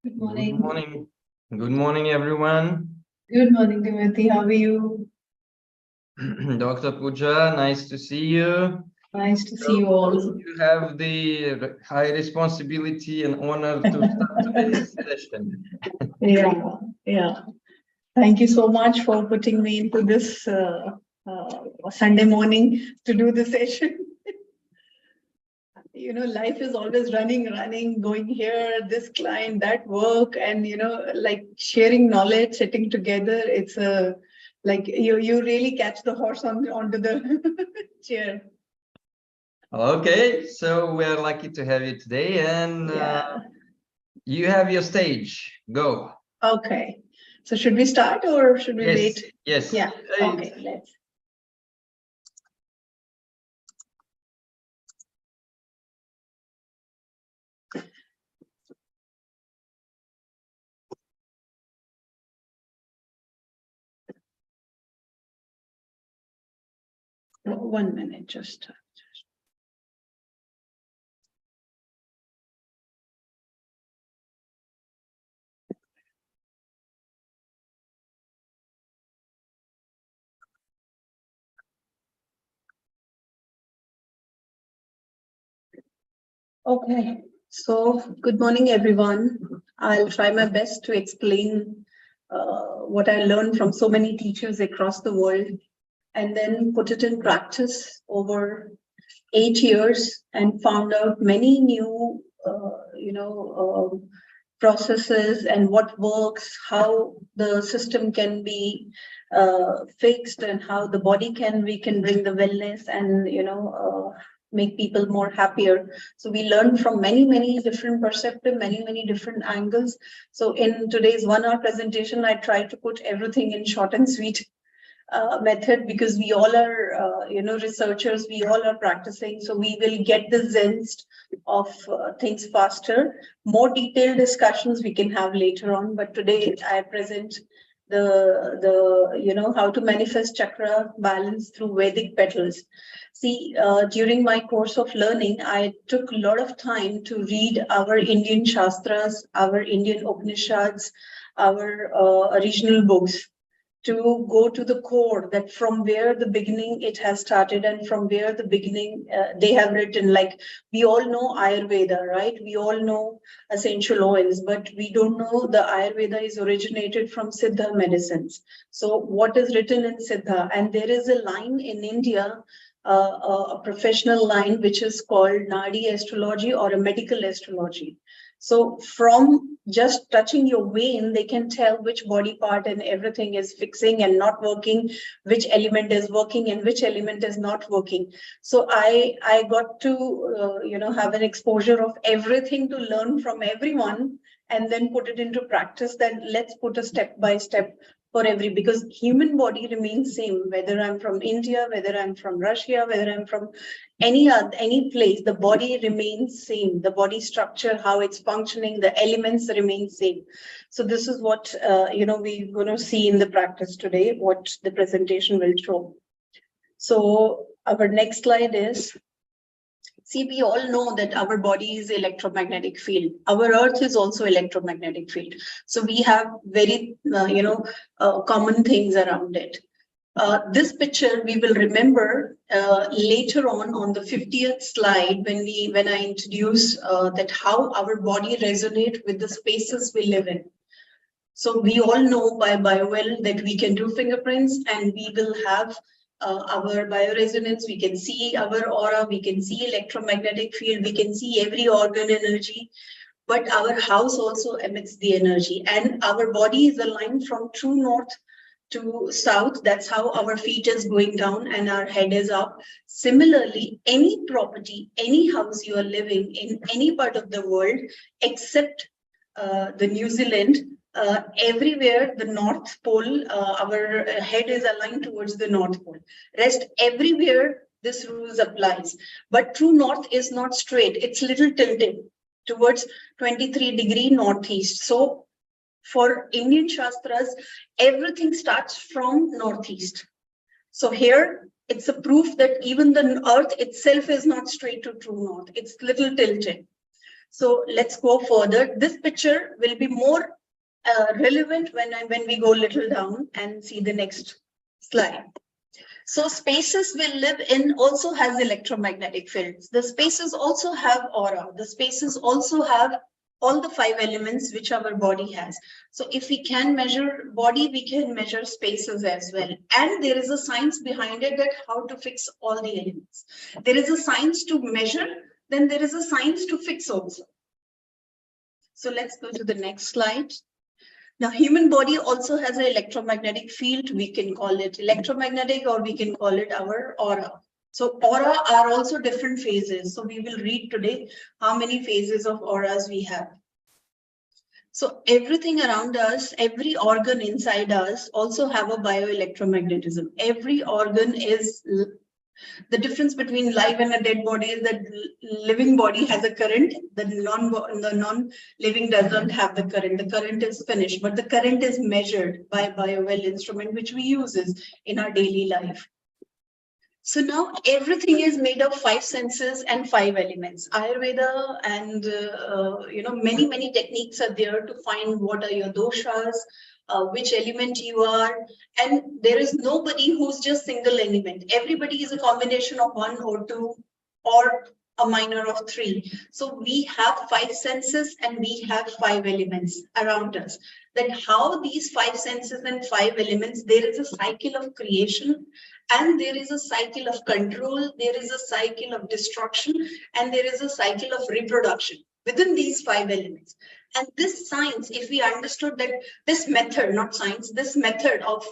Good morning. Good morning. Good morning, everyone. Good morning, Timothy. How are you? Dr. Pooja, nice to see you. Nice to see you all. You have the high responsibility and honor to start today's session. Yeah. Thank you so much for putting me into this Sunday morning to do the session. Life is always running, going here, this client, that work, and like sharing knowledge, sitting together. It's like you really catch the horse onto the chair. Okay, so we're lucky to have you today, and you have your stage. Go. Okay. So should we start or should we wait? Yes. Yeah. Okay, let's. One minute, just. Okay, so good morning, everyone. I'll try my best to explain what I learned from so many teachers across the world and then put it in practice over 8 years and found out many new, processes and what works, how the system can be fixed and how the body we can bring the wellness and, make people more happier. So we learn from many different perspectives, many different angles. So in today's 1 hour presentation, I try to put everything in short and sweet method because we all are, researchers, we all are practicing. So we will get the zest of things faster. More detailed discussions we can have later on. But today I present how to manifest chakra balance through Vedic petals. See, during my course of learning, I took a lot of time to read our Indian Shastras, our Indian Upanishads, our original books, to go to the core, that from where the beginning it has started and from where the beginning they have written. Like we all know Ayurveda, right? We all know essential oils, but we don't know the Ayurveda is originated from Siddha medicines. So what is written in Siddha? And there is a line in India, a professional line, which is called Nadi astrology or a medical astrology. So from just touching your vein, they can tell which body part and everything is fixing and not working, which element is working and which element is not working. So I got to, have an exposure of everything to learn from everyone and then put it into practice. Then let's put a step by step for because human body remains same, whether I'm from India, whether I'm from Russia, whether I'm from any place, the body remains same. The body structure, how it's functioning, the elements remain same. So this is what, we're going to see in the practice today, what the presentation will show. So our next slide is, see, we all know that our body is electromagnetic field. Our earth is also electromagnetic field. So we have very, common things around it. This picture we will remember later on the 50th slide when I introduce that how our body resonates with the spaces we live in. So we all know by BioWell that we can do fingerprints and we will have our bioresonance. We can see our aura, we can see electromagnetic field, we can see every organ energy, but our house also emits the energy and our body is aligned from true north to south. That's how our feet is going down and our head is up. Similarly, any property, any house you are living in any part of the world, except the New Zealand, everywhere the North Pole, our head is aligned towards the North Pole. Rest everywhere this rules applies. But true north is not straight. It's little tilted towards 23° northeast. So for Indian Shastras, everything starts from northeast. So here, it's a proof that even the earth itself is not straight to true north. It's little tilted. So let's go further. This picture will be more relevant when we go little down and see the next slide. So spaces we live in also has electromagnetic fields. The spaces also have aura. The spaces also have all the 5 elements which our body has. So if we can measure body, we can measure spaces as well. And there is a science behind it, that how to fix all the elements. There is a science to measure, then there is a science to fix also. So let's go to the next slide. Now, human body also has an electromagnetic field. We can call it electromagnetic, or we can call it our aura. So aura are also different phases. So we will read today how many phases of auras we have. So everything around us, every organ inside us also have a bioelectromagnetism. Every organ is, the difference between live and a dead body is that living body has a current, the non-living doesn't have the current. The current is finished, but the current is measured by a biowell instrument, which we use in our daily life. So now everything is made of 5 senses and 5 elements. Ayurveda and many techniques are there to find what are your doshas, which element you are, and there is nobody who's just single element. Everybody is a combination of 1 or 2 or a minor of 3. So we have 5 senses and we have 5 elements around us. That how these 5 senses and 5 elements, there is a cycle of creation, and there is a cycle of control, there is a cycle of destruction, and there is a cycle of reproduction within these 5 elements. And this science, if we understood that this method, not science, this method of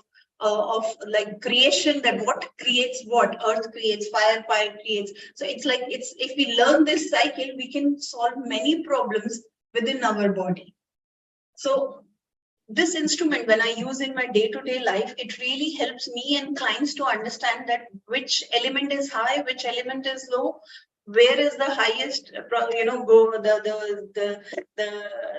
like creation, that what creates what, earth creates fire, fire creates. So it's like, if we learn this cycle, we can solve many problems within our body. So this instrument, when I use in my day-to-day life, it really helps me and clients to understand that which element is high, which element is low, where is the highest,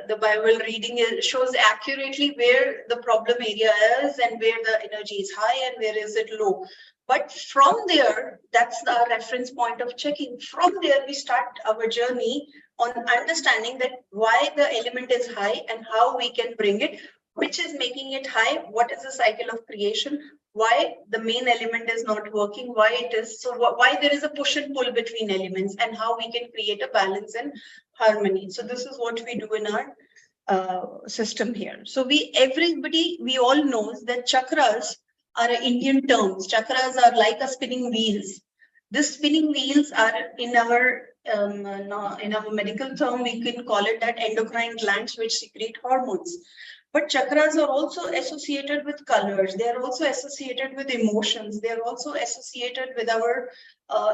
the Bible reading shows accurately where the problem area is and where the energy is high and where is it low. But from there, that's the reference point of checking. From there, we start our journey on understanding that why the element is high and how we can bring it, which is making it high, what is the cycle of creation, why the main element is not working, why it is, so why there is a push and pull between elements, and how we can create a balance and harmony. So this is what we do in our system here. So we all knows that chakras are Indian terms. Chakras are like a spinning wheels. These spinning wheels are in our medical term, we can call it that endocrine glands which secrete hormones. But chakras are also associated with colors. They are also associated with emotions. They are also associated with our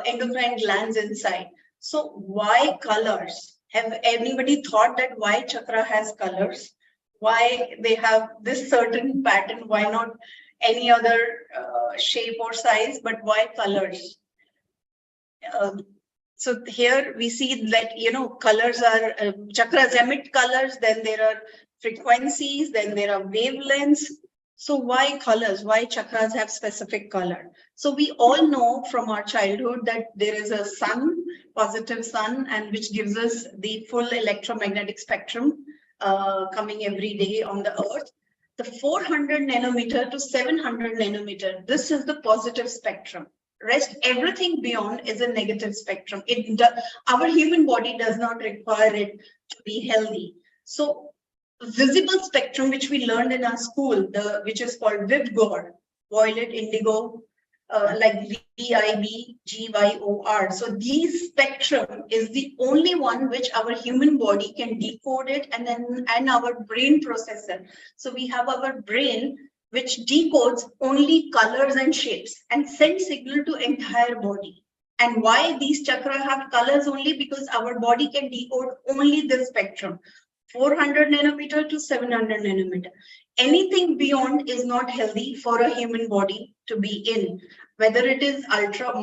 endocrine glands inside. So why colors? Have anybody thought that why chakra has colors? Why they have this certain pattern? Why not any other shape or size? But why colors? So here we see that, colors are, chakras emit colors, then there are frequencies, then there are wavelengths. So why colors? Why chakras have specific color? So we all know from our childhood that there is a sun, positive sun, and which gives us the full electromagnetic spectrum coming every day on the earth. The 400 nanometer to 700 nanometer, this is the positive spectrum. Rest, everything beyond is a negative spectrum. Our human body does not require it to be healthy. So visible spectrum, which we learned in our school, which is called VIBGYOR, violet, indigo, like VIB, GYOR. So these spectrum is the only one which our human body can decode it, and our brain processor. So we have our brain which decodes only colors and shapes and sends signal to entire body. And why these chakra have colors only? Because our body can decode only this spectrum, 400 nanometer to 700 nanometer. Anything beyond is not healthy for a human body to be in, whether it is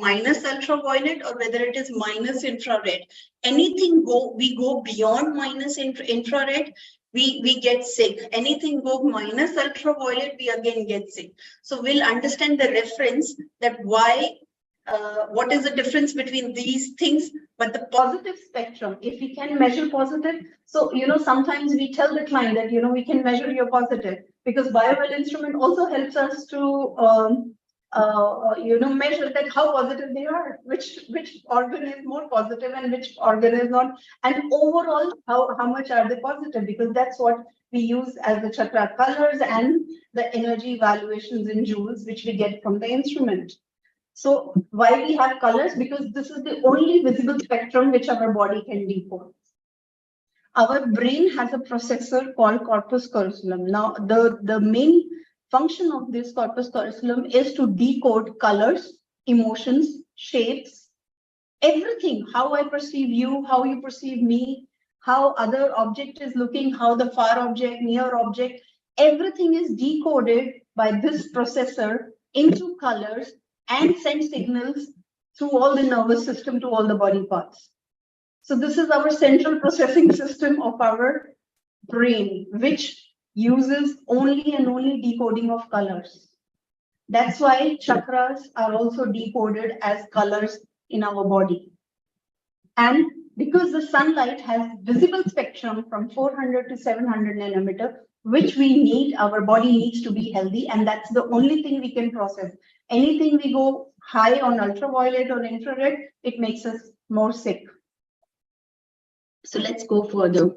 minus ultraviolet or whether it is minus infrared. Anything we go beyond minus infrared, we get sick. Anything go minus ultraviolet, we again get sick. So we'll understand the reference that why what is the difference between these things. But the positive spectrum, if we can measure positive, so sometimes we tell the client that we can measure your positive, because BioWell instrument also helps us to measure that how positive they are, which organ is more positive and which organ is not, and overall how much are they positive, because that's what we use as the chakra colors and the energy evaluations in joules, which we get from the instrument. So why we have colors? Because this is the only visible spectrum which our body can decode. Our brain has a processor called corpus callosum. Now, the main function of this corpus callosum is to decode colors, emotions, shapes, everything, how I perceive you, how you perceive me, how other object is looking, how the far object, near object, everything is decoded by this processor into colors and send signals through all the nervous system to all the body parts. So this is our central processing system of our brain, which uses only and only decoding of colors. That's why chakras are also decoded as colors in our body. And because the sunlight has visible spectrum from 400 to 700 nanometer, which we need, our body needs to be healthy, and that's the only thing we can process. Anything we go high on ultraviolet or infrared, it makes us more sick. So let's go further.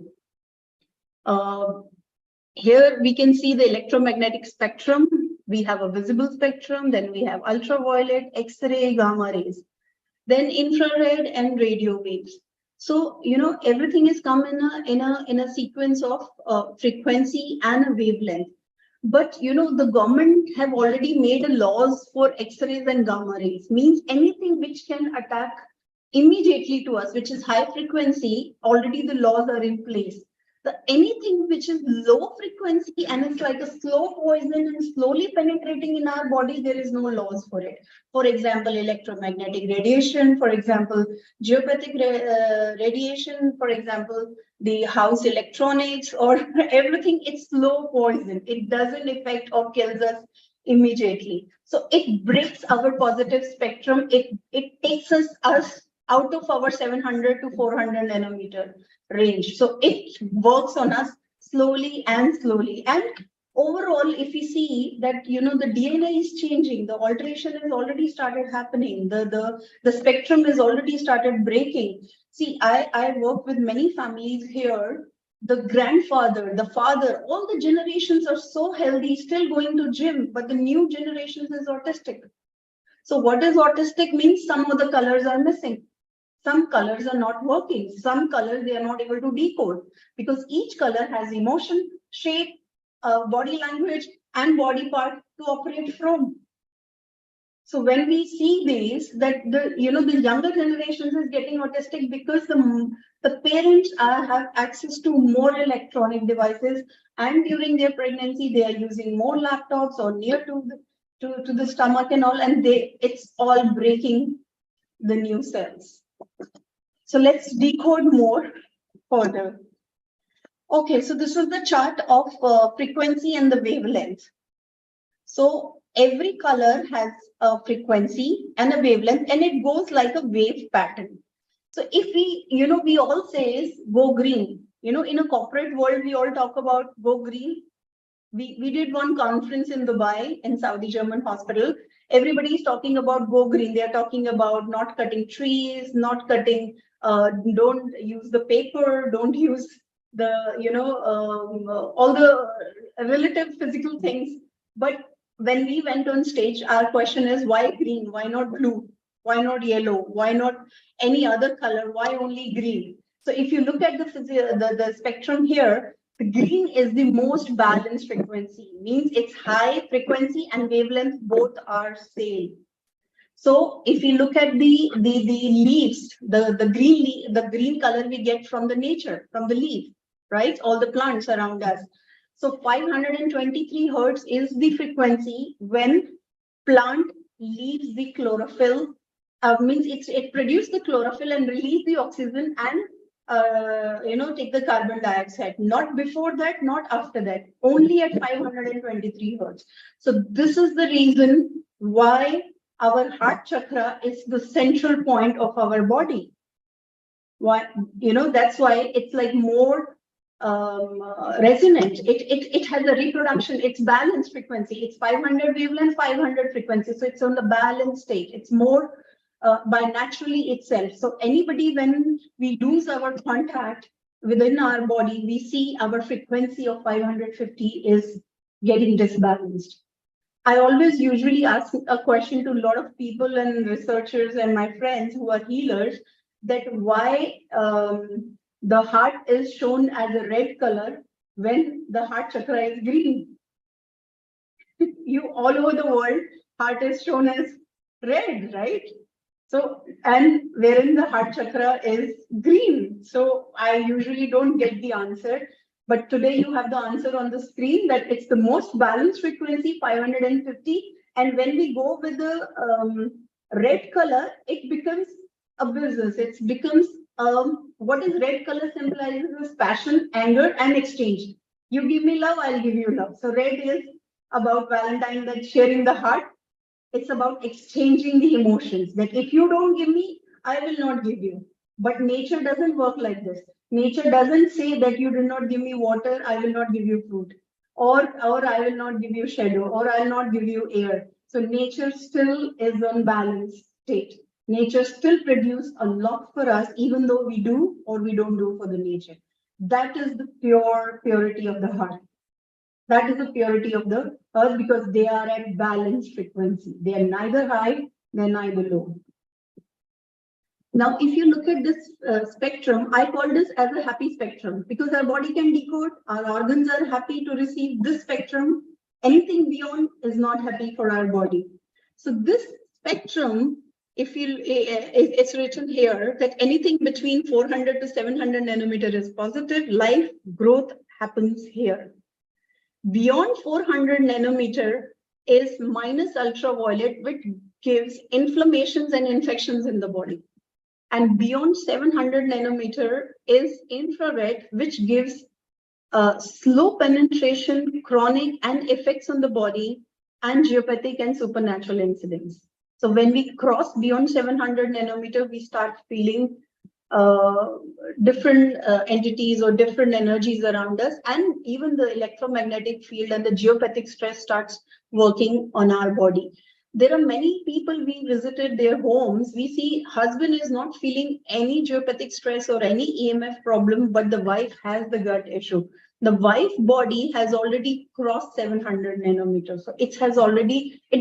Here we can see the electromagnetic spectrum. We have a visible spectrum, then we have ultraviolet, X-ray, gamma rays, then infrared and radio waves. So everything is come in a sequence of frequency and a wavelength. But the government have already made laws for X-rays and gamma rays. Means anything which can attack immediately to us, which is high frequency, already the laws are in place. Anything which is low frequency and it's like a slow poison and slowly penetrating in our body, there is no laws for it. For example, electromagnetic radiation, for example, geopathic radiation, for example, the house electronics or everything, it's slow poison. It doesn't affect or kills us immediately. So it breaks our positive spectrum. It takes us out of our 700 to 400 nanometer range. So it works on us slowly and slowly. And overall, if we see that, the DNA is changing, the alteration has already started happening, the spectrum has already started breaking. See, I work with many families here. The grandfather, the father, all the generations are so healthy, still going to gym, but the new generation is autistic. So what is autistic means? Some of the colors are missing. Some colors are not working. Some colors they are not able to decode, because each color has emotion, shape, body language, and body part to operate from. So when we see this, that the younger generations is getting autistic because the parents have access to more electronic devices, and during their pregnancy they are using more laptops or near to the stomach and all, and it's all breaking the new cells. So let's decode more further. Okay, so this is the chart of frequency and the wavelength. So every color has a frequency and a wavelength, and it goes like a wave pattern. So if we all say go green, in a corporate world, we all talk about go green. We did one conference in Dubai, in Saudi German hospital. Everybody is talking about go green. They are talking about not cutting trees, not cutting, don't use the paper, don't use the, all the relative physical things. But when we went on stage, our question is, why green? Why not blue? Why not yellow? Why not any other color? Why only green? So if you look at the spectrum here, the green is the most balanced frequency, means it's high frequency and wavelength both are same. So if you look at the leaves, the green color we get from the nature, from the leaf, right? All the plants around us. So 523 hertz is the frequency when plant leaves the chlorophyll, means it produces the chlorophyll and release the oxygen and take the carbon dioxide. Not before that, not after that, only at 523 hertz. So this is the reason why our heart chakra is the central point of our body. Why, that's why it's like more resonant. It has a reproduction, it's balanced frequency. It's 500 wavelength, 500 frequency. So it's on the balanced state. It's more by naturally itself. So anybody, when we lose our contact within our body, we see our frequency of 550 is getting disbalanced. I always usually ask a question to a lot of people and researchers and my friends who are healers, that why the heart is shown as a red color when the heart chakra is green. You all over the world, heart is shown as red, right? So, and wherein the heart chakra is green. So I usually don't get the answer. But today you have the answer on the screen that it's the most balanced frequency, 550. And when we go with the red color, it becomes a business. It becomes what is red color symbolizes is passion, anger, and exchange. You give me love, I'll give you love. So red is about Valentine, that sharing the heart. It's about exchanging the emotions, that if you don't give me, I will not give you. But nature doesn't work like this. Nature doesn't say that you do not give me water, I will not give you fruit, or I will not give you shadow, or I'll not give you air. So nature still is on balanced state. Nature still produces a lot for us, even though we do or we don't do for the nature. That is the purity of the heart. That is the purity of the earth, because they are at balanced frequency. They are neither high, they're neither low. Now, if you look at this spectrum, I call this as a happy spectrum, because our body can decode, our organs are happy to receive this spectrum. Anything beyond is not happy for our body. So this spectrum, it's written here that anything between 400 to 700 nanometer is positive. Life growth happens here. Beyond 400 nanometer is minus ultraviolet, which gives inflammations and infections in the body. And beyond 700 nanometer is infrared, which gives slow penetration, chronic, and effects on the body, and geopathic and supernatural incidents. So when we cross beyond 700 nanometer, we start feeling different entities or different energies around us, and even the electromagnetic field and the geopathic stress starts working on our body. There are many people, we visited their homes, we see husband is not feeling any geopathic stress or any EMF problem, but the wife has the gut issue. The wife body has already crossed 700 nanometers. So it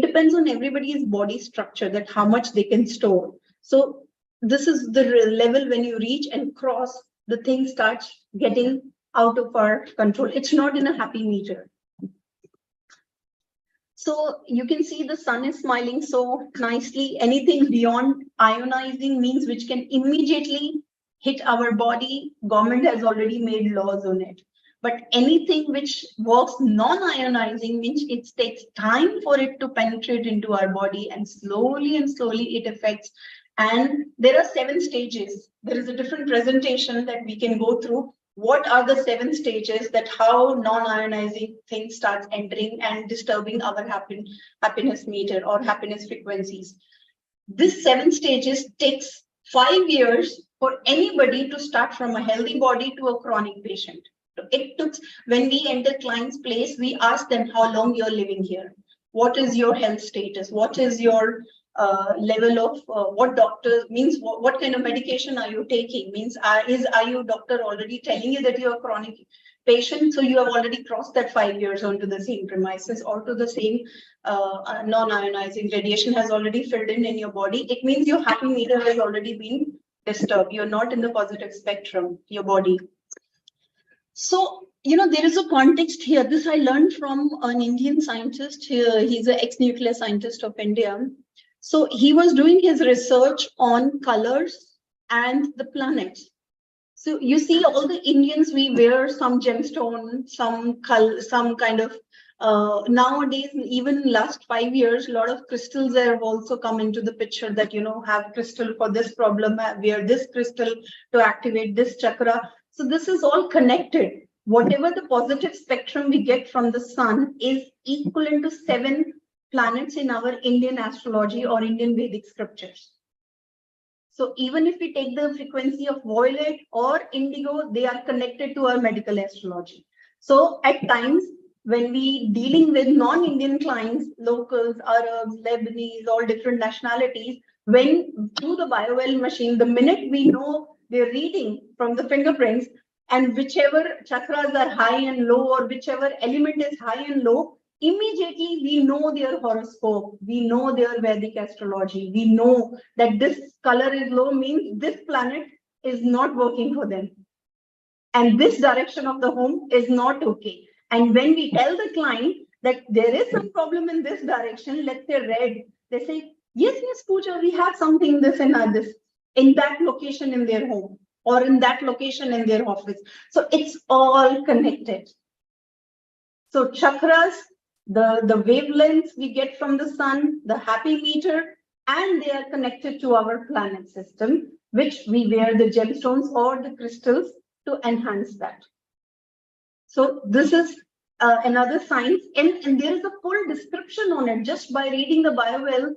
depends on everybody's body structure, that how much they can store. So this is the level when you reach and cross, the thing starts getting out of our control. It's not in a happy meter. So you can see the sun is smiling so nicely. Anything beyond ionizing means which can immediately hit our body. Government has already made laws on it. But anything which works non-ionizing means it takes time for it to penetrate into our body, and slowly it affects. And there are 7 stages. There is a different presentation that we can go through. What are the 7 stages, that how non-ionizing things starts entering and disturbing our happiness meter or happiness frequencies. This 7 stages takes 5 years for anybody to start from a healthy body to a chronic patient. It took, when we enter client's place, we ask them how long you're living here. What is your health status? What is your level of what doctor means, what kind of medication are you taking? Means are your doctor already telling you that you're a chronic patient? So you have already crossed that 5 years onto the same premises or to the same non-ionizing radiation has already filled in your body. It means your happy meter has already been disturbed. You're not in the positive spectrum, your body. So, there is a context here. This I learned from an Indian scientist. He's an ex-nuclear scientist of India. So he was doing his research on colors and the planets. So you see all the Indians, we wear some gemstone, some kind of, nowadays, even last 5 years, a lot of crystals have also come into the picture that, have crystal for this problem, wear this crystal to activate this chakra. So this is all connected. Whatever the positive spectrum we get from the sun is equivalent to 7 planets in our Indian astrology or Indian Vedic scriptures. So even if we take the frequency of violet or indigo, they are connected to our medical astrology. So at times when we dealing with non-Indian clients, locals, Arabs, Lebanese, all different nationalities, when through the BioWell machine, the minute we know they're reading from the fingerprints, and whichever chakras are high and low, or whichever element is high and low, immediately we know their horoscope, we know their Vedic astrology, we know that this color is low means this planet is not working for them. And this direction of the home is not okay. And when we tell the client that there is some problem in this direction, let's say red, they say, yes, Miss Pooja, we have something this and this in that location in their home or in that location in their office. So it's all connected. So chakras, the wavelengths we get from the sun, the happy meter, and they are connected to our planet system, which we wear the gemstones or the crystals to enhance that. So this is another science, and there is a full description on it. Just by reading the BioWell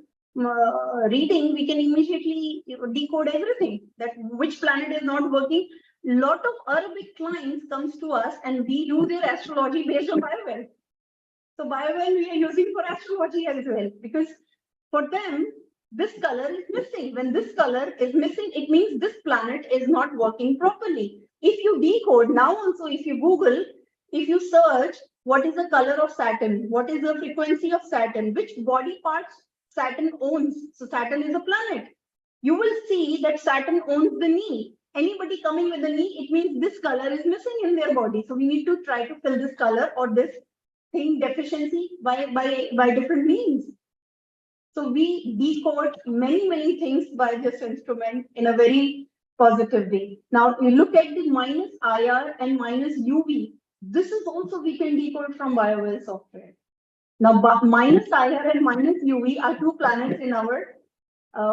reading, we can immediately decode everything, that which planet is not working. Lot of Arabic clients comes to us and we do their astrology based on BioWell. So BioWell we are using for astrology as well, because for them, this color is missing. When this color is missing, it means this planet is not working properly. If you decode now also, if you Google, if you search, what is the color of Saturn? What is the frequency of Saturn? Which body parts Saturn owns? So Saturn is a planet. You will see that Saturn owns the knee. Anybody coming with the knee, it means this color is missing in their body. So we need to try to fill this color or this thing deficiency by different means. So we decode many things by this instrument in a very positive way. Now you look at the minus IR and minus UV. This is also we can decode from BioWell software. Now minus IR and minus UV are two planets in our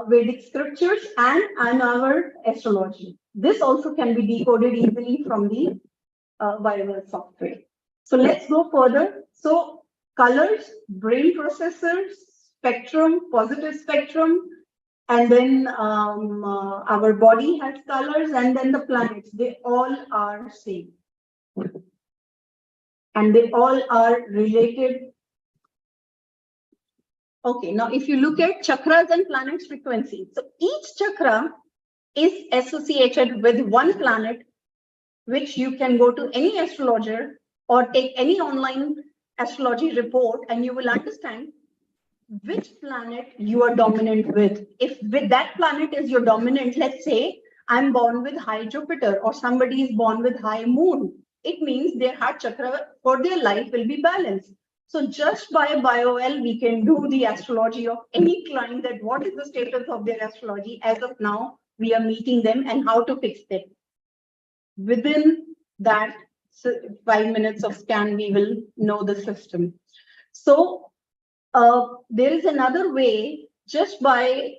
Vedic scriptures and our astrology. This also can be decoded easily from the BioWell software. So let's go further. So colors, brain processors, spectrum, positive spectrum, and then our body has colors, and then the planets, they all are same. And they all are related. Okay, now if you look at chakras and planets frequency, so each chakra is associated with one planet, which you can go to any astrologer or take any online astrology report and you will understand which planet you are dominant with. If with that planet is your dominant, let's say I'm born with high Jupiter or somebody is born with high moon, it means their heart chakra for their life will be balanced. So just by BioWell, we can do the astrology of any client, that what is the status of their astrology. As of now, we are meeting them and how to fix it. Within that 5 minutes of scan, we will know the system. So there is another way, just by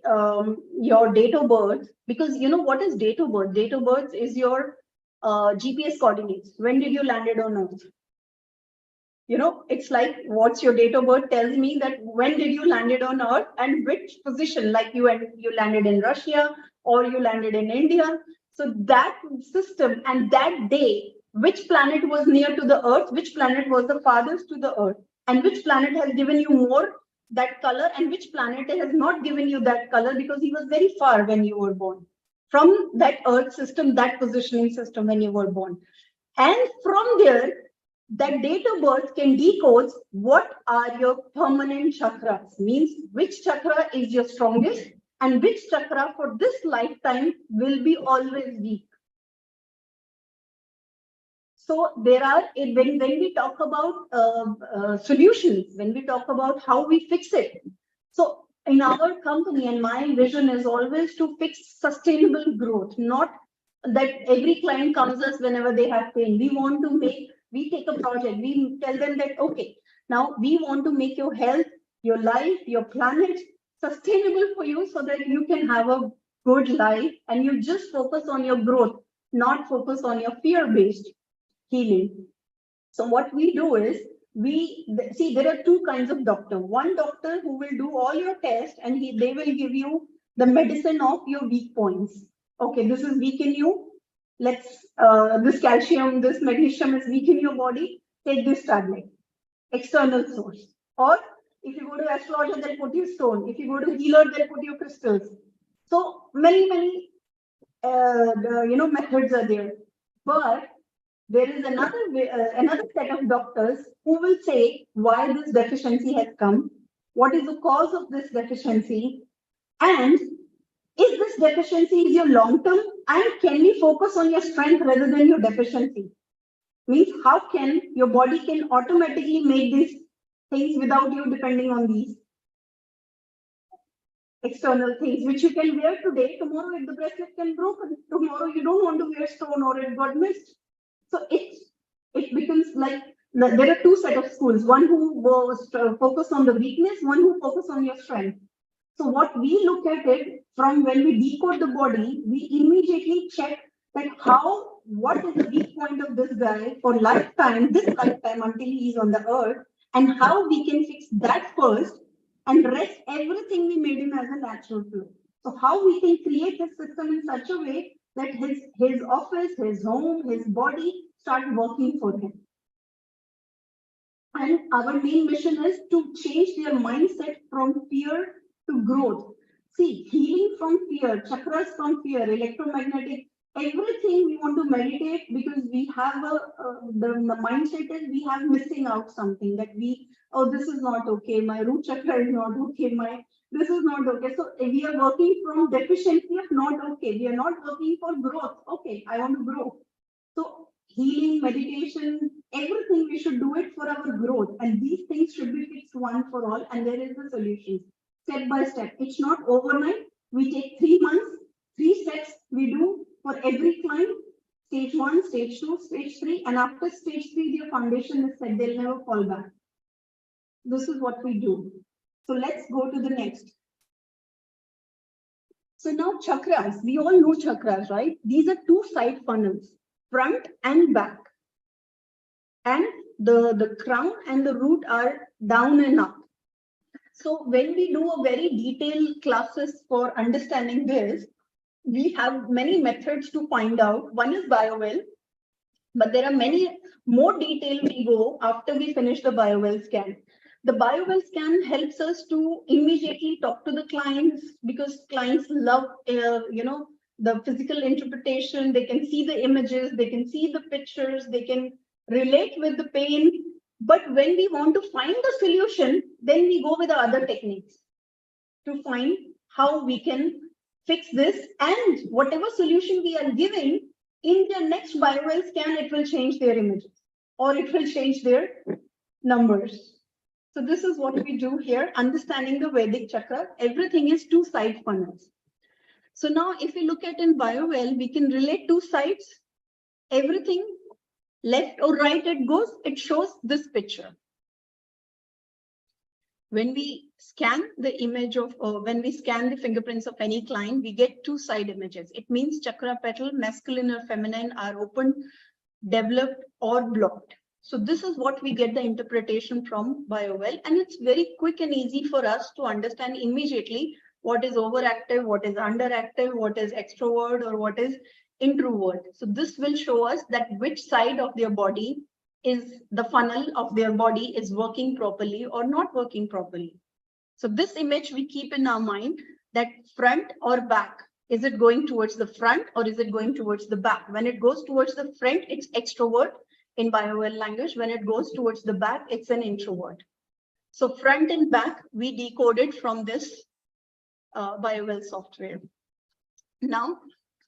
your date of birth, because you know what is date of birth? Date of birth is your GPS coordinates. When did you landed on Earth? You know, it's like what's your date of birth tells me that when did you landed on Earth and which position, like you landed in Russia or you landed in India. So that system and that day, which planet was near to the Earth, which planet was the farthest to the Earth, and which planet has given you more that color, and which planet has not given you that color because he was very far when you were born from that Earth system, that positioning system when you were born. And from there, that date of birth can decode what are your permanent chakras, means which chakra is your strongest and which chakra for this lifetime will be always weak. So there are, when we talk about solutions, when we talk about how we fix it. So in our company, and my vision is always to fix sustainable growth, not that every client comes us whenever they have pain. We want to make, we take a project, we tell them that, okay, now we want to make your health, your life, your planet sustainable for you so that you can have a good life and you just focus on your growth, not focus on your fear-based healing. So what we do is see there are two kinds of doctor. One doctor who will do all your tests and they will give you the medicine of your weak points. Okay, this is weak in you. This calcium, this magnesium is weak in your body. Take this tablet. External source. Or if you go to astrologer, they'll put you stone. If you go to healer, they'll put you crystals. So many methods are there. But there is another set of doctors who will say why this deficiency has come, what is the cause of this deficiency, and is this deficiency your long term, and can we focus on your strength rather than your deficiency? Means how can your body can automatically make these things without you depending on these external things which you can wear today. Tomorrow, if the bracelet can broken, tomorrow you don't want to wear stone or it got missed. So it becomes like there are two set of schools. One who was focus on the weakness, one who focus on your strength. So what we look at it from when we decode the body, we immediately check that what is the weak point of this guy for this lifetime until he is on the earth, and how we can fix that first and rest everything we made him as a natural flow. So how we can create his system in such a way that his office, his home, his body start working for him. And our main mission is to change their mindset from fear to growth. See, healing from fear, chakras from fear, electromagnetic, everything we want to meditate because we have the mindset is we have missing out something that this is not okay, my root chakra is not okay, this is not okay. So we are working from deficiency of not okay. We are not working for growth. Okay, I want to grow. So healing, meditation, everything we should do it for our growth. And these things should be fixed once for all. And there is a solution, step by step. It's not overnight. We take 3 months, 3 steps we do for every client. Stage 1, stage 2, stage 3. And after stage 3, their foundation is set. They'll never fall back. This is what we do. So let's go to the next. So now chakras, we all know chakras, right? These are 2 side funnels, front and back. And the crown and the root are down and up. So when we do a very detailed classes for understanding this, we have many methods to find out. One is BioWell, but there are many more detail we go after we finish the BioWell scan. The BioWell scan helps us to immediately talk to the clients because clients love, the physical interpretation. They can see the images, they can see the pictures, they can relate with the pain. But when we want to find the solution, then we go with the other techniques to find how we can fix this, and whatever solution we are giving in their next BioWell scan, it will change their images or it will change their numbers. So this is what we do here, understanding the Vedic chakra. Everything is 2 side funnels. So now if we look at in BioWell, we can relate 2 sides. Everything left or right it shows this picture. When we scan the image of, when we scan the fingerprints of any client, we get 2 side images. It means chakra petal, masculine or feminine, are open, developed or blocked. So this is what we get the interpretation from BioWell, and it's very quick and easy for us to understand immediately what is overactive, what is underactive, what is extrovert or what is introvert. So this will show us that which side of their body is the funnel of their body is working properly or not working properly. So this image we keep in our mind, that front or back. Is it going towards the front or is it going towards the back? When it goes towards the front, it's extrovert in BioWell language. When it goes towards the back, it's an introvert. So front and back, we decoded from this BioWell software. Now,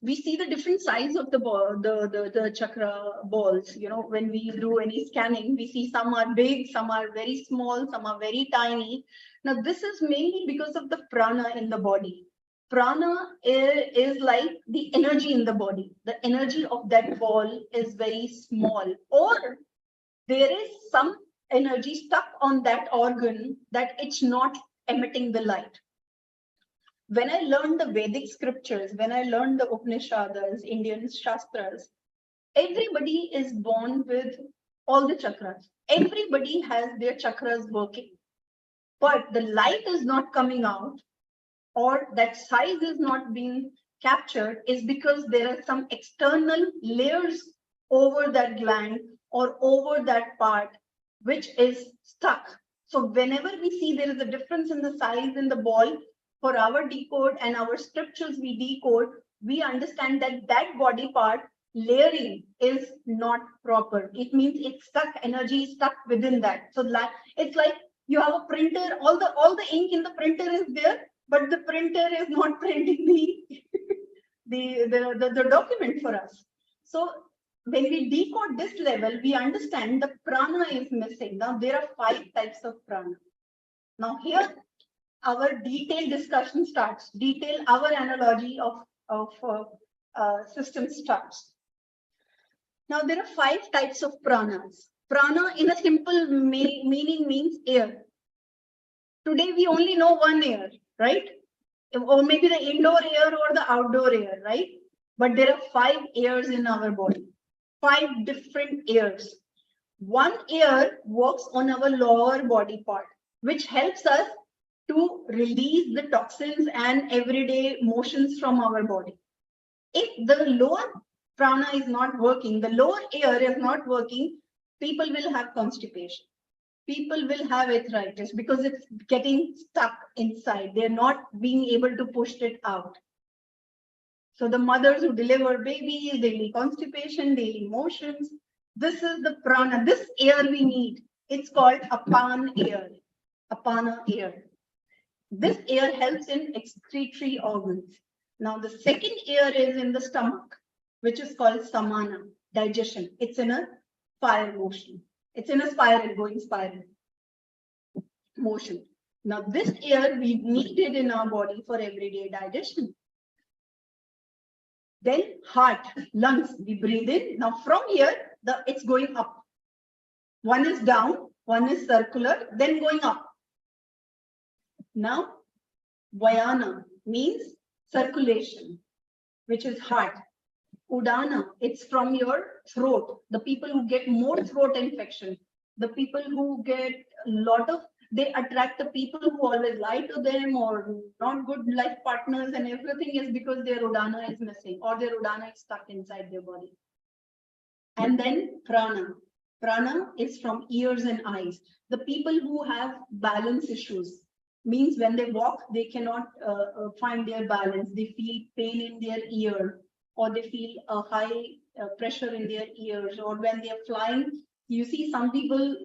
we see the different size of the ball, the chakra balls. When we do any scanning, we see some are big, some are very small, some are very tiny. Now, this is mainly because of the prana in the body. Prana is like the energy in the body. The energy of that ball is very small, or there is some energy stuck on that organ that it's not emitting the light. When I learned the Vedic scriptures, when I learned the Upanishads, Indian Shastras, everybody is born with all the chakras. Everybody has their chakras working, but the light is not coming out, or that size is not being captured, is because there are some external layers over that gland or over that part, which is stuck. So whenever we see there is a difference in the size in the ball, for our decode and our scriptures we decode, we understand that that body part layering is not proper. It means it's stuck, energy is stuck within that. So it's like you have a printer, all the ink in the printer is there, but the printer is not printing the document for us. So when we decode this level, we understand the prana is missing. Now there are 5 types of prana. Now here our detailed discussion starts. Our analogy of system starts. Now there are 5 types of pranas. Prana in a simple meaning means air. Today we only know one air, right? Or maybe the indoor air or the outdoor air, right? But there are 5 airs in our body, 5 different airs. One air works on our lower body part, which helps us to release the toxins and everyday motions from our body. If the lower prana is not working, the lower air is not working, people will have constipation. People will have arthritis because it's getting stuck inside. They're not being able to push it out. So the mothers who deliver babies, daily constipation, daily motions, this is the prana, this air we need. It's called apana air. This air helps in excretory organs. Now the second air is in the stomach, which is called samana, digestion. It's in a fire motion. It's in a spiral, going spiral motion. Now this air we need it in our body for everyday digestion. Then heart, lungs, we breathe in. Now from here, it's going up. One is down, one is circular, then going up. Now, Vayana means circulation, which is heart. Udana, it's from your throat. The people who get more throat infection, the people who get a lot of, they attract the people who always lie to them or not good life partners, and everything is because their Udana is missing or their Udana is stuck inside their body. And then prana. Prana is from ears and eyes. The people who have balance issues, means when they walk, they cannot find their balance. They feel pain in their ear, or they feel a high pressure in their ears, or when they are flying. You see some people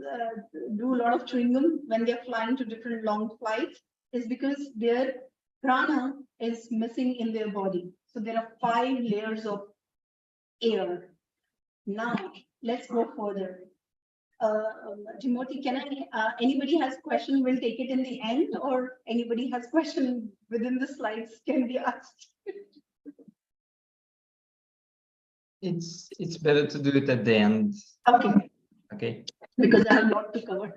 do a lot of chewing gum when they're flying to different long flights, is because their prana is missing in their body. So there are 5 layers of air. Now, let's go further. Timothy, can I, anybody has question, we'll take it in the end, or anybody has question within the slides can be asked. It's better to do it at the end. Okay. Okay. Because I have a lot to cover.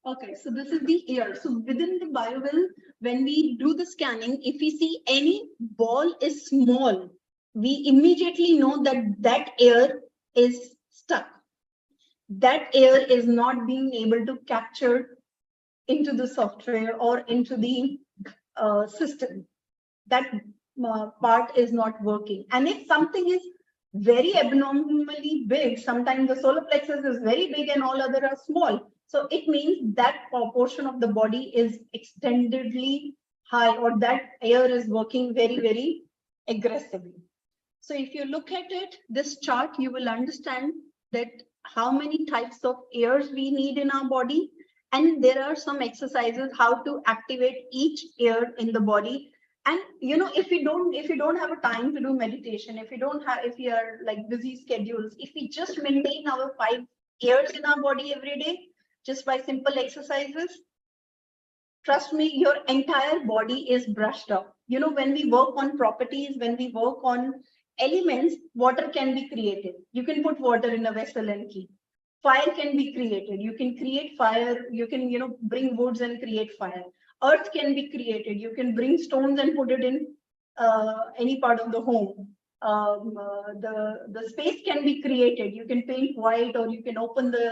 Okay, so this is the air. So within the biowell, when we do the scanning, if we see any ball is small, we immediately know that that air is stuck. That air is not being able to capture into the software or into the system. That part is not working. And if something is very abnormally big, sometimes the solar plexus is very big and all other are small. So it means that portion of the body is extendedly high, or that air is working very, very aggressively. So if you look at it, this chart, you will understand that how many types of airs we need in our body. And there are some exercises how to activate each air in the body. And you know, if you don't have a time to do meditation, if you are like busy schedules, if we just maintain our 5 airs in our body every day, just by simple exercises, trust me, your entire body is brushed up. You know, when we work on properties, when we work on elements, water can be created. You can put water in a vessel and keep. Fire can be created. You can create fire. You can, you know, bring woods and create fire. Earth can be created. You can bring stones and put it in any part of the home. the space can be created. You can paint white, or you can open the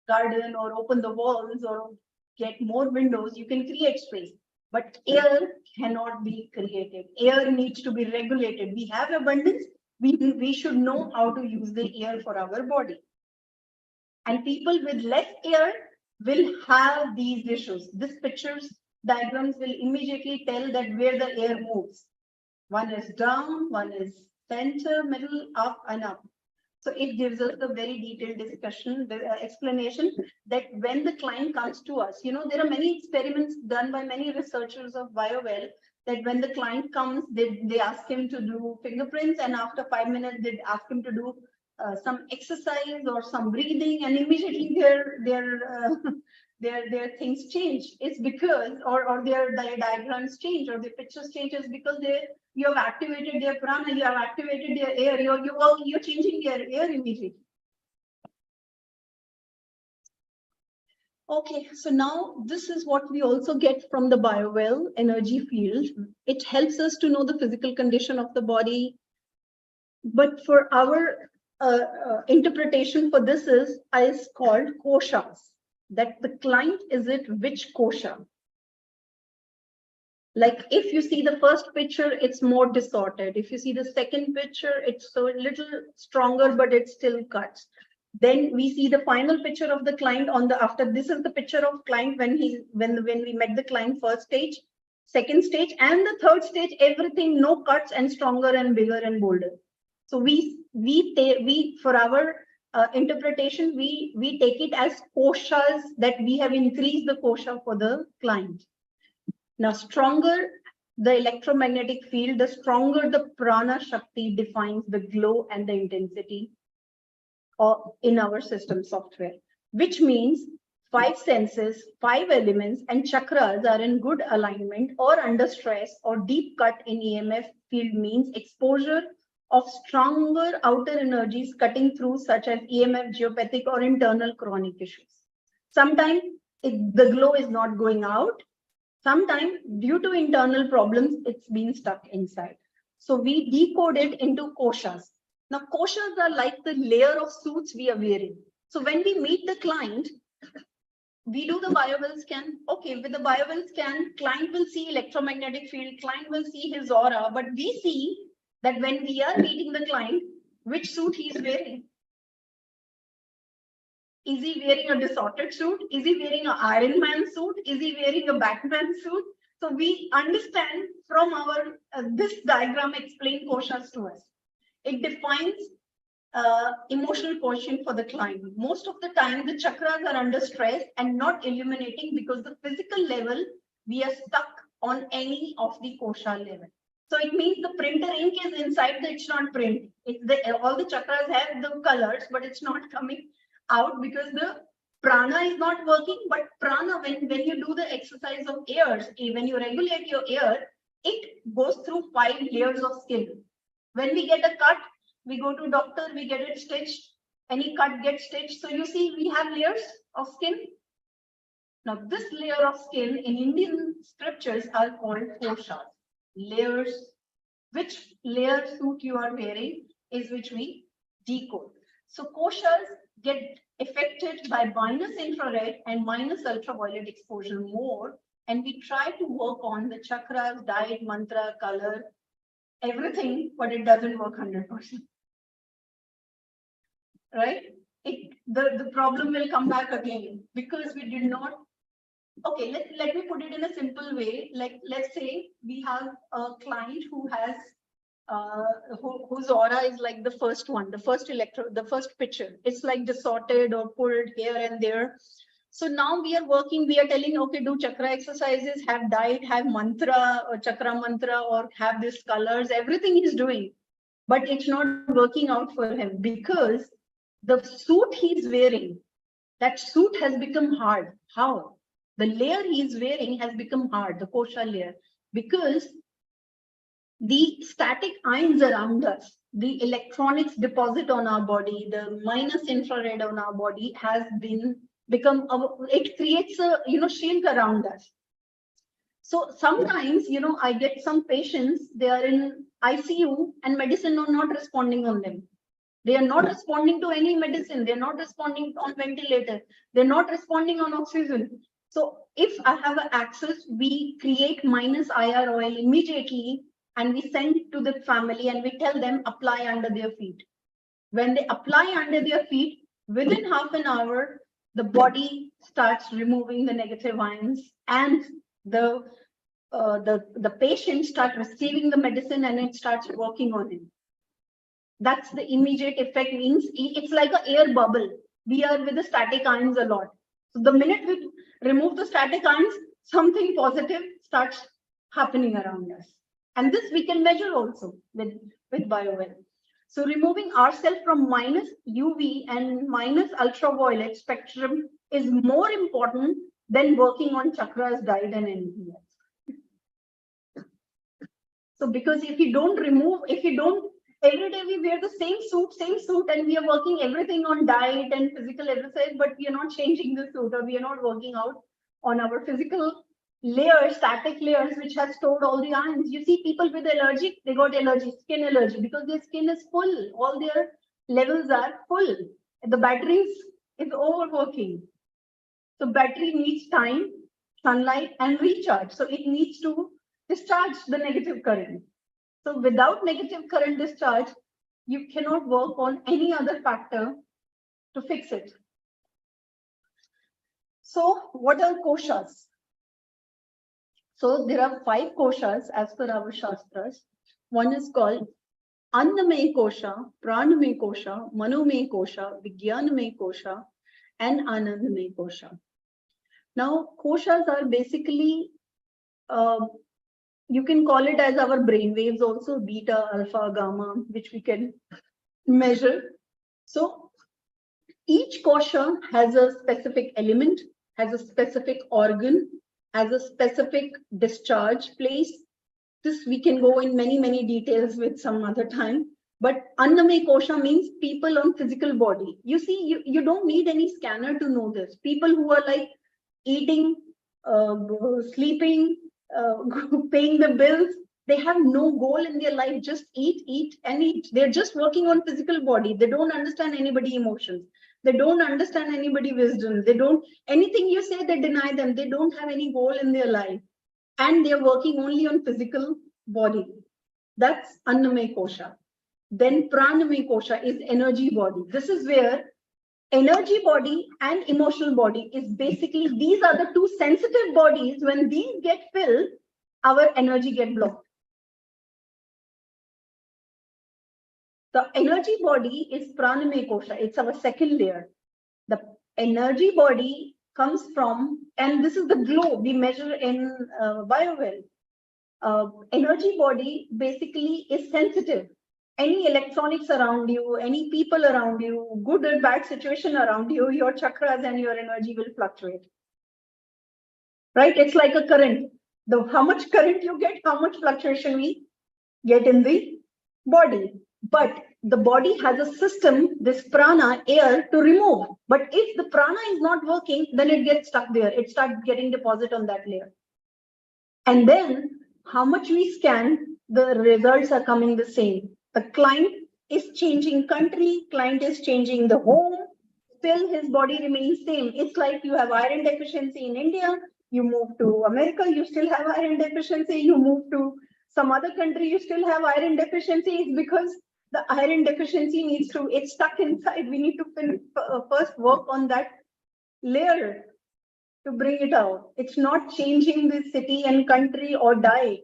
garden, or open the walls, or get more windows. You can create space, but air cannot be created. Air needs to be regulated. We have abundance. We should know how to use the air for our body. And people with less air will have these issues. This pictures diagrams will immediately tell that where the air moves. One is down, one is center, middle, up and up. So it gives us a very detailed discussion, explanation that when the client comes to us, there are many experiments done by many researchers of BioWell, that when the client comes, they ask him to do fingerprints, and after 5 minutes, they ask him to do some exercise or some breathing, and immediately their things change. It's because, or their diagrams change, or their pictures change, is because you have activated their prana, you have activated their air, you're changing their air immediately. Okay, so now this is what we also get from the BioWell energy field. It helps us to know the physical condition of the body. But for our interpretation for this is called koshas. That the client is it which kosha. Like if you see the first picture, it's more distorted. If you see the second picture, it's a little stronger, but it still cuts. Then we see the final picture of the client after. This is the picture of client when we met the client first stage, second stage, and the third stage. Everything no cuts and stronger and bigger and bolder. So we for our interpretation, we take it as koshas, that we have increased the kosha for the client. Now, stronger the electromagnetic field, the stronger the prana shakti defines the glow and the intensity in our system software, which means 5 senses, 5 elements, and chakras are in good alignment or under stress or deep cut in EMF field means exposure of stronger outer energies cutting through, such as EMF, geopathic, or internal chronic issues. Sometimes the glow is not going out. Sometimes due to internal problems, it's been stuck inside. So we decode it into koshas. Now, koshas are like the layer of suits we are wearing. So when we meet the client, we do the BioWell scan. Okay, with the BioWell scan, client will see electromagnetic field, client will see his aura, but we see that when we are meeting the client, which suit he is wearing. Is he wearing a distorted suit? Is he wearing an Iron Man suit? Is he wearing a Batman suit? So we understand from our, this diagram explain koshas to us. It defines emotional quotient for the client. Most of the time, the chakras are under stress and not illuminating because the physical level, we are stuck on any of the kosha level. So it means the printer ink is inside, it's not print. All the chakras have the colors, but it's not coming out because the prana is not working. But prana, when you do the exercise of airs, when you regulate your air, it goes through 5 layers of skin. When we get a cut, we go to doctor, we get it stitched. Any cut gets stitched. So you see, we have layers of skin. Now, this layer of skin in Indian scriptures are called koshas. Layers. Which layer suit you are wearing is which we decode. So koshas get affected by minus infrared and minus ultraviolet exposure more, and we try to work on the chakras, diet, mantra, color, everything, but it doesn't work 100%. Right? The problem will come back again because we did not. Okay, let me put it in a simple way. Like, let's say we have a client who has whose aura is like the first one, the first picture. It's like distorted or pulled here and there. So now we are telling, okay, do chakra exercises, have diet, have mantra or chakra mantra, or have these colors, everything he's doing. But it's not working out for him because the suit he's wearing, that suit has become hard. How? The layer he's wearing has become hard, the kosha layer, because the static ions around us, the electronics deposit on our body, the minus infrared on our body has become, it creates a shield around us. So sometimes, I get some patients, they are in ICU and medicine are not responding on them. They are not responding to any medicine. They're not responding on ventilator. They're not responding on oxygen. So if I have access, we create minus IR oil immediately and we send to the family and we tell them apply under their feet. When they apply under their feet, within half an hour, the body starts removing the negative ions and the patient starts receiving the medicine and it starts working on him. That's the immediate effect. Means it's like an air bubble. We are with the static ions a lot. So the minute we remove the static ions, something positive starts happening around us. And this we can measure also with BioWell. So removing ourselves from minus UV and minus ultraviolet spectrum is more important than working on chakras, diet, and anything else. So because if you don't remove, every day we wear the same suit, and we are working everything on diet and physical exercise, but we are not changing the suit, or we are not working out on our physical layers, static layers, which has stored all the ions. You see people with allergic, they got allergy, skin allergy, because their skin is full. All their levels are full. The batteries is overworking. So battery needs time, sunlight, and recharge. So it needs to discharge the negative current. So without negative current discharge, you cannot work on any other factor to fix it. So what are koshas? So there are 5 koshas as per our Shastras. One is called Annamay Kosha, Pranamay Kosha, Manomay Kosha, Vijnanamay Kosha, and Anandamay Kosha. Now, koshas are basically, you can call it as our brain waves also, beta, alpha, gamma, which we can measure. So each kosha has a specific element, has a specific organ, has a specific discharge place. This we can go in many details with some other time. But Annamay Kosha means people on physical body. You see, you don't need any scanner to know this. People who are like eating, sleeping, paying the bills, they have no goal in their life, just eat and eat. They're just working on physical body. They don't understand anybody emotions. They don't understand anybody wisdom. They don't, anything you say, they deny them. They don't have any goal in their life. And they're working only on physical body. That's Annamay Kosha. Then Pranamay Kosha is energy body. This is where energy body and emotional body is basically, these are the two sensitive bodies. When these get filled, our energy get blocked. The energy body is Pranamay Kosha. It's our second layer. The energy body comes from, and this is the glow we measure in BioWell. Energy body basically is sensitive. Any electronics around you, any people around you, good or bad situation around you, your chakras and your energy will fluctuate. Right? It's like a current. How much current you get, how much fluctuation we get in the body. But the body has a system, this prana, air, to remove. But if the prana is not working, then it gets stuck there. It starts getting deposit on that layer. And then how much we scan, the results are coming the same. The client is changing country, client is changing the home, still his body remains same. It's like you have iron deficiency in India, you move to America, you still have iron deficiency, you move to some other country, you still have iron deficiency. It's because the iron deficiency needs to, it's stuck inside. We need to first work on that layer to bring it out. It's not changing the city and country or die.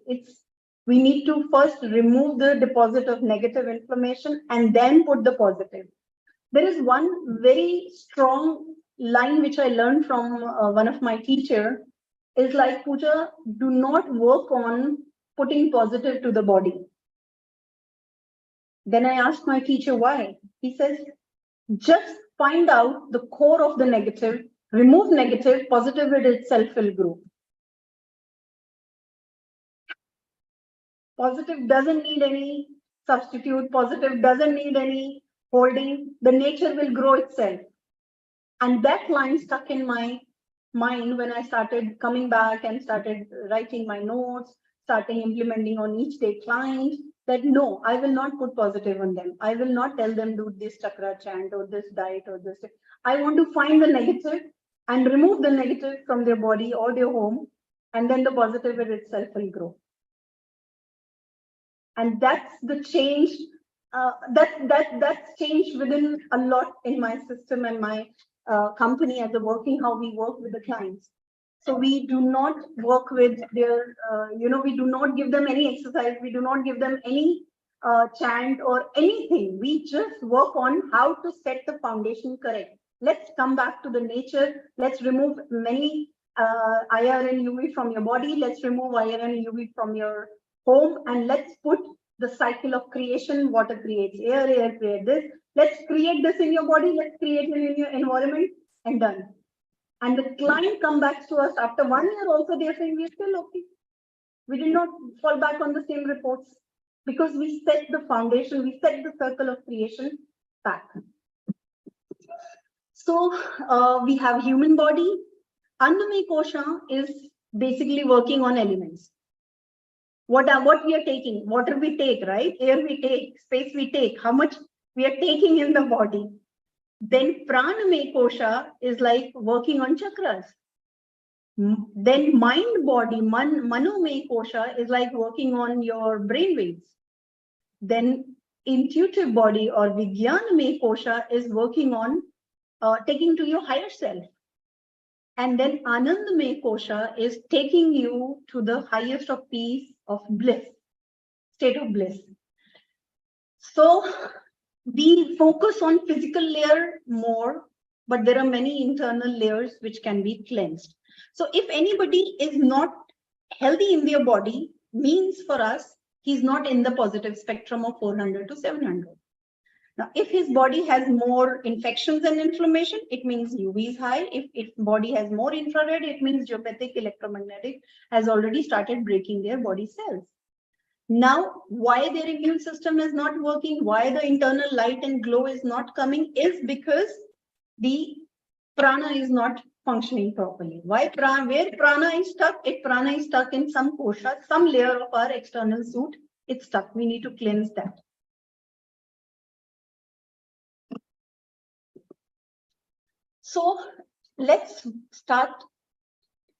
We need to first remove the deposit of negative inflammation and then put the positive. There is one very strong line which I learned from one of my teachers, is like, Pooja, do not work on putting positive to the body. Then I asked my teacher why. He says, just find out the core of the negative, remove negative, positive it itself will grow. Positive doesn't need any substitute, positive doesn't need any holding, the nature will grow itself. And that line stuck in my mind when I started coming back and started writing my notes, starting implementing on each day client, that no, I will not put positive on them. I will not tell them do this chakra chant or this diet or this. I want to find the negative and remove the negative from their body or their home, and then the positive itself will grow. And that's the change. That's changed within a lot in my system and my company as a working, how we work with the clients. So we do not work with their, we do not give them any exercise. We do not give them any chant or anything. We just work on how to set the foundation correct. Let's come back to the nature. Let's remove many IR and UV from your body. Let's remove IR and UV from your home, and let's put the cycle of creation. Water creates air, air creates this. Let's create this in your body. Let's create it in your environment, and done. And the client comes back to us after 1 year also, they're saying we're still okay. We did not fall back on the same reports because we set the foundation, we set the circle of creation back. So we have human body. Annamaya Kosha is basically working on elements. What we are taking, water we take, right? Air we take, space we take, how much we are taking in the body. Then Pranamaya Kosha is like working on chakras. Then mind body, Manomaya Kosha is like working on your brain waves. Then intuitive body or Vijnanamaya Kosha is working on taking to your higher self. And then Anandamaya Kosha is taking you to the highest of peace, of bliss, state of bliss. So we focus on physical layer more, but there are many internal layers which can be cleansed. So if anybody is not healthy in their body, means for us, he's not in the positive spectrum of 400 to 700. Now, if his body has more infections and inflammation, it means UV is high. If body has more infrared, it means geopathic electromagnetic has already started breaking their body cells. Now, why their immune system is not working, why the internal light and glow is not coming, is because the prana is not functioning properly. Why prana? Where prana is stuck? If prana is stuck in some kosha, some layer of our external suit, it's stuck. We need to cleanse that. So let's start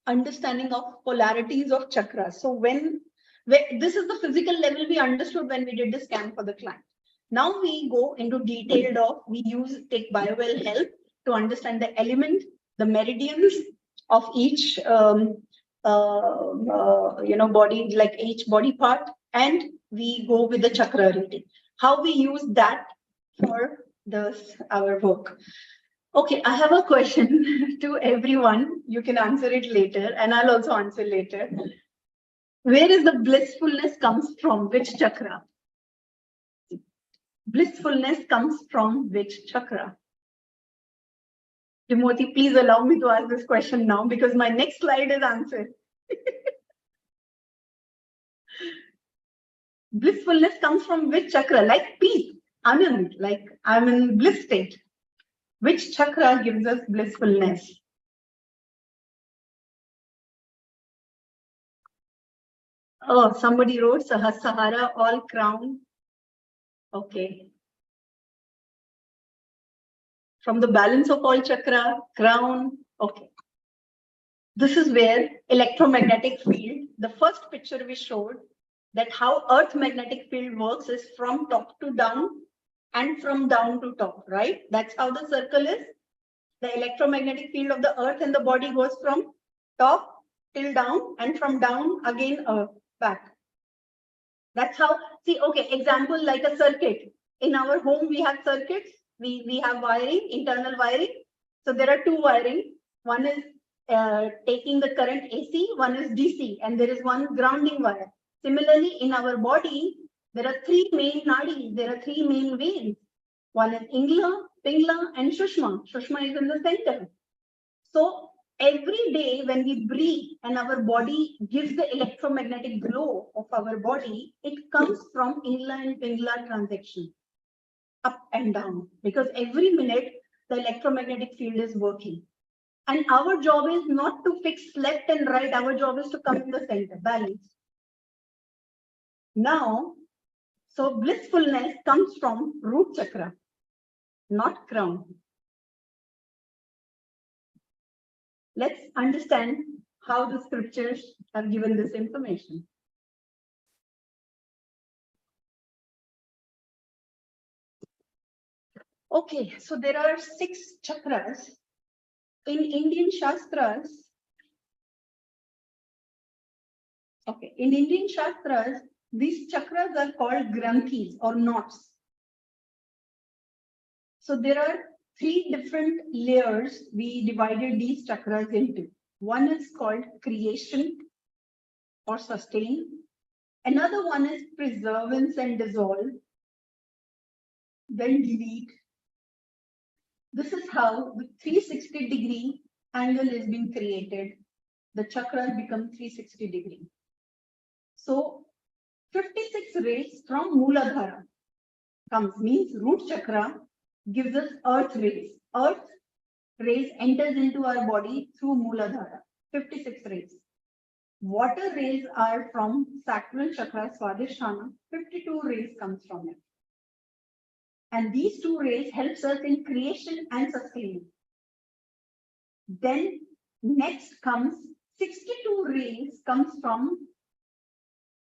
understanding of polarities of chakras. So when this is the physical level we understood when we did the scan for the client. Now we go into detailed of, we take BioWell help to understand the element, the meridians of each body, like each body part, and we go with the chakra reading. How we use that for our work. Okay, I have a question to everyone. You can answer it later, and I'll also answer later. Where is the blissfulness comes from? Which chakra? Blissfulness comes from which chakra? Timothy, please allow me to ask this question now because my next slide is answered. Blissfulness comes from which chakra? Like peace, Anand, like I'm in bliss state. Which chakra gives us blissfulness? Oh, somebody wrote Sahasrara, all crown. Okay. From the balance of all chakra, crown. Okay. This is where electromagnetic field, the first picture we showed, that how earth magnetic field works is from top to down and from down to top, right? That's how the circle is. The electromagnetic field of the earth and the body goes from top till down and from down again back. That's how, see, okay, example like a circuit. In our home, we have circuits. We have wiring, internal wiring. So there are two wiring. One is taking the current AC, one is DC, and there is one grounding wire. Similarly, in our body, there are three main nadis. There are three main veins. One is Ingla, Pingla, and Shushma. Shushma is in the center. So every day when we breathe and our body gives the electromagnetic glow of our body, it comes from Ingla and Pingla transaction, up and down, because every minute the electromagnetic field is working. And our job is not to fix left and right. Our job is to come in the center, balance. Now, so blissfulness comes from root chakra, not crown. Let's understand how the scriptures have given this information. Okay, so there are 6 chakras. In Indian Shastras, these chakras are called granthis or knots. So there are 3 different layers we divided these chakras into. One is called creation or sustain. Another one is preservance and dissolve. Then delete. This is how the 360-degree angle is being created. The chakras become 360-degree. So 56 rays from Mooladhara comes, means root chakra gives us earth rays. Earth rays enters into our body through Mooladhara, 56 rays. Water rays are from sacral chakra, Swadhisthana, 52 rays comes from it. And these 2 rays helps us in creation and sustaining. Then next comes 62 rays comes from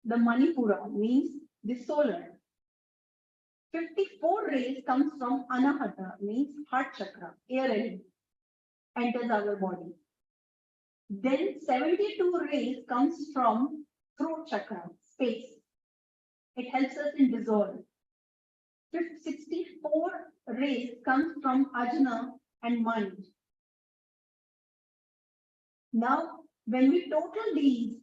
the Manipura, means the solar. 54 rays comes from Anahata, means heart chakra, air element, enters our body. Then 72 rays comes from throat chakra, space. It helps us in dissolve. 64 rays comes from Ajna and mind. Now, when we total these,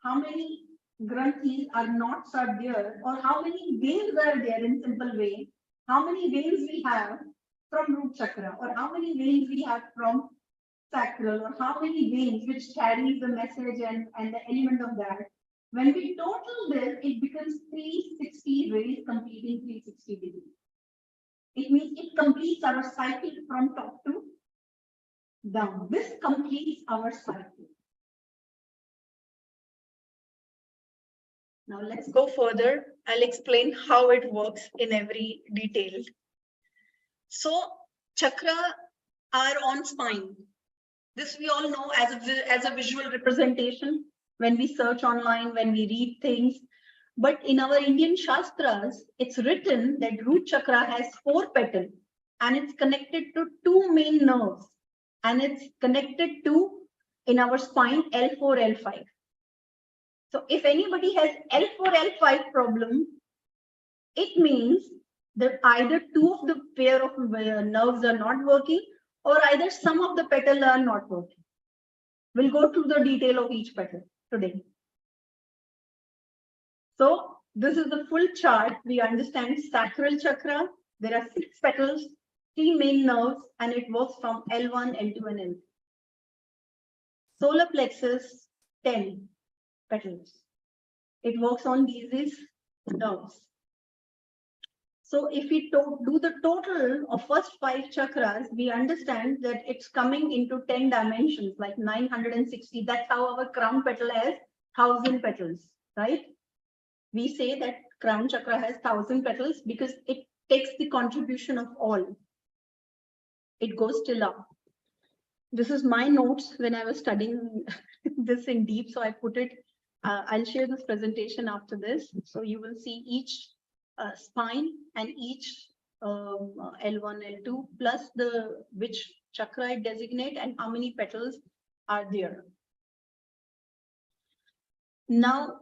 how many granthis are knots are there, or how many veins are there in simple way, how many veins we have from root chakra, or how many veins we have from sacral, or how many veins which carries the message and the element of that. When we total this, it becomes 360 rays completing 360 degrees. It means it completes our cycle from top to down. This completes our cycle. Now let's go further. I'll explain how it works in every detail. So chakra are on spine. This we all know as a visual representation when we search online, when we read things. But in our Indian Shastras, it's written that root chakra has 4 petals and it's connected to 2 main nerves. And it's connected to, in our spine, L4, L5. So if anybody has L4, L5 problem, it means that either 2 of the pair of nerves are not working, or either some of the petals are not working. We'll go through the detail of each petal today. So this is the full chart. We understand sacral chakra. There are 6 petals, 3 main nerves, and it works from L1, L2, and L3. Solar plexus, 10 petals. It works on these nerves. So if we do the total of first 5 chakras, we understand that it's coming into 10 dimensions, like 960. That's how our crown petal has 1000 petals, right? We say that crown chakra has 1000 petals because it takes the contribution of all. It goes till up. This is my notes when I was studying this in deep, so I put it. I'll share this presentation after this, so you will see each spine and each L1, L2, plus the which chakra it designate and how many petals are there. Now,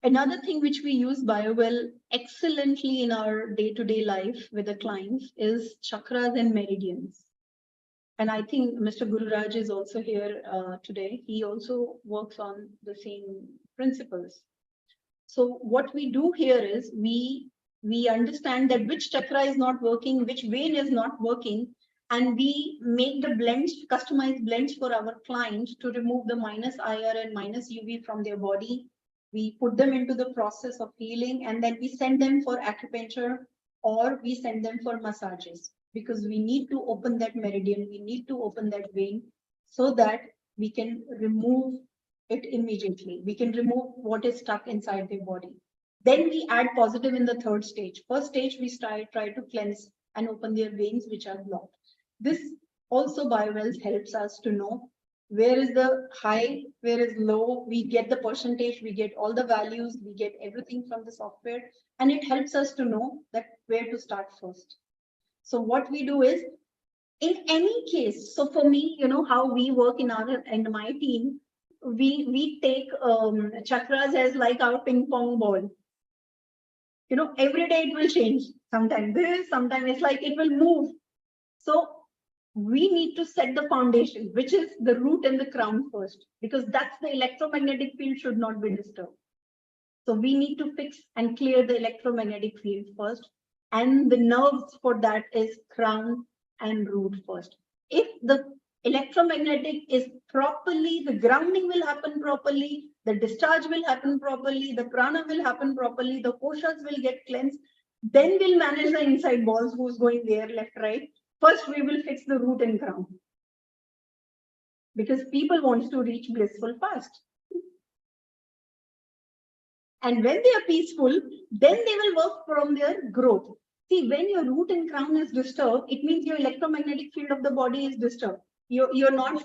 another thing which we use BioWell excellently in our day-to-day life with the clients is chakras and meridians. And I think Mr. Gururaj is also here today. He also works on the same principles. So what we do here is we understand that which chakra is not working, which vein is not working, and we make the blends, customized blends for our clients to remove the minus IR and minus UV from their body. We put them into the process of healing, and then we send them for acupuncture or we send them for massages, because we need to open that meridian, we need to open that vein so that we can remove it immediately. We can remove what is stuck inside the body. Then we add positive in the third stage. First stage, we try to cleanse and open their veins which are blocked. This also BioWells helps us to know where is the high, where is low. We get the percentage, we get all the values, we get everything from the software, and it helps us to know that where to start first. So what we do is, in any case, so for me, you know how we work in my team, we take chakras as like our ping pong ball. You know, every day it will change. Sometimes this, sometimes it's like it will move. So we need to set the foundation, which is the root and the crown first, because that's the electromagnetic field should not be disturbed. So we need to fix and clear the electromagnetic field first. And the nerves for that is crown and root first. If the electromagnetic is properly, the grounding will happen properly, the discharge will happen properly, the prana will happen properly, the koshas will get cleansed, then we'll manage the inside balls, who's going there, left, right. First, we will fix the root and crown. Because people want to reach blissful fast. And when they are peaceful, then they will work from their growth. See, when your root and crown is disturbed, it means your electromagnetic field of the body is disturbed. You're not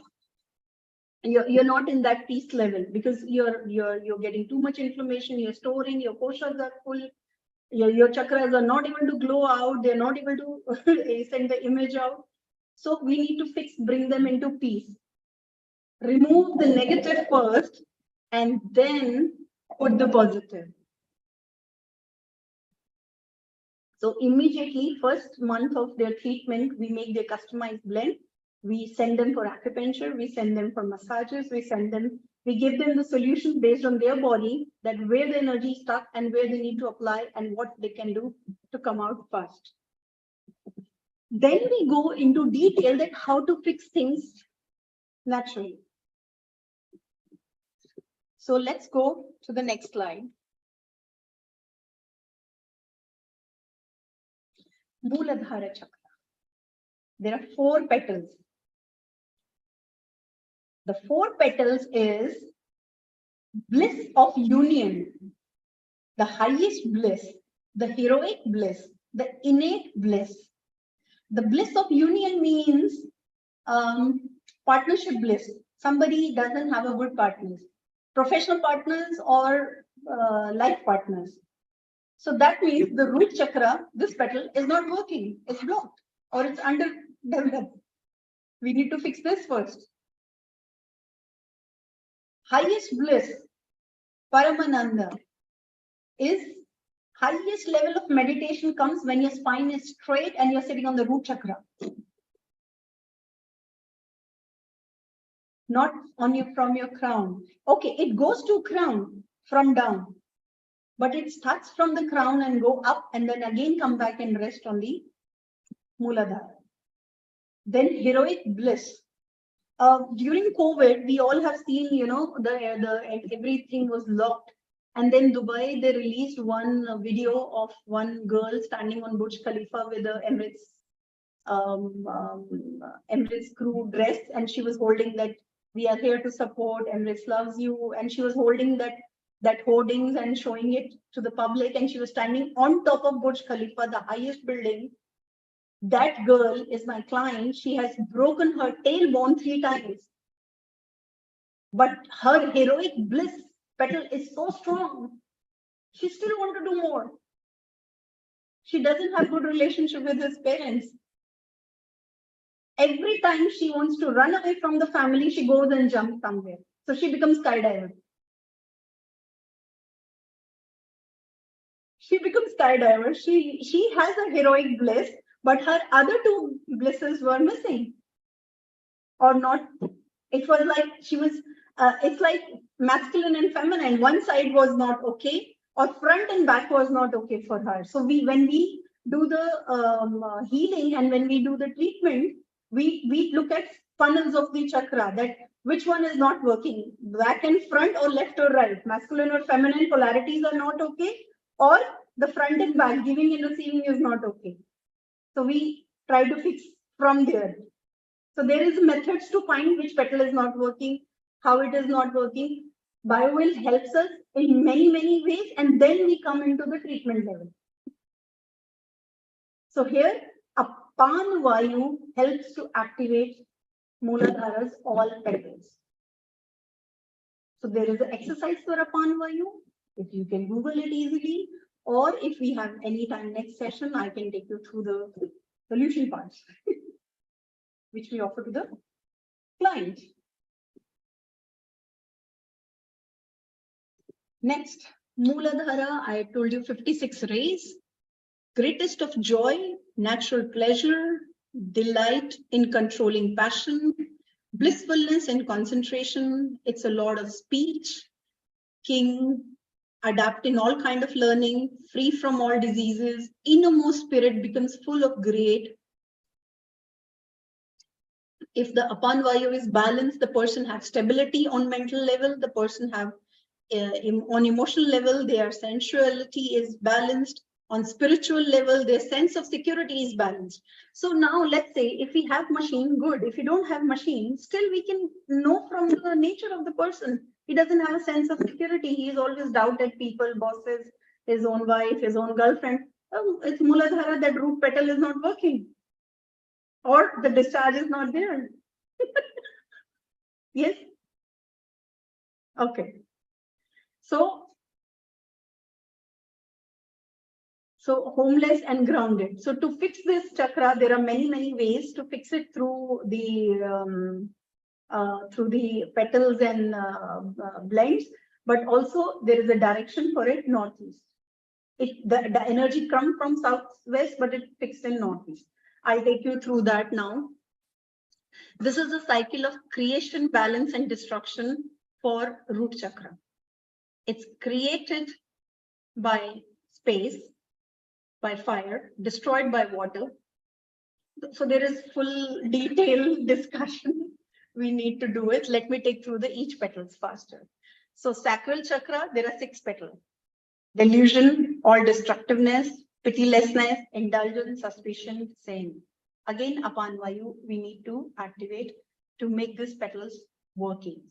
in that peace level because you're getting too much inflammation. You're storing, your koshas are full. Your chakras are not able to glow out. They're not able to send the image out. So we need to bring them into peace. Remove the negative first, and then put the positive. So immediately, first month of their treatment, we make their customized blend. We send them for acupuncture, we send them for massages, we give them the solutions based on their body, that where the energy is stuck and where they need to apply and what they can do to come out fast. Then we go into detail that how to fix things naturally. So let's go to the next slide. Mooladhara chakra. There are 4 petals. The 4 petals is bliss of union, the highest bliss, the heroic bliss, the innate bliss. The bliss of union means partnership bliss. Somebody doesn't have a good partners, professional partners or life partners. So that means the root chakra, this petal is not working, it's blocked or it's underdeveloped. We need to fix this first. Highest bliss, Paramananda, is highest level of meditation comes when your spine is straight and you're sitting on the root chakra. Not on from your crown. Okay, it goes to crown from down, but it starts from the crown and go up and then again come back and rest on the Mooladhara. Then heroic bliss. During COVID, we all have seen, you know, everything was locked. And then Dubai, they released one video of one girl standing on Burj Khalifa with the Emirates crew dress, and she was holding that we are here to support, Emirates loves you, and she was holding that hoardings and showing it to the public, and she was standing on top of Burj Khalifa, the highest building. That girl is my client. She has broken her tailbone 3 times. But her heroic bliss petal is so strong. She still wants to do more. She doesn't have good relationship with his parents. Every time she wants to run away from the family, she goes and jumps somewhere. So she becomes skydiver. She becomes skydiver. She has a heroic bliss, but her other 2 blisses were missing or not. It was like she was, it's like masculine and feminine. One side was not okay, or front and back was not okay for her. So when we do the healing and when we do the treatment, we look at funnels of the chakra, that which one is not working, back and front or left or right, masculine or feminine polarities are not okay, or the front and back, giving and receiving is not okay. So we try to fix from there. So there is methods to find which petal is not working, how it is not working. BioWell helps us in many, many ways, and then we come into the treatment level. So here, Apan Vayu helps to activate Mooladhara's all petals. So there is an exercise for Apan Vayu. If you can Google it easily, or if we have any time next session, I can take you through the solution parts, which we offer to the client. Next, Mooladhara, I told you 56 rays. Greatest of joy, natural pleasure, delight in controlling passion, blissfulness and concentration. It's a lord of speech, king, adapt in all kind of learning, free from all diseases, innermost spirit becomes full of great. If the Apan Vayu is balanced, the person has stability on mental level, the person have on emotional level, their sensuality is balanced. On spiritual level, their sense of security is balanced. So now let's say if we have machine, good. If we don't have machine, still we can know from the nature of the person. He doesn't have a sense of security. He is always doubted people, bosses, his own wife, his own girlfriend. It's Mooladhara, that root petal is not working. Or the discharge is not there. Yes? Okay. So homeless and grounded. So to fix this chakra, there are many, many ways to fix it through the petals and blends, but also there is a direction for it, northeast. The energy comes from southwest, but it's fixed in northeast. I'll take you through that now. This is a cycle of creation, balance, and destruction for root chakra. It's created by space, by fire, destroyed by water. So there is full detailed discussion. We need to do it. Let me take through each petals faster. So sacral chakra, there are 6 petals. Delusion, all destructiveness, pitilessness, indulgence, suspicion, same. Again, Apan Vayu, we need to activate to make these petals working.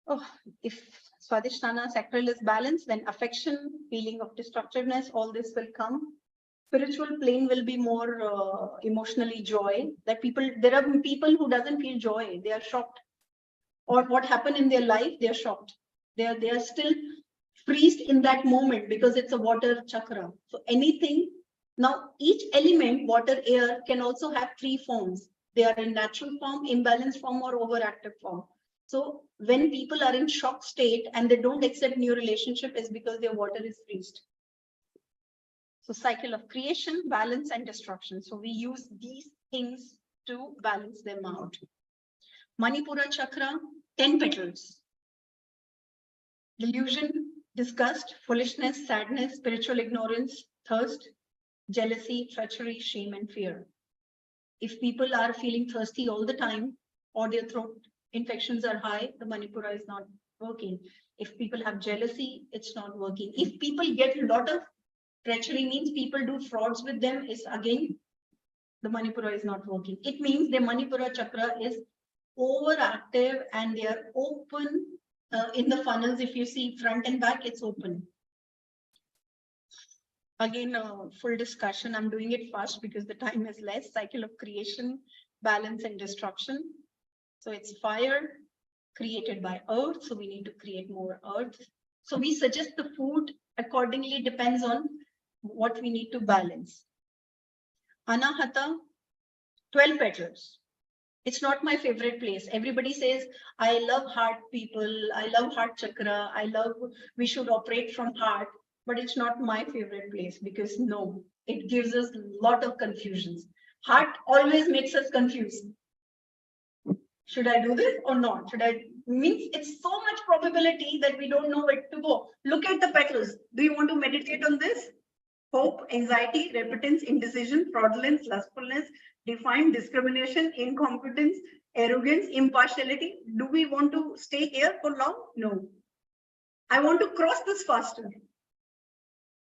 Oh, if Swadhisthana sacral is balanced, then affection, feeling of destructiveness, all this will come. Spiritual plane will be more emotionally joy. There are people who doesn't feel joy. They are shocked. Or what happened in their life, they are shocked. They are still freezed in that moment because it's a water chakra. So anything. Now, each element, water, air, can also have 3 forms. They are in natural form, imbalanced form, or overactive form. So when people are in shock state and they don't accept new relationship, is because their water is freezed. So cycle of creation, balance, and destruction. So we use these things to balance them out. Manipura chakra, 10 petals. Delusion, disgust, foolishness, sadness, spiritual ignorance, thirst, jealousy, treachery, shame, and fear. If people are feeling thirsty all the time, or their throat infections are high, the Manipura is not working. If people have jealousy, it's not working. If people get a lot of treachery, means people do frauds with them, is again, the Manipura is not working. It means the Manipura chakra is overactive and they are open in the funnels. If you see front and back, it's open. Again, full discussion. I'm doing it fast because the time is less. Cycle of creation, balance, and destruction. So it's fire created by earth. So we need to create more earth. So we suggest the food accordingly, depends on what we need to balance. Anahata, 12 petals. It's not my favorite place. Everybody says, I love heart people. I love heart chakra. We should operate from heart. But it's not my favorite place because no, it gives us a lot of confusions. Heart always makes us confused. Should I do this or not? Means it's so much probability that we don't know where to go. Look at the petals. Do you want to meditate on this? Hope, anxiety, repentance, indecision, fraudulence, lustfulness, defiant discrimination, incompetence, arrogance, impartiality. Do we want to stay here for long? No. I want to cross this faster.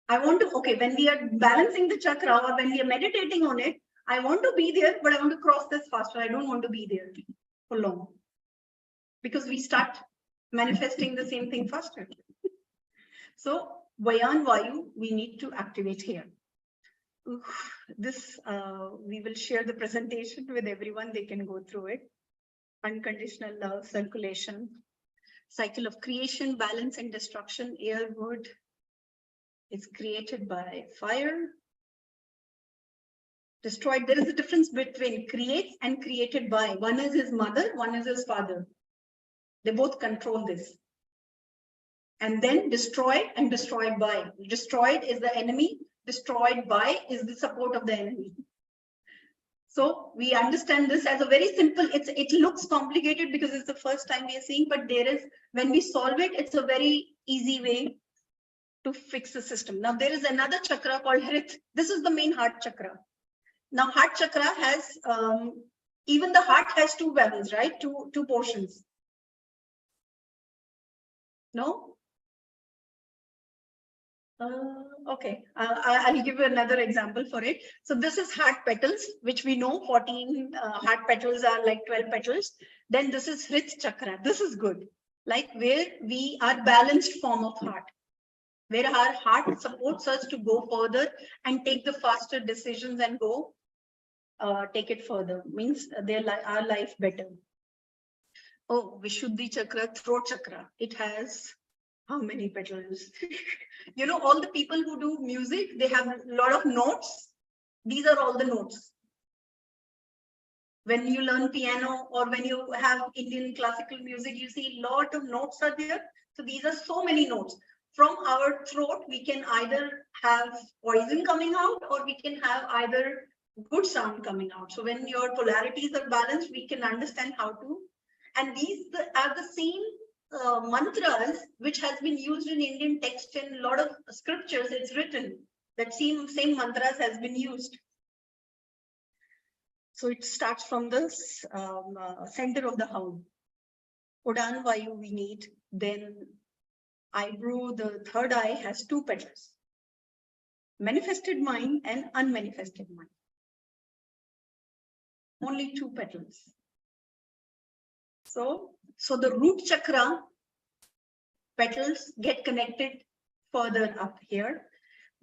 I want to, okay, when we are balancing the chakra or when we are meditating on it, I want to be there, but I want to cross this faster. I don't want to be there for long. Because we start manifesting the same thing faster. So Vayan Vayu, we need to activate here. This, we will share the presentation with everyone. They can go through it. Unconditional love, circulation, cycle of creation, balance and destruction. Air, wood is created by fire. Destroyed. There is a difference between creates and created by. One is his mother, one is his father. They both control this. And then destroyed and destroyed by. Destroyed is the enemy. Destroyed by is the support of the enemy. So we understand this as a very simple, it looks complicated because it's the first time we are seeing, but there is, when we solve it, it's a very easy way to fix the system. Now there is another chakra called Hrit. This is the main heart chakra. Now heart chakra has, even the heart has two valves, right? Two portions. No? Okay, I'll give you another example for it. So this is heart petals, which we know 14 heart petals are like 12 petals. Then this is Hrit chakra. This is good. Like where we are balanced form of heart, where our heart supports us to go further and take the faster decisions and go take it further. Means our life better. Oh, Vishuddhi chakra, throat chakra. It has how many petals? You know, all the people who do music, they have a lot of notes. These are all the notes. When you learn piano or when you have Indian classical music, you see a lot of notes are there. So these are so many notes. From our throat, we can either have poison coming out or we can have either good sound coming out. So when your polarities are balanced, we can understand how to. And these are the same mantras which has been used in Indian text and a lot of scriptures. It's written that same mantras has been used. So it starts from the center of the hound. Udan Vayu we need. Then eyebrow, the third eye has two petals. Manifested mind and unmanifested mind. Only two petals. So the root chakra petals get connected further up here.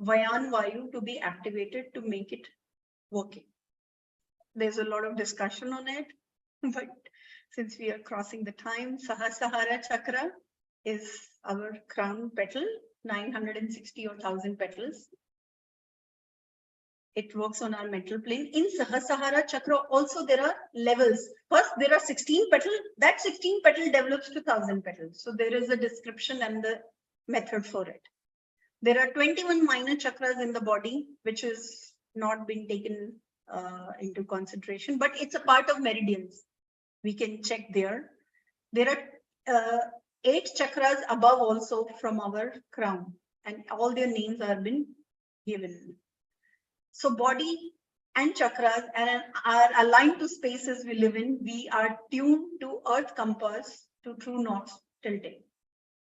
Vayan Vayu to be activated to make it working. There's a lot of discussion on it, but since we are crossing the time, Sahasrara chakra is our crown petal, 960 or 1000 petals. It works on our mental plane. In Sahasrara chakra also there are levels. First there are 16 petals. That 16 petal develops to 1000 petals. So there is a description and the method for it. There are 21 minor chakras in the body, which has not been taken into consideration, but it's a part of meridians. We can check there. There are 8 chakras above also from our crown, and all their names have been given. So body and chakras are aligned to spaces we live in. We are tuned to earth compass to true north tilting.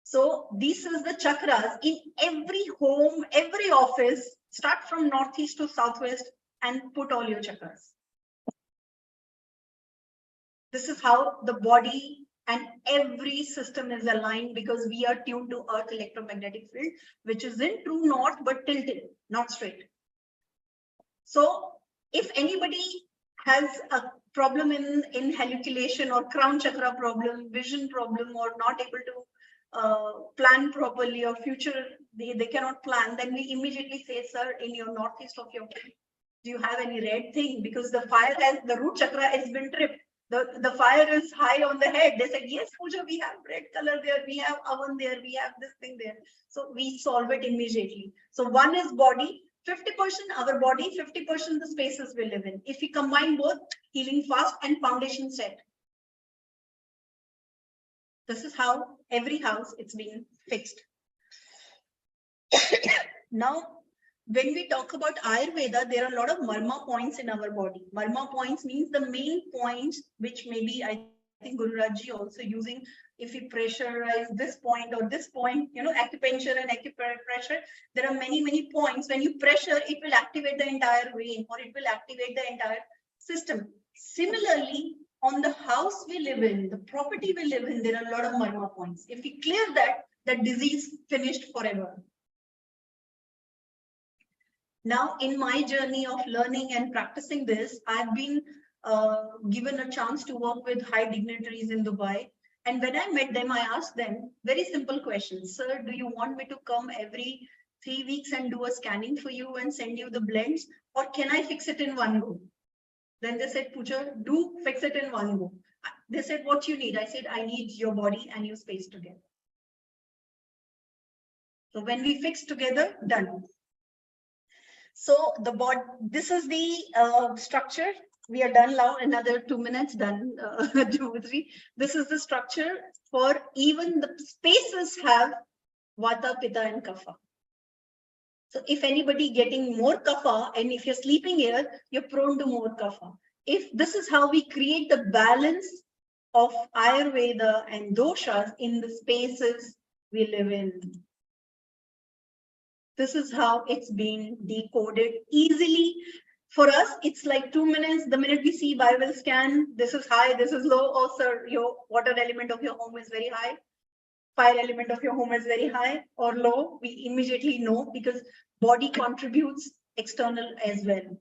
So this is the chakras in every home, every office. Start from northeast to southwest and put all your chakras. This is how the body and every system is aligned, because we are tuned to earth electromagnetic field, which is in true north but tilted, not straight. So if anybody has a problem in hallucination or crown chakra problem, vision problem, or not able to plan properly, or future they cannot plan, then we immediately say, sir, in your northeast of your home, do you have any red thing? Because the fire has, the root chakra has been tripped. The fire is high on the head. They said, yes, Pooja, we have red color there, we have oven there, we have this thing there. So we solve it immediately. So one is body, 50% our body, 50% the spaces we live in. If we combine both, healing fast and foundation set. This is how every house it's been fixed. Now, when we talk about Ayurveda, there are a lot of marma points in our body. Marma points means the main points, which maybe I think Guru Rajji also using if we pressurize this point or this point, acupuncture and acupressure, there are many points. When you pressure, it will activate the entire vein or it will activate the entire system. Similarly, on the house we live in, the property we live in, there are a lot of marma points. If we clear that, the disease finished forever. Now, in my journey of learning and practicing this, I've been given a chance to work with high dignitaries in Dubai. And when I met them, I asked them very simple questions. Sir, do you want me to come every 3 weeks and do a scanning for you and send you the blends? Or can I fix it in one go? Then they said, Pooja, do fix it in one go. They said, what you need? I said, I need your body and your space together. So when we fix together, done. So the body, this is the structure. We are done now, another 2 minutes, done, 2 or 3. This is the structure for even the spaces have Vata, Pitta and Kapha. So if anybody getting more Kapha and if you're sleeping here, you're prone to more Kapha. If this is how we create the balance of Ayurveda and doshas in the spaces we live in. This is how it's been decoded easily. For us, it's like 2 minutes. The minute we see Bible scan, this is high, this is low. Oh, sir, your water element of your home is very high. Fire element of your home is very high or low. We immediately know because body contributes external as well.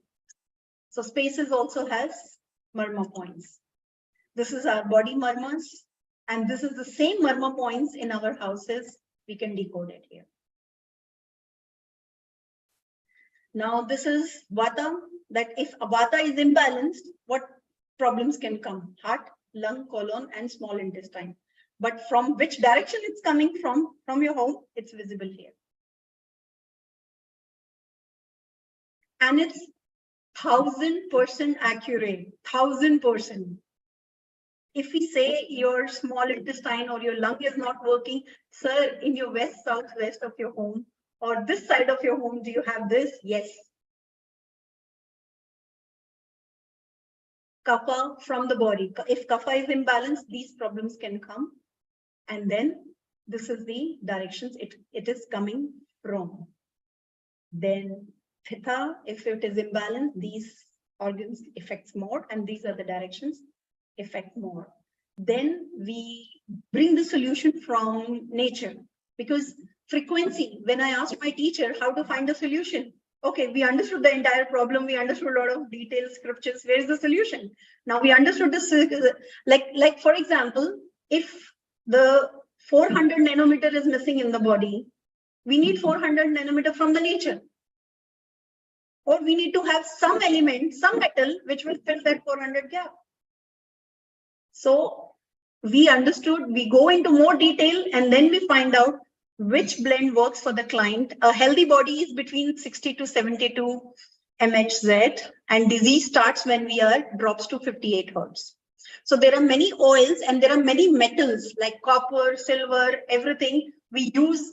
So spaces also has marma points. This is our body marmas. And this is the same marma points in our houses. We can decode it here. Now, this is Vata, that if Vata is imbalanced, what problems can come? Heart, lung, colon, and small intestine. But from which direction it's coming from your home, it's visible here. And it's 1000% accurate, 1000%. If we say your small intestine or your lung is not working, sir, in your west, southwest of your home, or this side of your home, do you have this? Yes. Kapha from the body. If Kapha is imbalanced, these problems can come. And then this is the directions it is coming from. Then Pitta, if it is imbalanced, these organs affects more, and these are the directions affect more. Then we bring the solution from nature, because frequency, when I asked my teacher how to find a solution, okay, we understood the entire problem, we understood a lot of detailed scriptures, where is the solution? Now we understood this, like for example, if the 400 nanometer is missing in the body, we need 400 nanometer from the nature. Or we need to have some element, some metal, which will fill that 400 gap. So we understood, we go into more detail, and then we find out which blend works for the client. A healthy body is between 60 to 72 mHz, and disease starts when we drops to 58 Hertz. So there are many oils and there are many metals like copper, silver, everything we use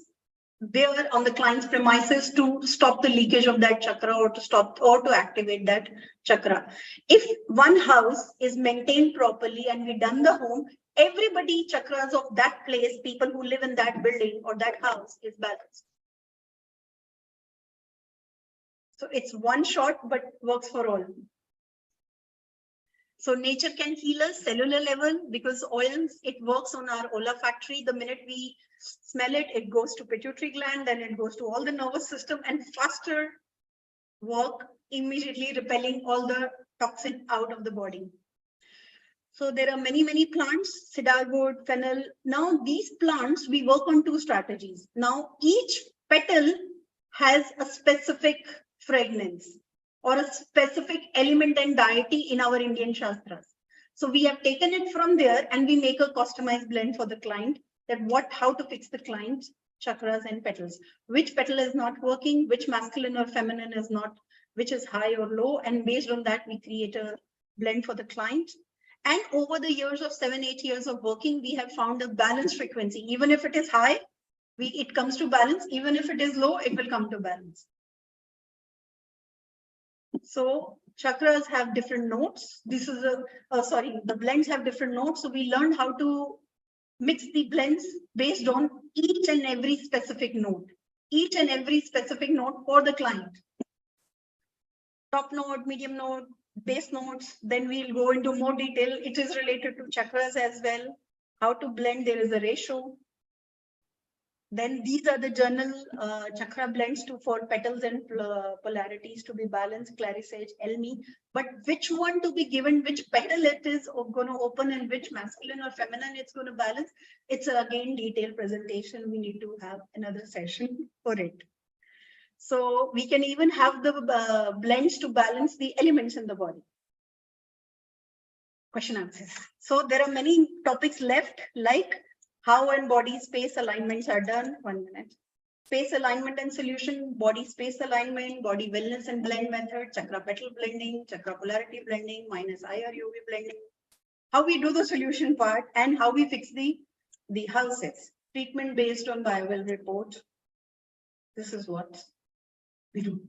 there on the client's premises to stop the leakage of that chakra or to activate that chakra. If one house is maintained properly and we done the home, everybody chakras of that place, people who live in that building or that house, is balanced. So it's one shot, but works for all. So nature can heal us cellular level, because oils, it works on our olfactory. The minute we smell it, it goes to pituitary gland, then it goes to all the nervous system, and faster work, immediately repelling all the toxin out of the body. So there are many plants, cedarwood, fennel. Now these plants, we work on 2 strategies. Now each petal has a specific fragrance or a specific element and deity in our Indian Shastras. So we have taken it from there and we make a customized blend for the client, that how to fix the client's chakras and petals. Which petal is not working, which masculine or feminine is not, which is high or low, and based on that, we create a blend for the client. And over the years of 7-8 years of working, we have found a balanced frequency. Even if it is high, it comes to balance. Even if it is low, it will come to balance. So chakras have different notes. This is the blends have different notes. So we learned how to mix the blends based on each and every specific note for the client. Top note, medium note, base notes. Then we'll go into more detail. It is related to chakras as well. How to blend, there is a ratio. Then these are the journal chakra blends for petals and polarities to be balanced, clarisage, elmi. But which one to be given, which petal it is going to open and which masculine or feminine it's going to balance, it's again detailed presentation. We need to have another session for it. So we can even have the blends to balance the elements in the body. Question answers. So there are many topics left, like how and body space alignments are done. 1 minute. Space alignment and solution, body space alignment, body wellness and blend method, chakra petal blending, chakra polarity blending, minus I or UV blending. How we do the solution part and how we fix the houses. Treatment based on biowell report. This is what we do.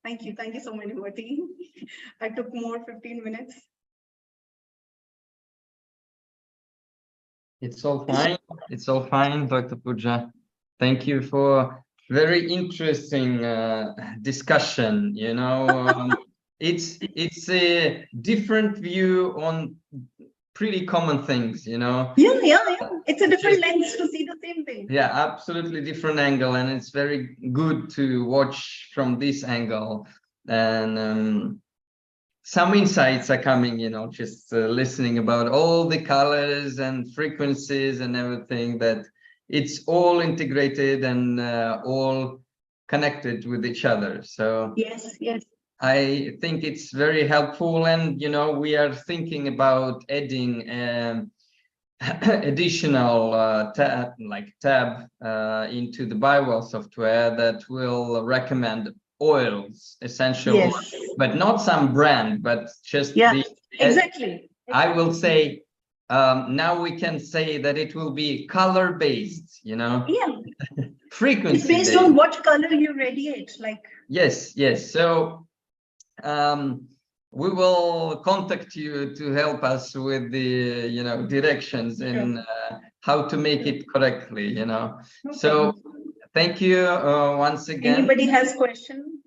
Thank you. Thank you so much, Murthy. I took more 15 minutes. It's all fine. It's all fine, Dr. Pooja. Thank you for very interesting discussion. You know, it's a different view on pretty common things. You know. Yeah. It's a different lens to see the same thing. Yeah, absolutely different angle, and it's very good to watch from this angle. And some insights are coming, you know, just listening about all the colors and frequencies and everything, that it's all integrated and all connected with each other. So yes, I think it's very helpful. And, you know, we are thinking about adding additional tab into the biowell software that will recommend oils, essential oils, but not some brand, but just exactly. I will say now we can say that it will be color based, you know. Frequency it's based on what color you radiate, like. Yes. So we will contact you to help us with the, you know, directions in how to make it correctly, you know. So thank you once again. Anybody has question?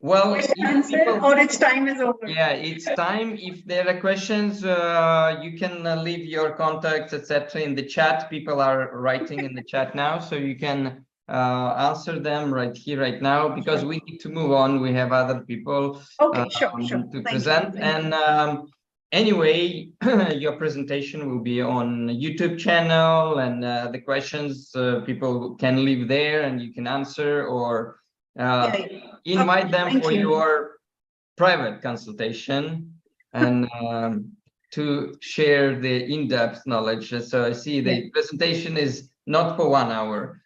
Well, answer, or its time is over. Yeah, it's time. If there are questions, you can leave your contacts, etc., in the chat. People are writing in the chat now, so you can answer them right here, right now, because we need to move on. We have other people to present. And anyway, your presentation will be on YouTube channel, and the questions people can leave there, and you can answer or invite them for your private consultation and to share the in-depth knowledge. So I see the presentation is not for 1 hour.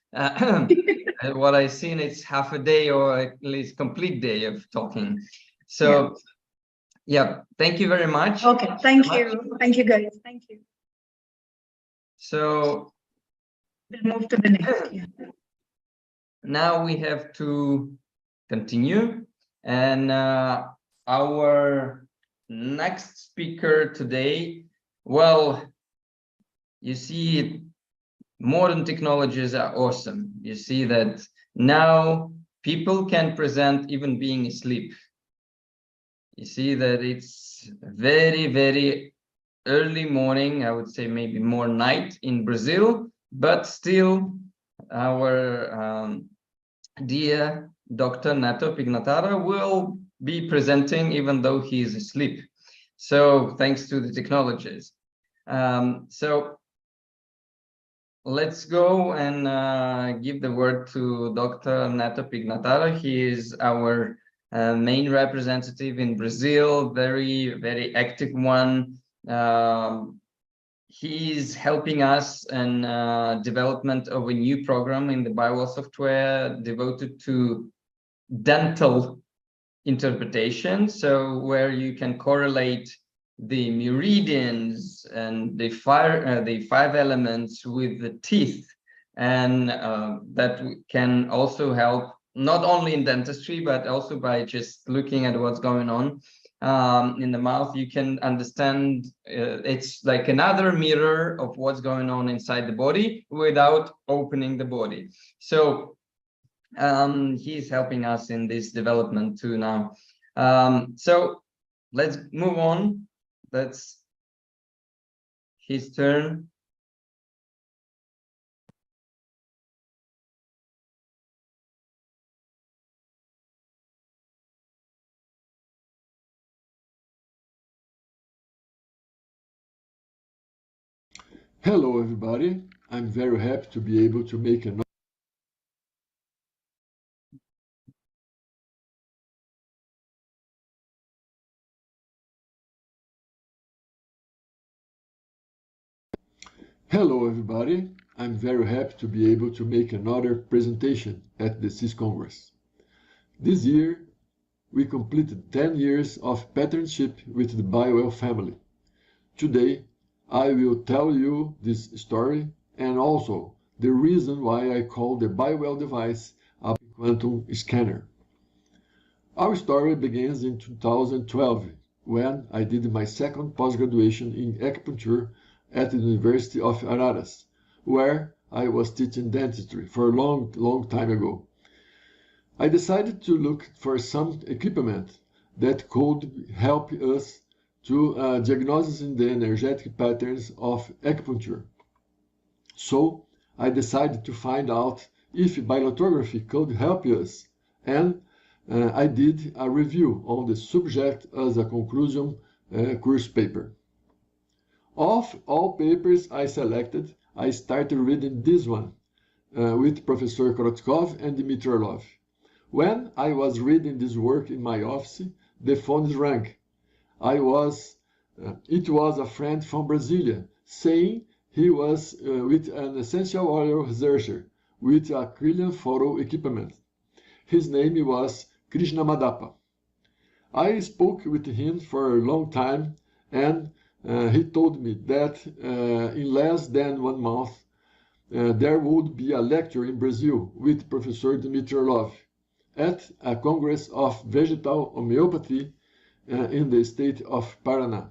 What I've seen, it's half a day or at least complete day of talking. So thank you very much. Okay, thank you. Thank you, guys. Thank you. So we'll move to the next. Now we have to continue, and our next speaker today, well, you see, modern technologies are awesome. You see that now people can present even being asleep. You see that it's very, very early morning, I would say maybe more night in Brazil, but still our dear Dr. Neto Pignatara will be presenting even though he is asleep. So thanks to the technologies. So let's go and give the word to Dr. Neto Pignatara. He is our main representative in Brazil, very, very active one. He is helping us in development of a new program in the biowell software devoted to dental interpretation. So where you can correlate the meridians and the five elements with the teeth, and that can also help not only in dentistry but also by just looking at what's going on in the mouth, you can understand it's like another mirror of what's going on inside the body without opening the body. So he's helping us in this development too now. So let's move on. That's his turn. Hello, everybody. I'm very happy to be able to make another. Hello, everybody. I'm very happy to be able to make another presentation at the CIS Congress. This year, we completed 10 years of partnership with the BioWell family. Today, I will tell you this story and also the reason why I call the BioWell device a quantum scanner. Our story begins in 2012, when I did my second post-graduation in acupuncture at the University of Araras, where I was teaching dentistry for a long time ago. I decided to look for some equipment that could help us to diagnose the energetic patterns of acupuncture. So I decided to find out if biolithography could help us, and I did a review on the subject as a conclusion course paper. Of all papers I selected, I started reading this one with Professor Korotkov and Dimitrov. When I was reading this work in my office, the phone rang. It was a friend from Brasilia saying he was with an essential oil researcher with a Kirlian photo equipment. His name was Krishna Madappa. I spoke with him for a long time, and he told me that in less than 1 month there would be a lecture in Brazil with Professor Dimitrov at a Congress of Vegetal Homeopathy in the state of Paraná.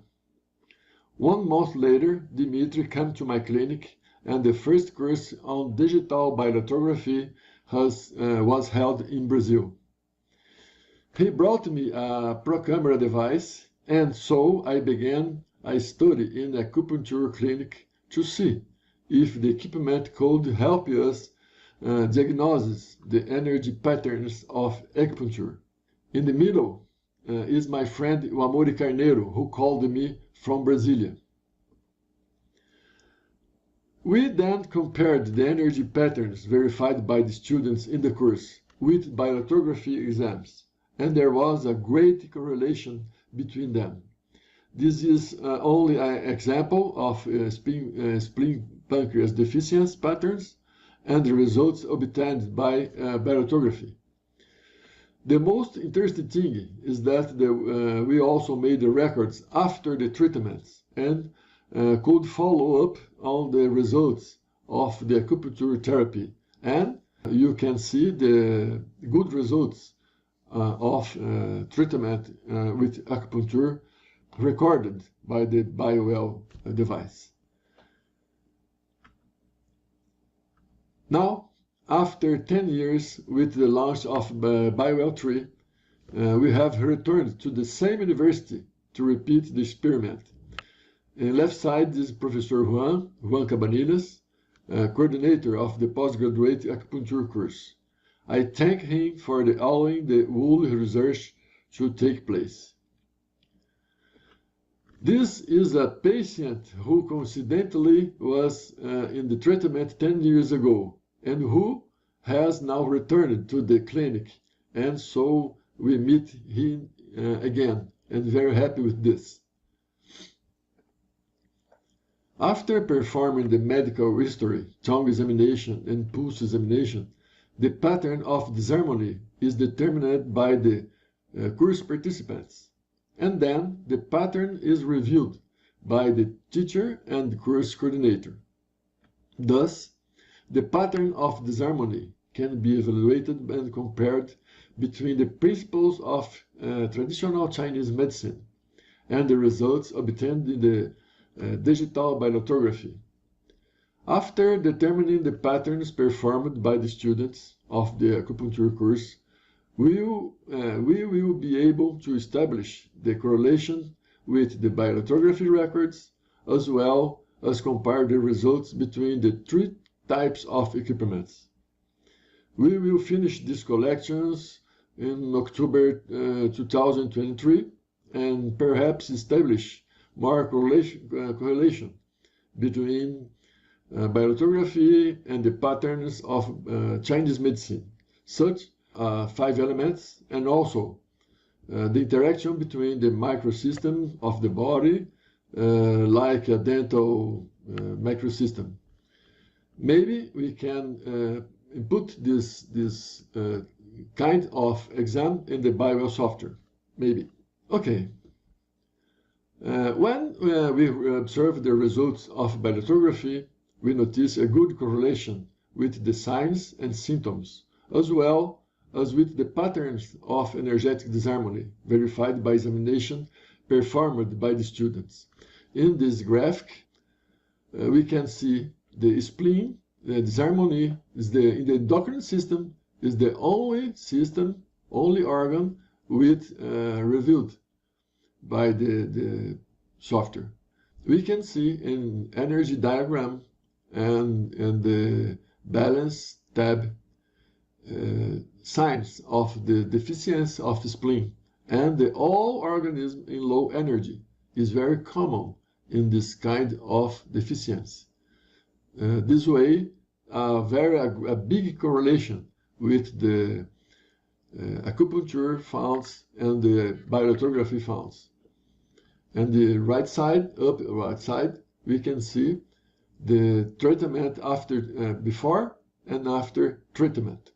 1 month later, Dimitri came to my clinic, and the first course on digital biolithography was held in Brazil. He brought me a pro-camera device, and so I began a study in a acupuncture clinic to see if the equipment could help us diagnose the energy patterns of acupuncture. In the middle is my friend Amori Carneiro, who called me from Brasilia. We then compared the energy patterns verified by the students in the course with biolithography exams, and there was a great correlation between them. This is only an example of spleen pancreas deficiency patterns and the results obtained by biolithography. The most interesting thing is that we also made the records after the treatments and could follow up on the results of the acupuncture therapy. And you can see the good results of treatment with acupuncture recorded by the BioWell device. Now, after 10 years with the launch of BioWell 3, we have returned to the same university to repeat the experiment. On the left side is Professor Juan Cabanillas, coordinator of the postgraduate acupuncture course. I thank him for allowing the whole research to take place. This is a patient who coincidentally was in the treatment 10 years ago and who has now returned to the clinic, and so we meet him again, and very happy with this. After performing the medical history, tongue examination, and pulse examination, the pattern of disharmony is determined by the course participants, and then the pattern is reviewed by the teacher and the course coordinator. Thus, the pattern of disharmony can be evaluated and compared between the principles of traditional Chinese medicine and the results obtained in the digital biolithography. After determining the patterns performed by the students of the acupuncture course, we will be able to establish the correlation with the biolithography records, as well as compare the results between the three types of equipments. We will finish these collections in October 2023 and perhaps establish more correlation between biolithography and the patterns of Chinese medicine, such 5 elements, and also the interaction between the microsystem of the body, like a dental microsystem. Maybe we can input this kind of exam in the BioWell software. Maybe. Okay. When we observe the results of biolithography, we notice a good correlation with the signs and symptoms, as well as with the patterns of energetic disharmony verified by examination performed by the students. In this graphic, we can see the spleen. The disharmony is in the endocrine system is the only organ with revealed by the software. We can see in energy diagram and the balance tab signs of the deficiency of the spleen, and the all organism in low energy is very common in this kind of deficiency. This way, a big correlation with the acupuncture founds and the biolithography founds. And the right side, we can see the treatment after, before and after treatment.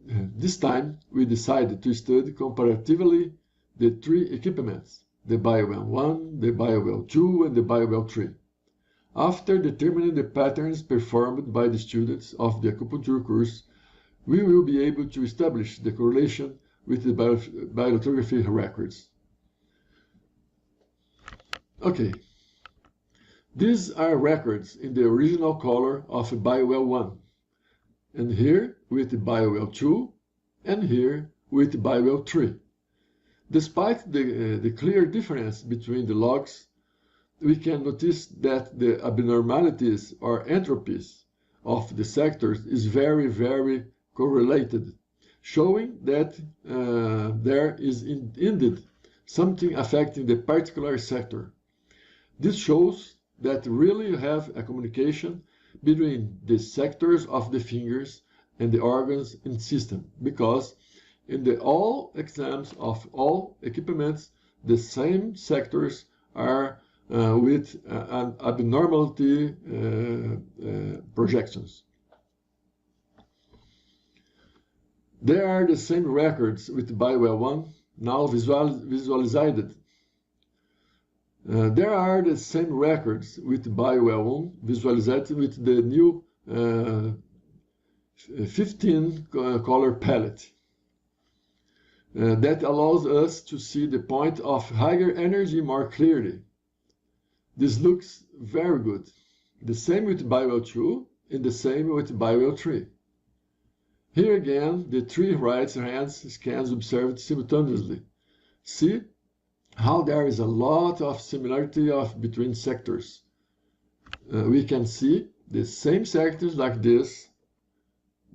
This time, we decided to study comparatively the 3 equipments, the BioWell 1, the BioWell 2, and the BioWell 3. After determining the patterns performed by the students of the acupuncture course, we will be able to establish the correlation with the biolithography records. Okay. These are records in the original color of BioWell 1, and here with the BioWell 2, and here with BioWell 3. Despite the clear difference between the logs, we can notice that the abnormalities or entropies of the sectors is very, very correlated, showing that there is indeed something affecting the particular sector. This shows that really you have a communication between the sectors of the fingers and the organs and system, because in all exams of all equipments, the same sectors are with an abnormality projections. There are the same records with BioWell 1, now visualized. There are the same records with BioWell 1 visualized with the new 15 color palette. That allows us to see the point of higher energy more clearly. This looks very good. The same with BioWell 2 and the same with BioWell 3. Here again, the 3 right hand scans observed simultaneously. See how there is a lot of similarity between sectors. We can see the same sectors like this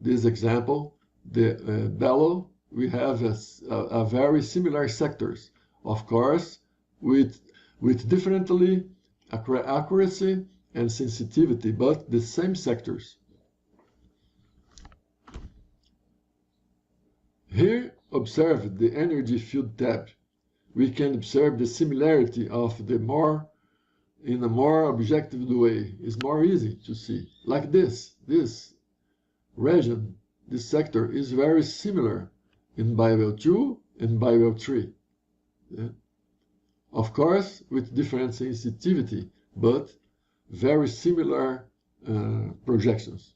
example, the bellow, we have a very similar sectors, of course, with differently accuracy and sensitivity, but the same sectors. Here, observe the energy field tab. We can observe the similarity of in a more objective way. It's more easy to see. Like this region, this sector is very similar in BioWell 2 and BioWell 3. Yeah. Of course, with different sensitivity, but very similar projections.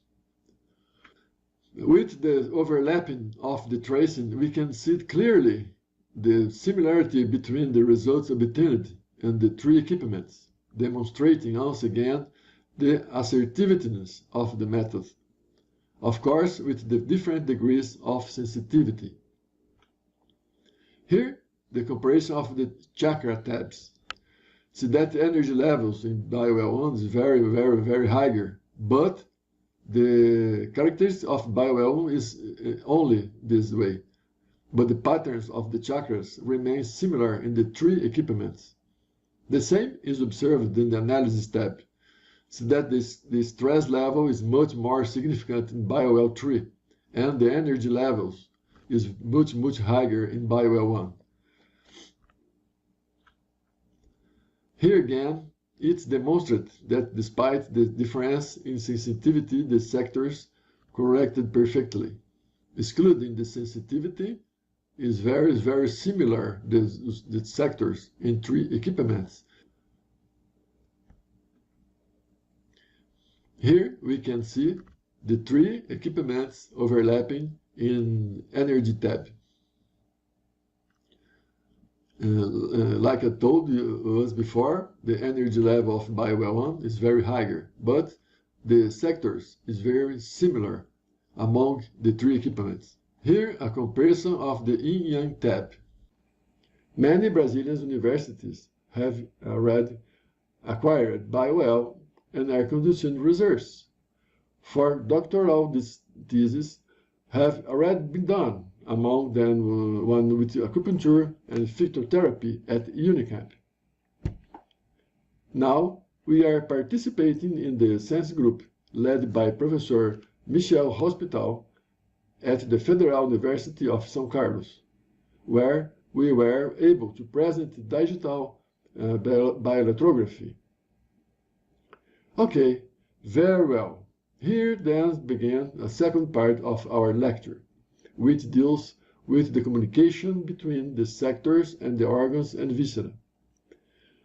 With the overlapping of the tracing, we can see clearly the similarity between the results obtained and the three equipments, demonstrating once again the assertiveness of the method, of course with the different degrees of sensitivity. Here, the comparison of the chakra tabs. See that the energy levels in BioL1 is very higher, but the characteristics of BioL1 is only this way. But the patterns of the chakras remain similar in the three equipments. The same is observed in the analysis tab. See that the stress level is much more significant in BioL3, and the energy levels is much higher in BioL1. Here again, it's demonstrated that despite the difference in sensitivity, the sectors corrected perfectly. Excluding the sensitivity is very similar, the sectors in three equipments. Here we can see the three equipments overlapping in energy tab. Like I told you before, the energy level of BioL1 is very higher, but the sectors is very similar among the three equipments. Here, a comparison of the yin-yang tab. Many Brazilian universities have already acquired BioL and air-conditioned reserves. For doctoral theses have already been done, among them one with acupuncture and phytotherapy at Unicamp. Now we are participating in the science group led by Professor Michel Hospital at the Federal University of São Carlos, where we were able to present digital bioelectrography. Okay, very well. Here then began a second part of our lecture, which deals with the communication between the sectors and the organs and viscera.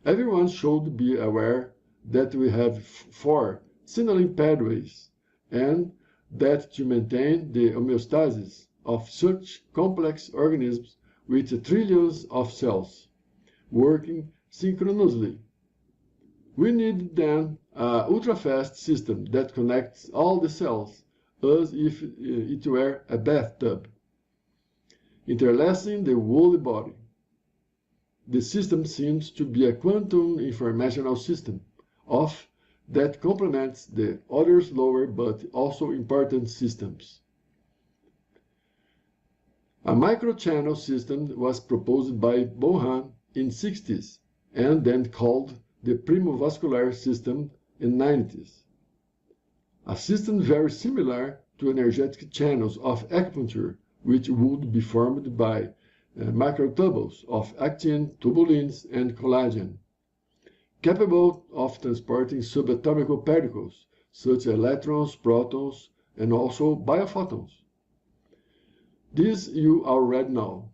Everyone should be aware that we have 4 signaling pathways, and that to maintain the homeostasis of such complex organisms with trillions of cells working synchronously, we need then an ultra-fast system that connects all the cells as if it were a bathtub, interlacing the whole body. The system seems to be a quantum informational system that complements the other slower but also important systems. A microchannel system was proposed by Bohan in the 60s and then called the primovascular system in the 90s. A system very similar to energetic channels of acupuncture, which would be formed by microtubules of actin, tubulins, and collagen, capable of transporting subatomic particles such as electrons, protons, and also biophotons. This you already know.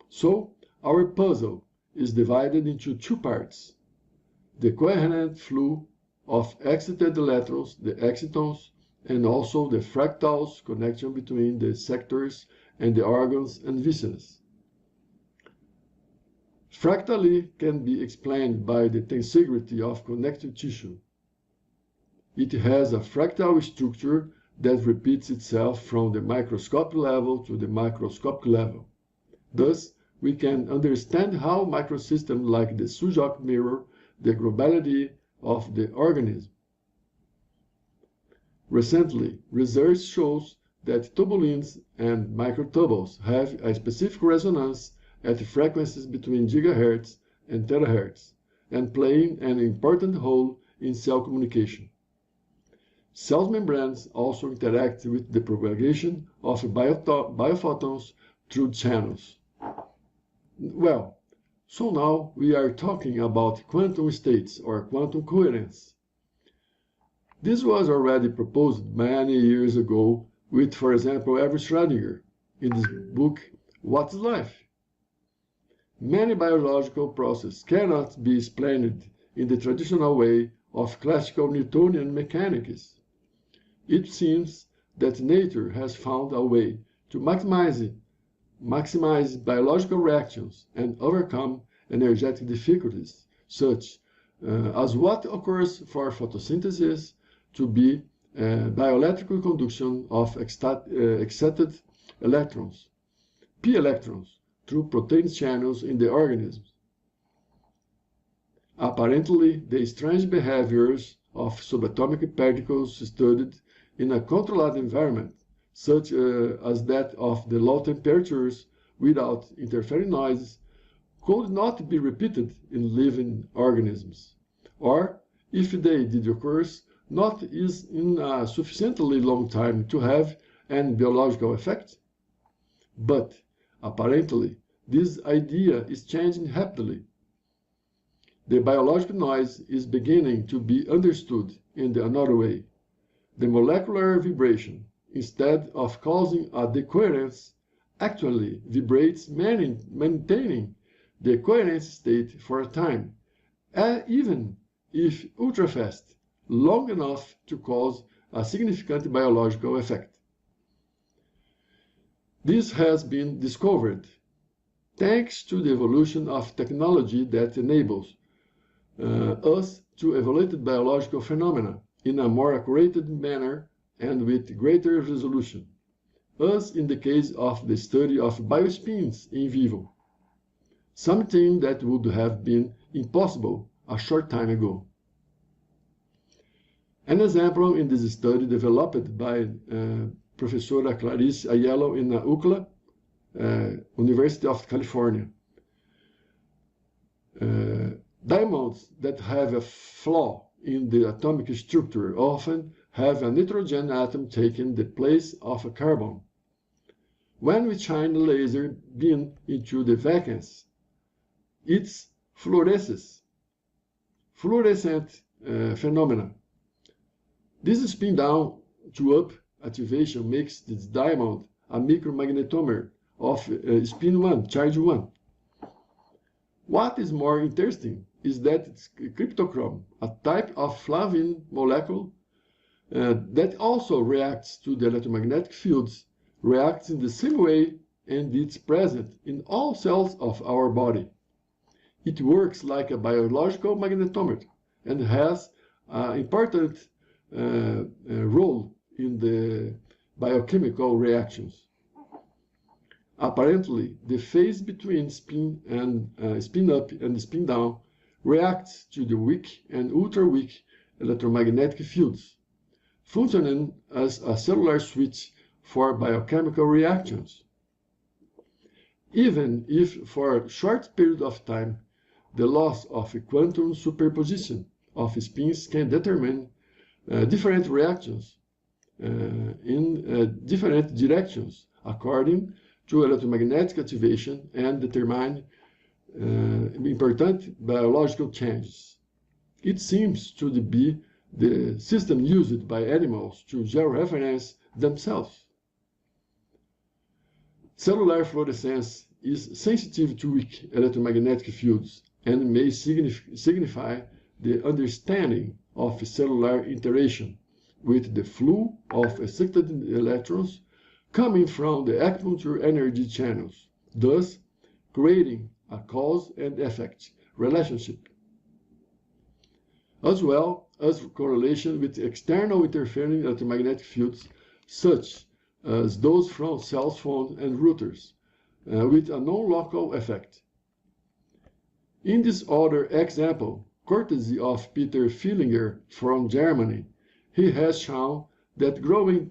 So, our puzzle is divided into 2 parts: the coherent flow of excited electrons, the excitons, and also the fractals connection between the sectors and the organs and viscera. Fractally can be explained by the tensegrity of connective tissue. It has a fractal structure that repeats itself from the microscopic level to the macroscopic level. Thus, we can understand how microsystems like the Sujok mirror the globality of the organism. Recently, research shows that tubulins and microtubules have a specific resonance at frequencies between gigahertz and terahertz, and playing an important role in cell communication. Cell membranes also interact with the propagation of biophotons through channels. Well, so now we are talking about quantum states or quantum coherence. This was already proposed many years ago with, for example, Everett Schrödinger in his book, What is Life? Many biological processes cannot be explained in the traditional way of classical Newtonian mechanics. It seems that nature has found a way to maximize biological reactions and overcome energetic difficulties, such as what occurs for photosynthesis to be bioelectrical conduction of excited electrons, p electrons, through protein channels in the organism. Apparently, the strange behaviors of subatomic particles studied in a controlled environment, such as that of the low temperatures without interfering noises, could not be repeated in living organisms, or, if they did occur, not is in a sufficiently long time to have an biological effect. But, apparently, this idea is changing rapidly. The biological noise is beginning to be understood in another way. The molecular vibration, instead of causing a decoherence, actually vibrates, maintaining the coherent state for a time, even if ultra-fast, long enough to cause a significant biological effect. This has been discovered thanks to the evolution of technology that enables us to evaluate biological phenomena in a more accurate manner and with greater resolution, as in the case of the study of biospins in vivo, something that would have been impossible a short time ago. An example in this study developed by Professor Clarice Aiello in UCLA, University of California. Diamonds that have a flaw in the atomic structure often have a nitrogen atom taking the place of a carbon. When we shine a laser beam into the vacancy, it fluorescent phenomena. This spin down to up activation makes this diamond a micromagnetomer of spin 1, charge 1. What is more interesting is that it's cryptochrome, a type of flavin molecule that also reacts to the electromagnetic fields, reacts in the same way, and it's present in all cells of our body. It works like a biological magnetometer and has an important role in the biochemical reactions. Apparently, the phase between spin up and spin down reacts to the weak and ultra-weak electromagnetic fields, functioning as a cellular switch for biochemical reactions. Even if for a short period of time, the loss of a quantum superposition of spins can determine different reactions in different directions according to electromagnetic activation and determine important biological changes. It seems to be the system used by animals to georeference themselves. Cellular fluorescence is sensitive to weak electromagnetic fields and may signify the understanding of cellular interaction with the flow of excited electrons coming from the acupuncture energy channels, thus creating a cause and effect relationship, as well as correlation with external interfering electromagnetic fields such as those from cell phones and routers, with a non-local effect. In this other example, courtesy of Peter Fillinger from Germany, he has shown that growing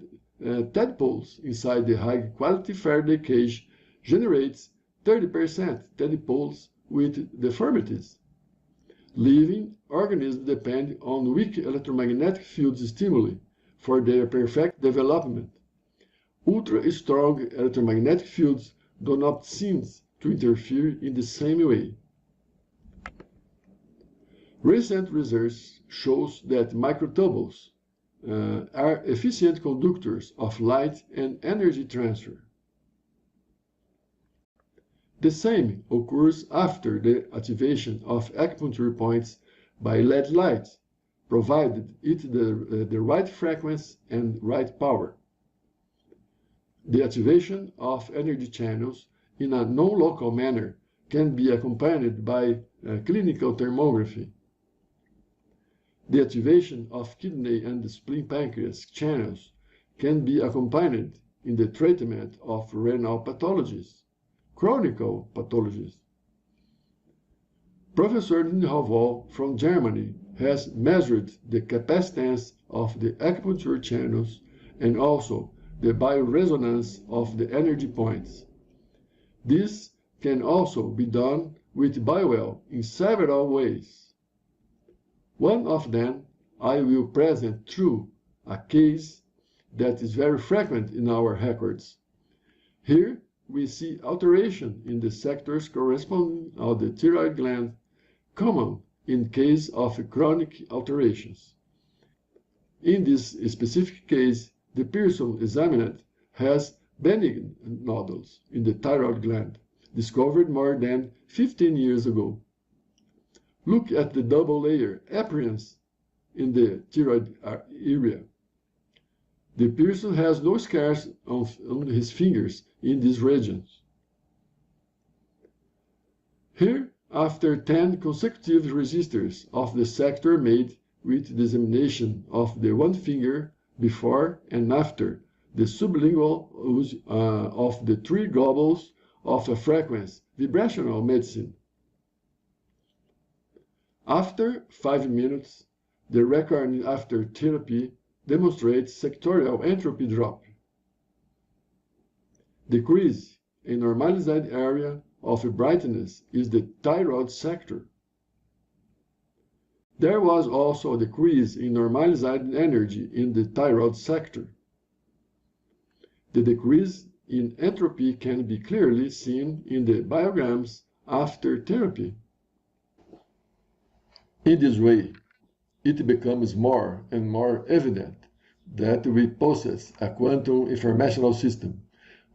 tadpoles inside the high-quality Faraday cage generates 30% tadpoles with deformities. Living organisms depend on weak electromagnetic field stimuli for their perfect development. Ultra-strong electromagnetic fields do not seem to interfere in the same way. Recent research shows that microtubules are efficient conductors of light and energy transfer. The same occurs after the activation of acupuncture points by LED light, provided it the right frequency and right power. The activation of energy channels in a non-local manner can be accompanied by clinical thermography. The activation of kidney and spleen pancreas channels can be accompanied in the treatment of renal pathologies, chronic pathologies. Professor Lindhoff from Germany has measured the capacitance of the acupuncture channels and also the bioresonance of the energy points. This can also be done with BioWell in several ways. One of them I will present through a case that is very frequent in our records. Here we see alteration in the sectors corresponding to the thyroid gland, common in case of chronic alterations. In this specific case, the person examined has benign nodules in the thyroid gland, discovered more than 15 years ago. Look at the double layer appearance in the thyroid area. The person has no scars on his fingers in these regions. Here, after 10 consecutive registers of the sector made with the examination of the one finger before and after the sublingual use of the 3 globules of a frequency vibrational medicine. After 5 minutes, the record after therapy demonstrates sectorial entropy drop, decrease in normalized area of brightness is the thyroid sector. There was also a decrease in normalized energy in the thyroid sector. The decrease in entropy can be clearly seen in the biograms after therapy. In this way, it becomes more and more evident that we possess a quantum informational system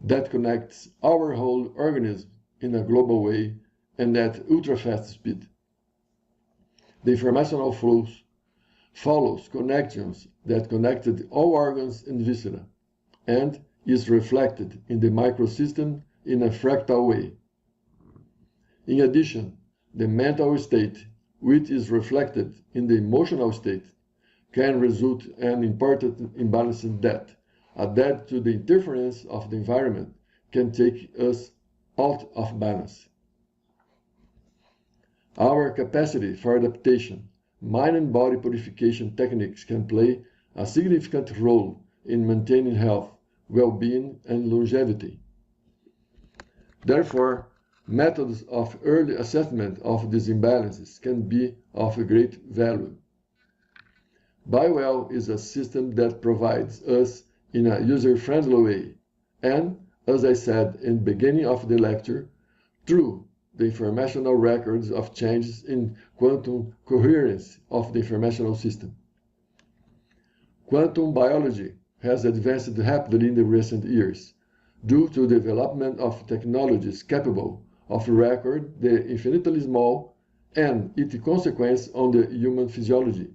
that connects our whole organism in a global way and at ultra-fast speed. The informational flows follows connections that connected all organs and viscera, and is reflected in the microsystem in a fractal way. In addition, the mental state, which is reflected in the emotional state, can result in an important imbalance that, added to the interference of the environment, can take us out of balance. Our capacity for adaptation, mind and body purification techniques can play a significant role in maintaining health, well-being, and longevity. Therefore, methods of early assessment of these imbalances can be of great value. BioWell is a system that provides us in a user-friendly way, and, as I said in the beginning of the lecture, through the informational records of changes in quantum coherence of the informational system. Quantum biology has advanced rapidly in the recent years due to the development of technologies capable of record the infinitely small and its consequence on the human physiology.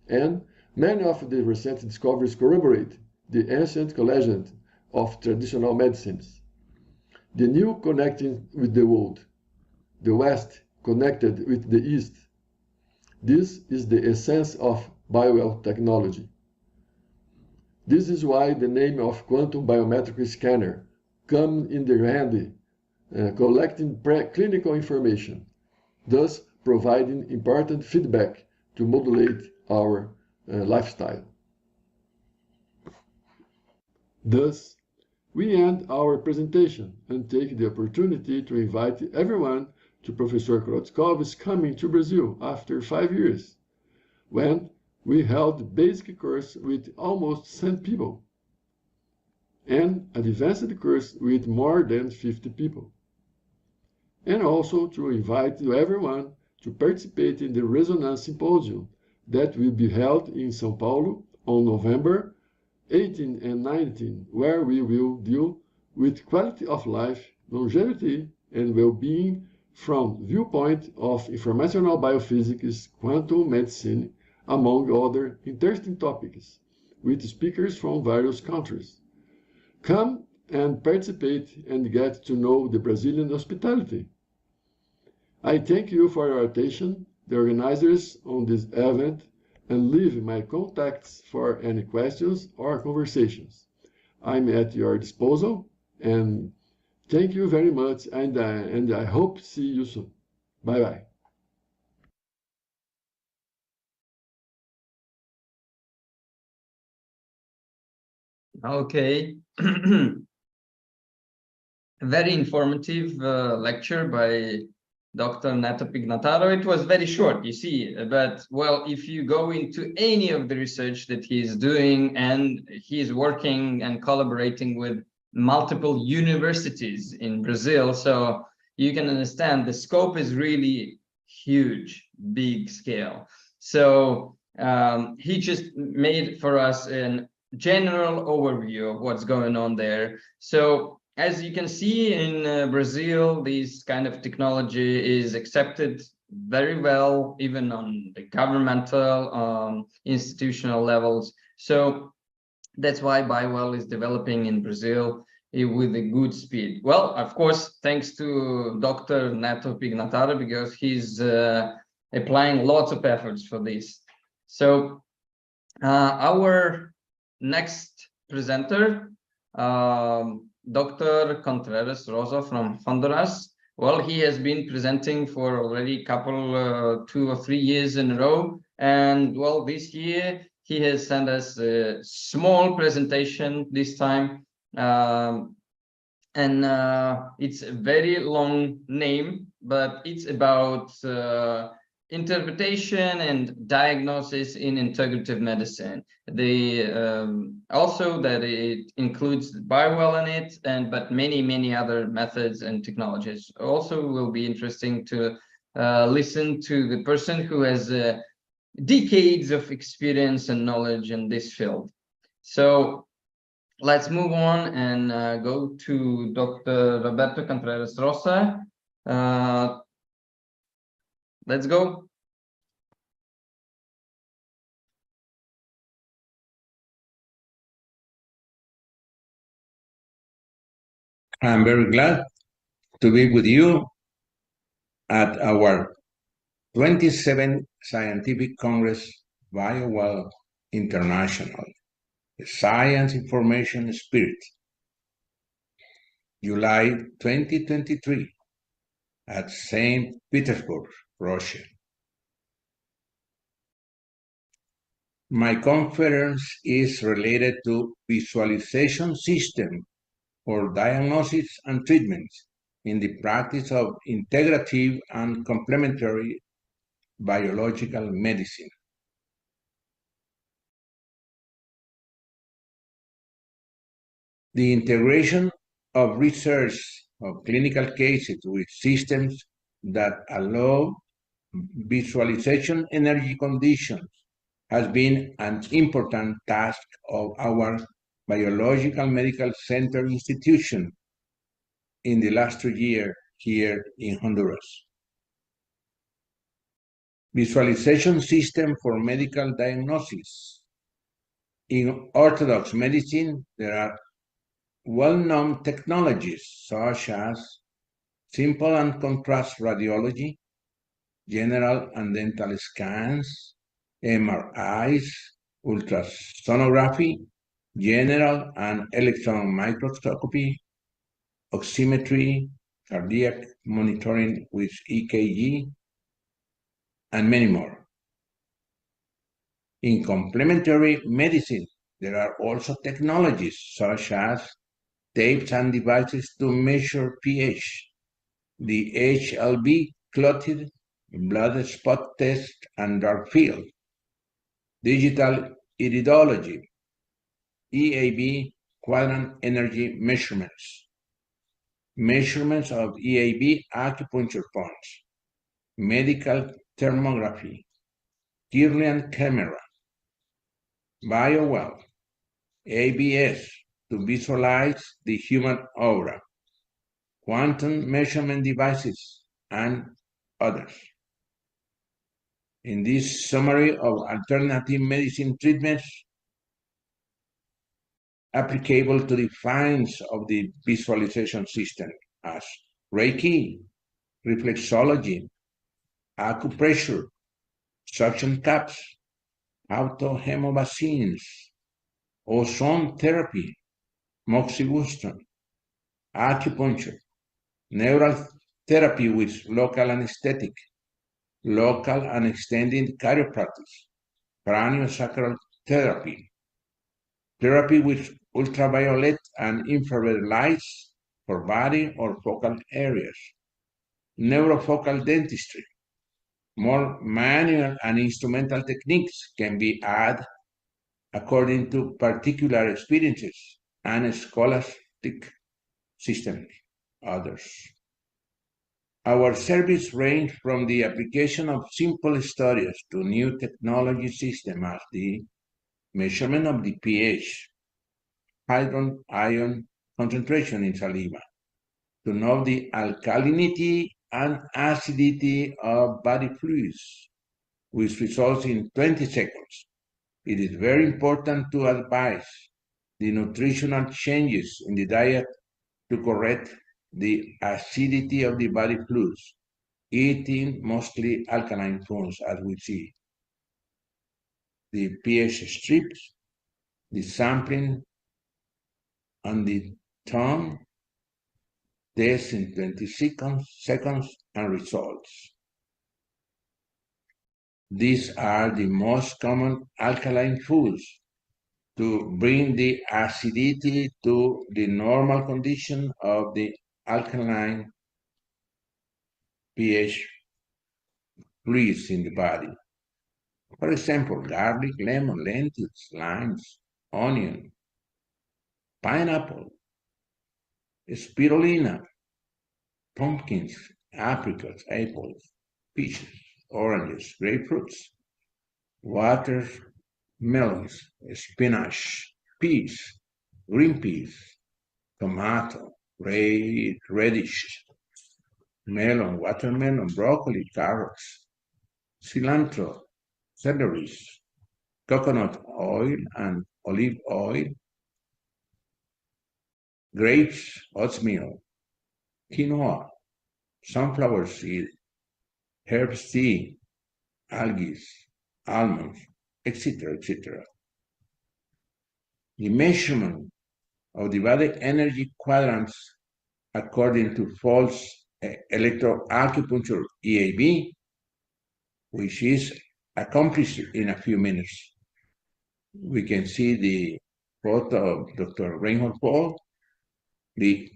And many of the recent discoveries corroborate the ancient legend of traditional medicines. The new connecting with the world, the West connected with the East. This is the essence of BioWell technology. This is why the name of quantum biometric scanner comes in the handy, collecting clinical information, thus providing important feedback to modulate our lifestyle. Thus, we end our presentation and take the opportunity to invite everyone to Professor Krotzkov's coming to Brazil after 5 years, when we held basic course with almost 10 people, and advanced course with more than 50 people. And also to invite everyone to participate in the Resonance Symposium that will be held in São Paulo on November 18 and 19, where we will deal with quality of life, longevity, and well-being from viewpoint of informational biophysics, quantum medicine, among other interesting topics, with speakers from various countries. Come and participate and get to know the Brazilian hospitality. I thank you for your attention, the organizers on this event, and leave my contacts for any questions or conversations. I'm at your disposal, and thank you very much, and I hope to see you soon. Bye-bye. Okay. Very informative lecture by Dr. Neto Pignataro. It was very short, you see, but well, if you go into any of the research that he is doing, and he is working and collaborating with multiple universities in Brazil, so you can understand the scope is really huge, big scale. So he just made for us a general overview of what's going on there. So as you can see in Brazil, this kind of technology is accepted very well, even on the governmental, institutional levels. So that's why BioWell is developing in Brazil with a good speed. Well, of course, thanks to Dr. Neto Pignataro, because he's applying lots of efforts for this. So our next presenter, Dr. Contreras Rosa from Honduras. Well, he has been presenting for already a couple, 2 or 3 years in a row. And well, this year he has sent us a small presentation this time. It's a very long name, but it's about interpretation and diagnosis in integrative medicine. Also that it includes BioWell in it, but many other methods and technologies. Also will be interesting to listen to the person who has decades of experience and knowledge in this field. So let's move on and go to Dr. Roberto Contreras Rosa. Let's go. I'm very glad to be with you at our 27th Scientific Congress, BioWell International, the Science Information Spirit, July 2023 at St. Petersburg, Russia. My conference is related to visualization system for diagnosis and treatments in the practice of integrative and complementary biological medicine. The integration of research of clinical cases with systems that allow visualization energy conditions has been an important task of our Biological Medical Center institution in the last 2 years here in Honduras. Visualization system for medical diagnosis. In Orthodox medicine, there are well-known technologies such as simple and contrast radiology, general and dental scans, MRIs, ultrasonography, general and electron microscopy, oximetry, cardiac monitoring with EKG, and many more. In complementary medicine, there are also technologies such as tapes and devices to measure pH, the HLB clotted, blood spot test, and dark field, digital iridology, EAB quadrant energy measurements, measurements of EAB acupuncture points, medical thermography, Kirlian camera, BioWell, ABS to visualize the human aura, quantum measurement devices, and others. In this summary of alternative medicine treatments applicable to the finds of the visualization system as Reiki, reflexology, acupressure, suction cups, autohemovaccines, ozone therapy, moxibustion, acupuncture, neural therapy with local anesthetic, local and extended chiropractic, craniosacral therapy, therapy with ultraviolet and infrared lights for body or focal areas, neurofocal dentistry. More manual and instrumental techniques can be added according to particular experiences and scholastic systems. Others. Our service range from the application of simple studies to new technology systems as the measurement of the pH, hydrogen ion concentration in saliva, to know the alkalinity and acidity of body fluids, which results in 20 seconds. It is very important to advise the nutritional changes in the diet to correct the acidity of the body fluids, eating mostly alkaline foods as we see. The pH strips, the sampling on the tongue, test in 20 seconds and results. These are the most common alkaline foods to bring the acidity to the normal condition of the alkaline pH fluids in the body. For example, garlic, lemon, lentils, limes, onion, pineapple, spirulina, pumpkins, apricots, apples, peaches, oranges, grapefruits, watermelons, spinach, peas, green peas, tomato, radish, melon, watermelon, broccoli, carrots, cilantro, celery, coconut oil and olive oil, grapes, oatmeal, quinoa, sunflower seed, herb tea, algae, almonds, etc., etc. The measurement of the body energy quadrants according to false electroacupuncture EAB, which is accomplished in a few minutes. We can see the photo of Dr. Reinhold Paul, the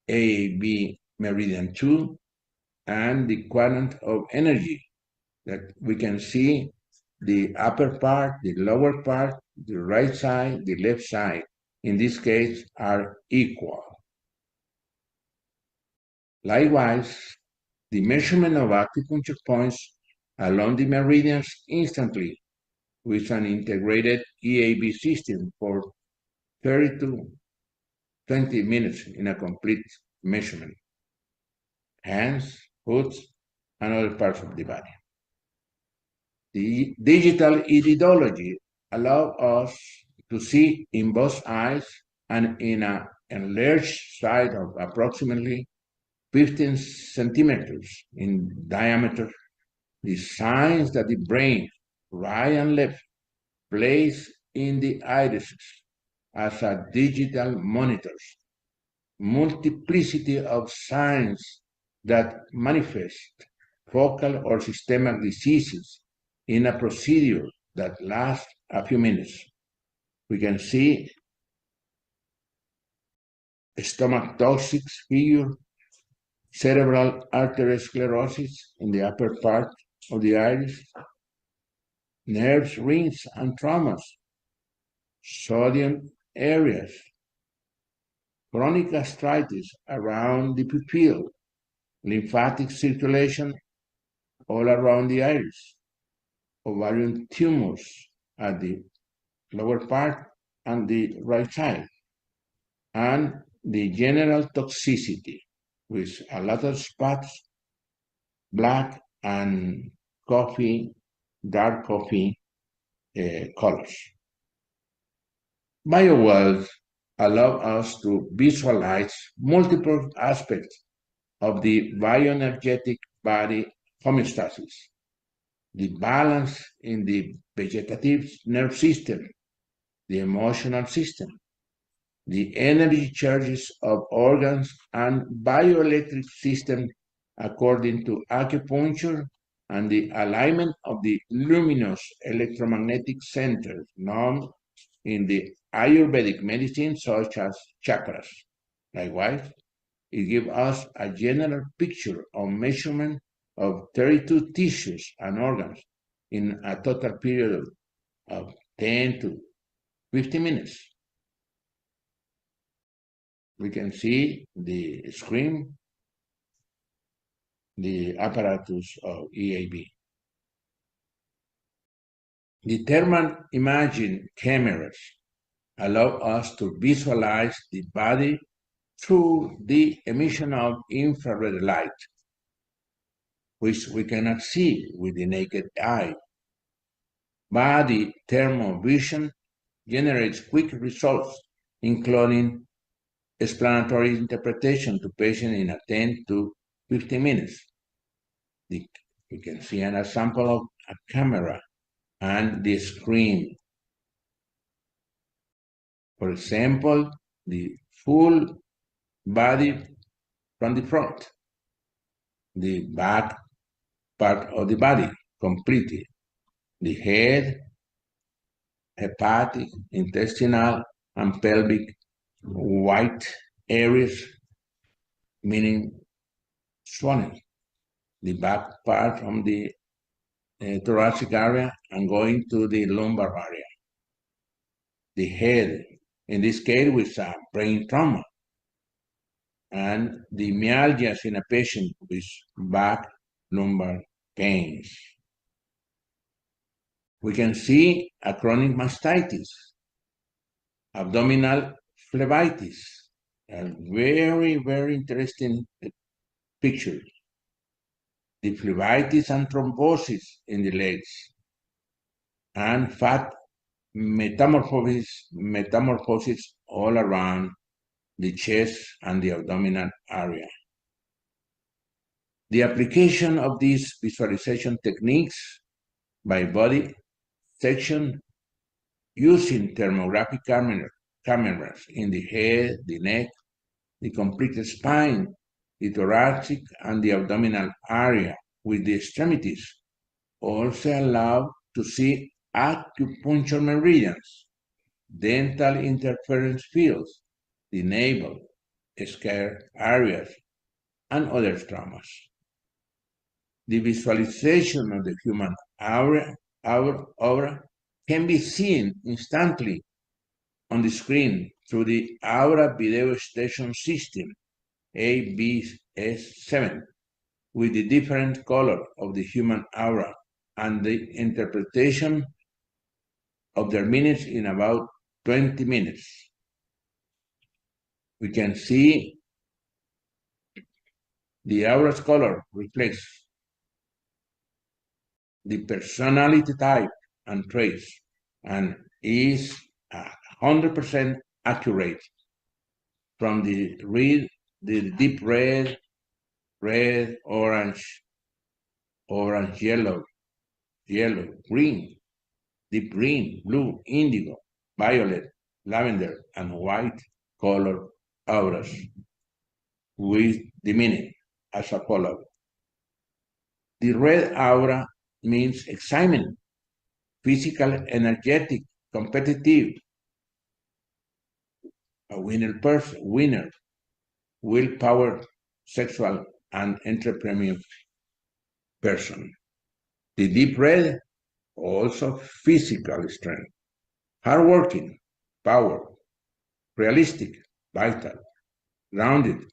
EAB meridian 2, and the quadrant of energy that we can see the upper part, the lower part, the right side, the left side, in this case, are equal. Likewise, the measurement of acupuncture points along the meridians instantly with an integrated EAB system for 30 to 20 minutes in a complete measurement. Hands, foot, and other parts of the body. The digital iridology allows us to see in both eyes and in an enlarged side of approximately 15 centimeters in diameter, the signs that the brain, right and left, plays in the irises as a digital monitors. Multiplicity of signs that manifest focal or systemic diseases in a procedure that lasts a few minutes. We can see stomach toxics figure, cerebral arteriosclerosis in the upper part of the iris, nerves, rings, and traumas, sodium areas, chronic gastritis around the pupil, lymphatic circulation all around the iris, ovarian tumors at the lower part and the right side, and the general toxicity with a lot of spots, black and coffee dark coffee colors. BioWells allow us to visualize multiple aspects of the bioenergetic body homeostasis, the balance in the vegetative nerve system, the emotional system, the energy charges of organs and bioelectric system according to acupuncture and the alignment of the luminous electromagnetic centers known in the Ayurvedic medicine such as chakras. Likewise, it gives us a general picture of measurement of 32 tissues and organs in a total period of 10 to 15 minutes. We can see the screen, the apparatus of EAB. The thermal imaging cameras allow us to visualize the body through the emission of infrared light, which we cannot see with the naked eye. Body thermal vision generates quick results, including explanatory interpretation to patients in a 10 to 15 minutes. We can see an example of a camera and the screen. For example, the full body from the front, the back part of the body completely, the head, hepatic, intestinal, and pelvic white areas, meaning swollen, the back part from the thoracic area and going to the lumbar area. The head, in this case with a brain trauma, and the myalgias in a patient with back lumbar pains. We can see a chronic mastitis, abdominal phlebitis, a very, very interesting picture. The phlebitis and thrombosis in the legs, and fat metamorphosis all around the chest and the abdominal area. The application of these visualization techniques by body section using thermographic cameras in the head, the neck, the complete spine, the thoracic and the abdominal area with the extremities also allow to see acupuncture meridians, dental interference fields, the navel, scare areas, and other traumas. The visualization of the human aura can be seen instantly on the screen through the Aura Video Station System, ABS7, with the different color of the human aura and the interpretation of their minutes in about 20 minutes. We can see the aura's color reflects the personality type and traits and is 100% accurate from the deep red, orange, yellow, green, deep green, blue, indigo, violet, lavender, and white color auras with the meaning as follows. The red aura means excitement, physical, energetic, competitive, a winner, willpower, sexual, and entrepreneurial person. The deep red, also physical strength, hardworking, power, realistic, vital, grounded,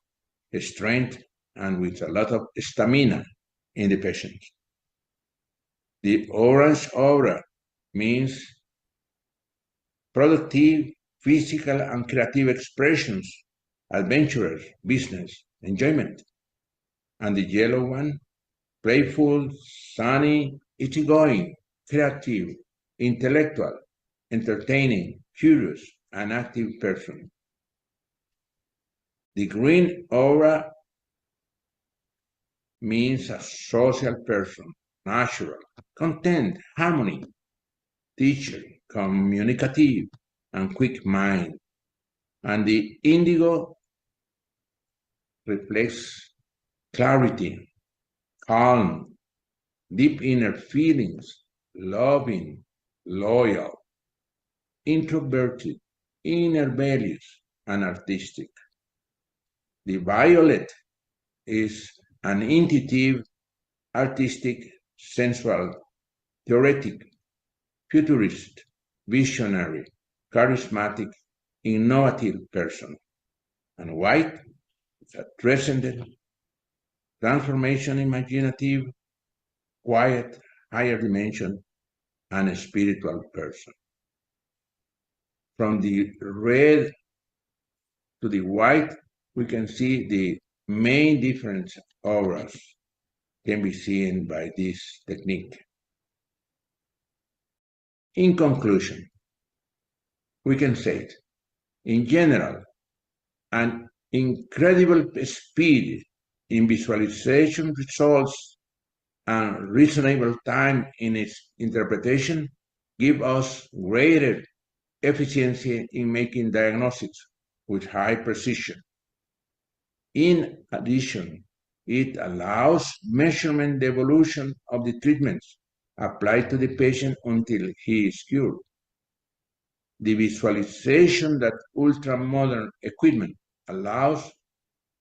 strength, and with a lot of stamina in the patient. The orange aura means productive, physical, and creative expressions, adventurous, business, enjoyment. And the yellow one, playful, sunny, easygoing, creative, intellectual, entertaining, curious, and active person. The green aura means a social person, natural, content, harmony, teacher, communicative, and quick mind. And the indigo reflects clarity, calm, deep inner feelings, loving, loyal, introverted, inner values, and artistic. The violet is an intuitive, artistic, sensual, theoretic, futurist, visionary, charismatic, innovative person. And white is a transcendent, transformation, imaginative, quiet, higher dimension, and a spiritual person. From the red to the white, we can see the main different auras can be seen by this technique. In conclusion, we can say it, in general, an incredible speed in visualization results and reasonable time in its interpretation give us greater efficiency in making diagnosis with high precision. In addition, it allows measurement the evolution of the treatments applied to the patient until he is cured. The visualization that ultra-modern equipment allows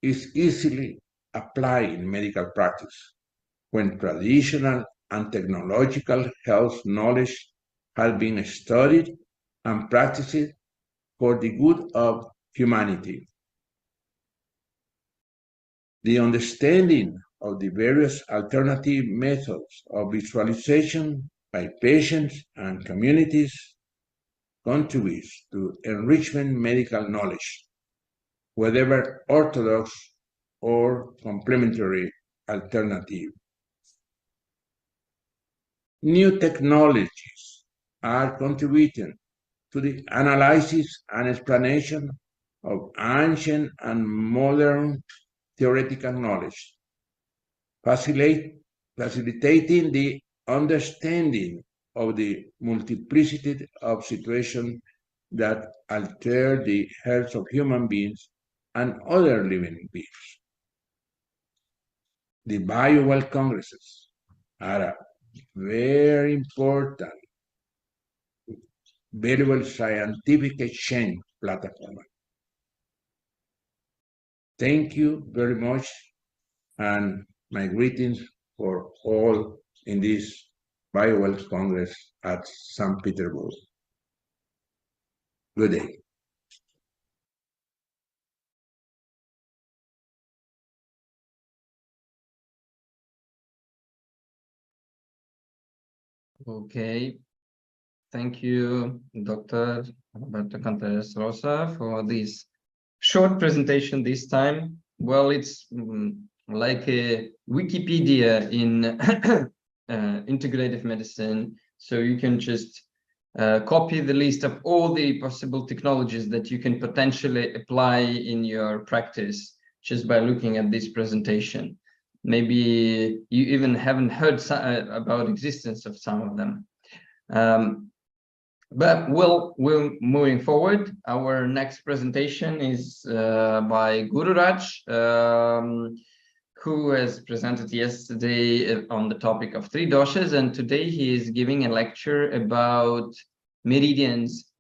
is easily applied in medical practice when traditional and technological health knowledge has been studied and practiced for the good of humanity. The understanding of the various alternative methods of visualization by patients and communities contributes to enrichment medical knowledge, whether orthodox or complementary alternative. New technologies are contributing to the analysis and explanation of ancient and modern theoretical knowledge, facilitating the understanding of the multiplicity of situations that alter the health of human beings and other living beings. The BioWell Congresses are a very important, valuable scientific exchange platform. Thank you very much, and my greetings for all in this BioWell Congress at St. Petersburg. Good day. Okay. Thank you, Dr. Roberto Contreras Rosa, for this short presentation this time. Well, it's like a Wikipedia in integrative medicine. So you can just copy the list of all the possible technologies that you can potentially apply in your practice just by looking at this presentation. Maybe you even haven't heard about existence of some of them. But we're moving forward. Our next presentation is by Guru Raj, who has presented yesterday on the topic of 3 doshas, and today he is giving a lecture about meridians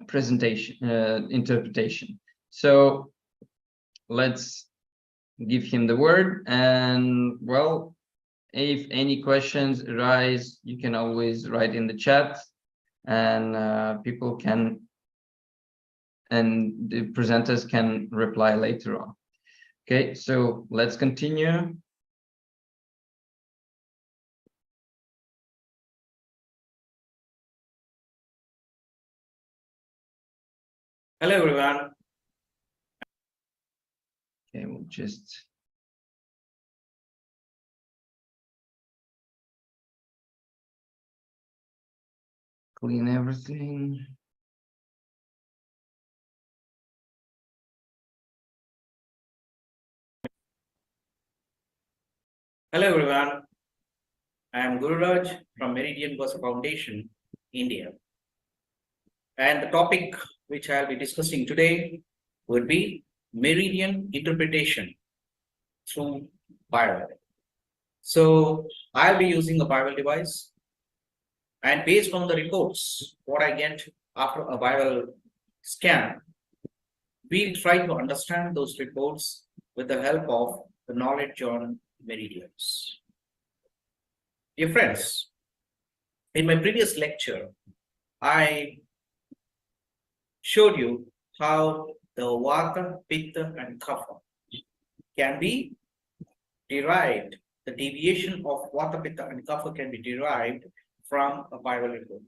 interpretation. So let's give him the word, and well, if any questions arise, you can always write in the chat, and people can, and the presenters can reply later on. Okay, so let's continue. Hello, everyone. Okay, we'll just clean everything. Hello everyone. I am Gururaj from Meridian Bus Foundation, India. And the topic which I'll be discussing today would be meridian interpretation through Bible. So I'll be using a Bible device, and based on the reports, what I get after a Bible scan, we'll try to understand those reports with the help of the knowledge on meridians. Dear friends, in my previous lecture, I showed you how the Vata, Pitta, and Kapha can be derived. The deviation of Vata, Pitta, and Kapha can be derived from a Bible report.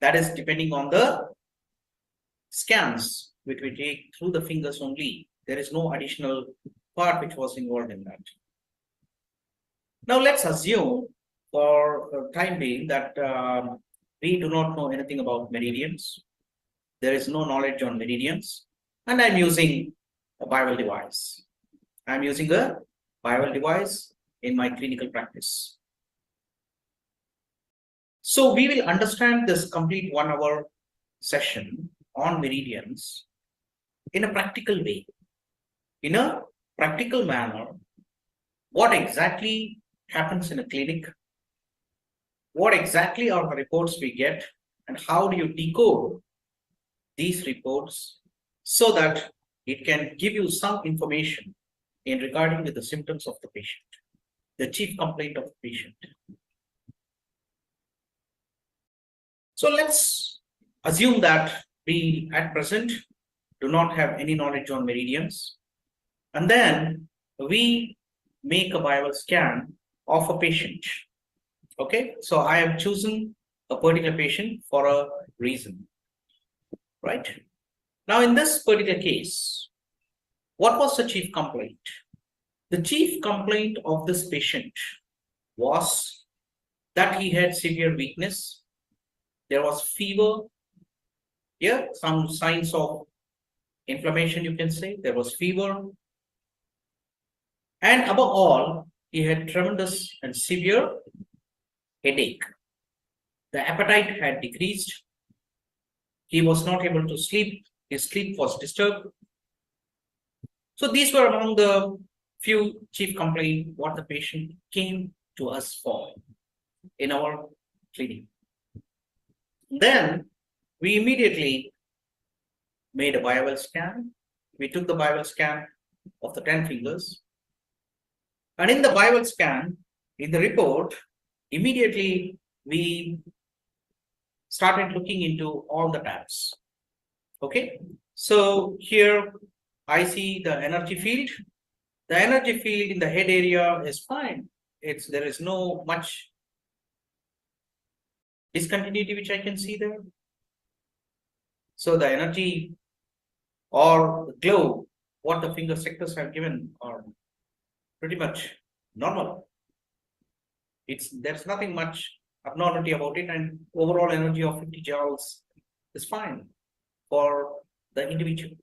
That is depending on the scans which we take through the fingers only. There is no additional part which was involved in that. Now let's assume for the time being that we do not know anything about meridians. There is no knowledge on meridians, and I'm using a Bible device. I'm using a Bible device in my clinical practice. So we will understand this complete 1 hour session on meridians in a practical way, in a practical manner. What exactly happens in a clinic? What exactly are the reports we get, and how do you decode these reports so that it can give you some information in regarding with the symptoms of the patient, the chief complaint of the patient. So let's assume that we at present do not have any knowledge on meridians, and then we make a Bible scan of a patient. Okay, so I have chosen a particular patient for a reason, right? Now in this particular case, what was the chief complaint? The chief complaint of this patient was that he had severe weakness. There was fever. Yeah, some signs of inflammation, you can say. There was fever. And above all, he had tremendous and severe headache. The appetite had decreased. He was not able to sleep. His sleep was disturbed. So these were among the few chief complaints what the patient came to us for in our clinic. Then we immediately made a Bible scan. We took the Bible scan of the 10 fingers. And in the Bible scan, in the report, immediately we started looking into all the tabs. Okay, so here I see the energy field. The energy field in the head area is fine. There is no much discontinuity which I can see there. So the energy or the glow, what the finger sectors have given are pretty much normal. There's nothing much abnormality about it, and overall energy of 50 joules is fine for the individual.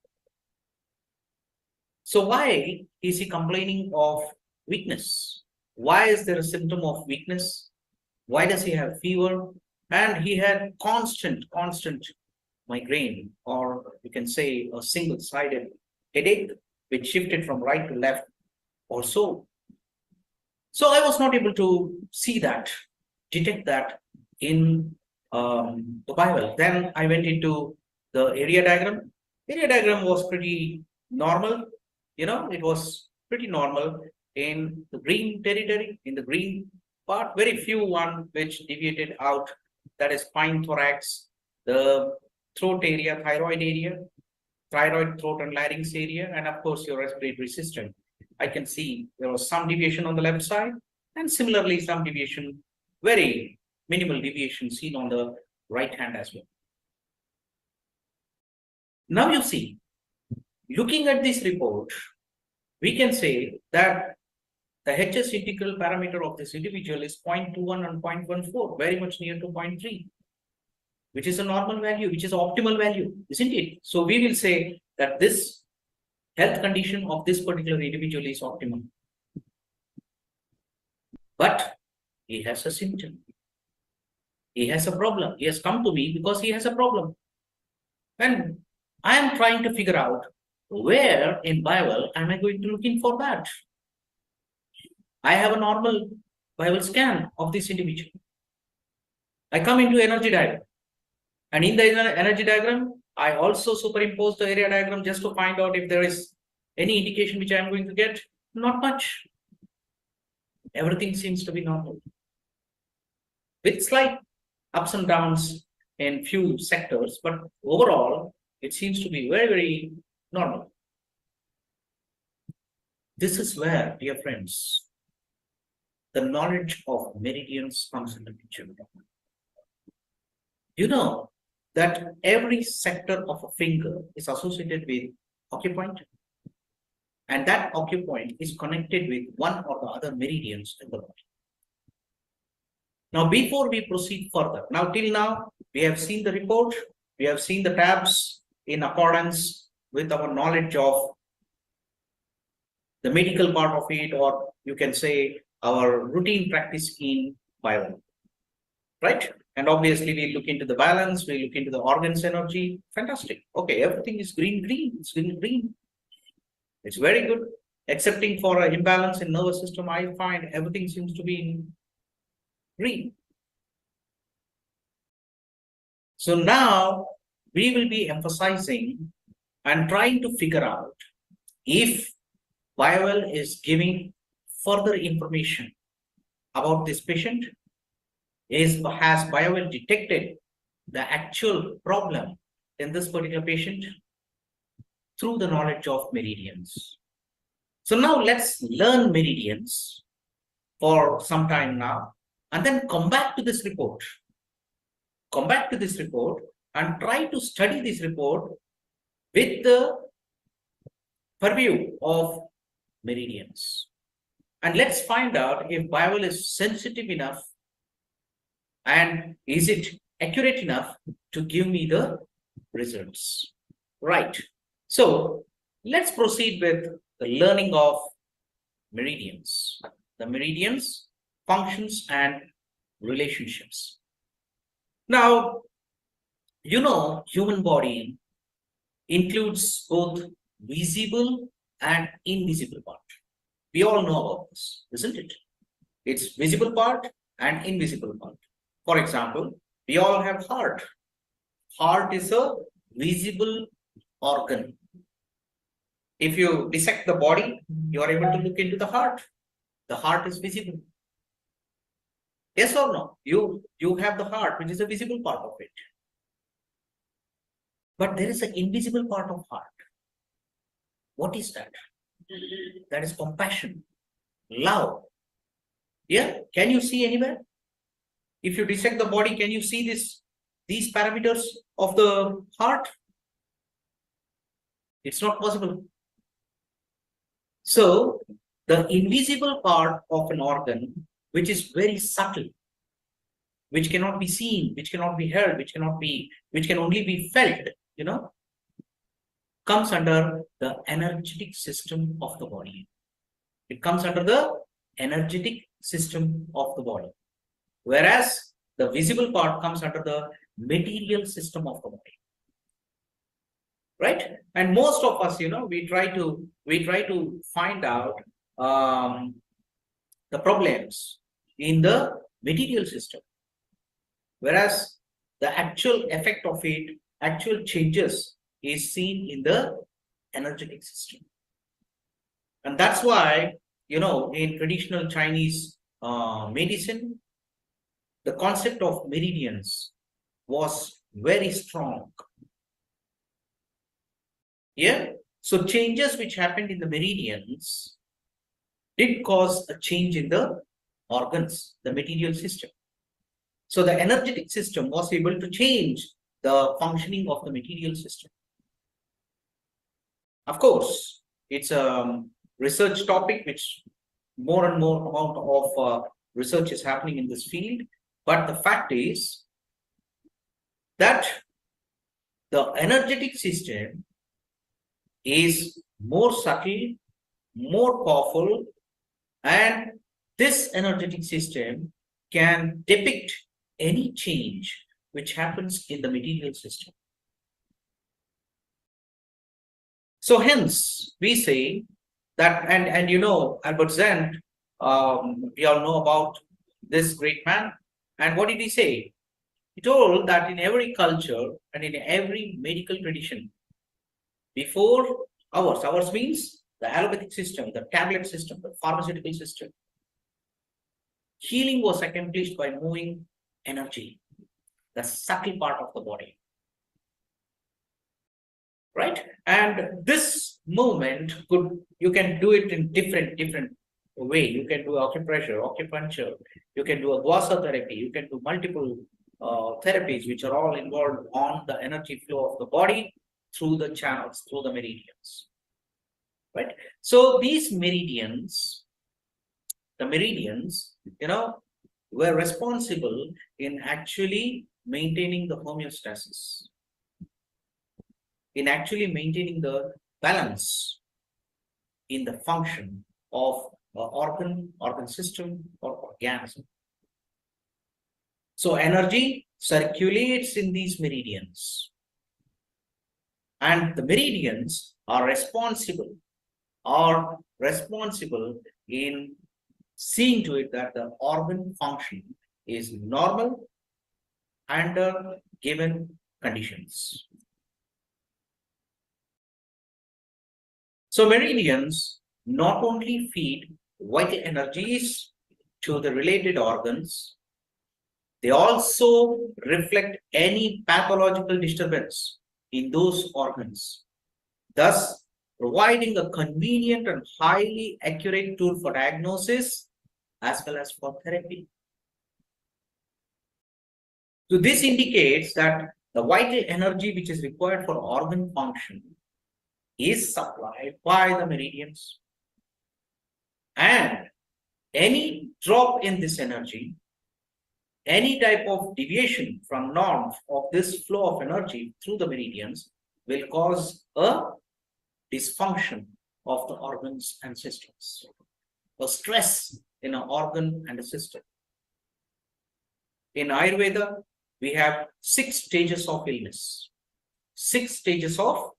So why is he complaining of weakness? Why is there a symptom of weakness? Why does he have fever? And he had constant migraine, or you can say a single-sided headache, which shifted from right to left or so. So I was not able to see that, detect that in the Bible. Then I went into the area diagram. Area diagram was pretty normal. It was pretty normal in the green territory, in the green part. Very few one which deviated out, that is spine thorax, the throat area, thyroid, throat and larynx area, and of course your respiratory system. I can see there was some deviation on the left side, and similarly some deviation, very minimal deviation seen on the right hand as well. Now you see, looking at this report, we can say that The HS integral parameter of this individual is 0.21 and 0.14, very much near to 0.3, which is a normal value, which is an optimal value, isn't it? So we will say that this health condition of this particular individual is optimal. But he has a symptom. He has a problem. He has come to me because he has a problem. And I am trying to figure out where in Bible am I going to look in for that. I have a normal Bible scan of this individual. I come into energy diagram. And in the energy diagram, I also superimpose the area diagram just to find out if there is any indication which I am going to get. Not much. Everything seems to be normal. With slight ups and downs in few sectors, but overall, it seems to be very, very normal. This is where, dear friends, the knowledge of meridians comes into picture. You know that every sector of a finger is associated with acupoint, and that acupoint is connected with one or the other meridians in the body. Now, before we proceed further, till now, we have seen the report, we have seen the tabs in accordance with our knowledge of the medical part of it, or you can say our routine practice in bio, right? And obviously, we look into the balance, we look into the organs energy. Fantastic. Okay, everything is green. It's green. It's very good, excepting for an imbalance in nervous system. I find everything seems to be in green. So now we will be emphasizing and trying to figure out if Biowell is giving further information about this patient. Has Biowell detected the actual problem in this particular patient through the knowledge of meridians. So now let's learn meridians for some time now, and then come back to this report. Come back to this report and try to study this report with the purview of meridians. And let's find out if Biowell is sensitive enough and is it accurate enough to give me the results. Right. So let's proceed with the learning of meridians. The meridians, functions, and relationships. Now, you know, human body includes both visible and invisible part. We all know about this, isn't it? It's visible part and invisible part. For example, we all have heart. Heart is a visible organ. If you dissect the body, you are able to look into the heart. The heart is visible. Yes or no? You have the heart, which is a visible part of it. But there is an invisible part of heart. What is that? That is compassion, love. Yeah, can you see anywhere? If you dissect the body, can you see these parameters of the heart? It's not possible. So the invisible part of an organ, which is very subtle, which cannot be seen, which cannot be heard, which can only be felt, you know, comes under the energetic system of the body. It comes under the energetic system of the body. Whereas the visible part comes under the material system of the body. Right? And most of us, you know, we try to find out the problems in the material system. Whereas the actual effect of it, actual changes is seen in the energetic system. And that's why, you know, in traditional Chinese medicine, the concept of meridians was very strong. Yeah. So changes which happened in the meridians did cause a change in the organs, the material system. So the energetic system was able to change the functioning of the material system. Of course, it's a research topic which more and more amount of research is happening in this field. But the fact is that the energetic system is more subtle, more powerful, and this energetic system can depict any change which happens in the material system. So hence we say that, and you know, Albert Zen, we all know about this great man. And what did he say? He told that in every culture and in every medical tradition, before ours means the allopathic system, the tablet system, the pharmaceutical system, healing was accomplished by moving energy, the subtle part of the body. Right? And this movement you can do it in different way. You can do acupressure, acupuncture, you can do a guasa therapy, you can do multiple therapies which are all involved on the energy flow of the body through the channels, through the meridians. Right? So these meridians, you know, were responsible in actually maintaining the homeostasis, in actually maintaining the balance in the function of organ system or organism. So energy circulates in these meridians, and the meridians are responsible in seeing to it that the organ function is normal under given conditions. So meridians not only feed vital energies to the related organs, they also reflect any pathological disturbance in those organs, thus providing a convenient and highly accurate tool for diagnosis as well as for therapy. So this indicates that the vital energy which is required for organ function is supplied by the meridians, and any drop in this energy, any type of deviation from norms of this flow of energy through the meridians will cause a dysfunction of the organs and systems, a stress in an organ and a system. In Ayurveda, we have 6 stages of illness. 6 stages of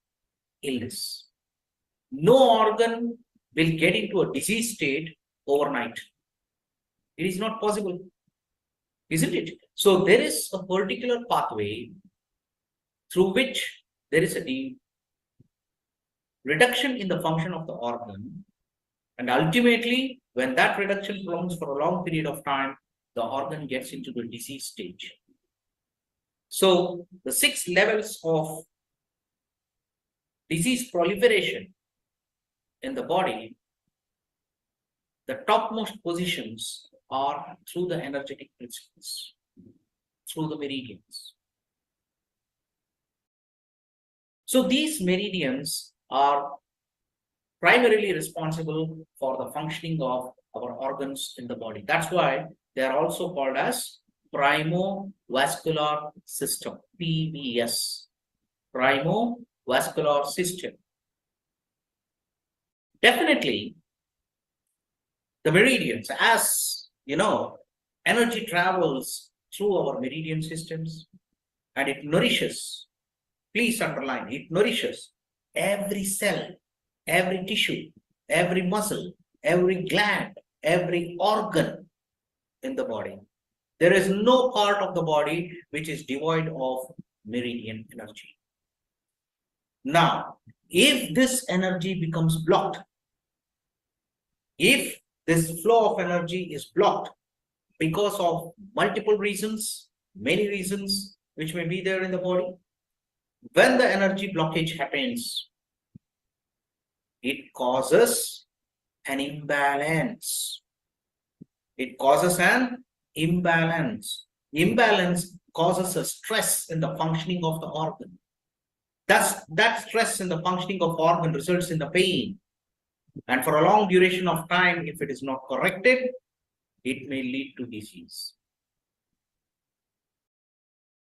illness. No organ will get into a disease state overnight. It is not possible, isn't it? So there is a particular pathway through which there is a reduction in the function of the organ, and ultimately when that reduction prolongs for a long period of time, the organ gets into the disease stage. So the 6 levels of disease proliferation in the body, the topmost positions are through the energetic principles, through the meridians. So these meridians are primarily responsible for the functioning of our organs in the body. That's why they are also called as primovascular system, PVS, primovascular system. Definitely, the meridians, as you know, energy travels through our meridian systems and it nourishes, please underline, it nourishes every cell, every tissue, every muscle, every gland, every organ in the body. There is no part of the body which is devoid of meridian energy. Now, if this energy becomes blocked, if this flow of energy is blocked because of multiple reasons, many reasons which may be there in the body, when the energy blockage happens, it causes an imbalance. It causes an imbalance. Imbalance causes a stress in the functioning of the organ. Thus, that stress in the functioning of organ results in the pain. And for a long duration of time, if it is not corrected, it may lead to disease.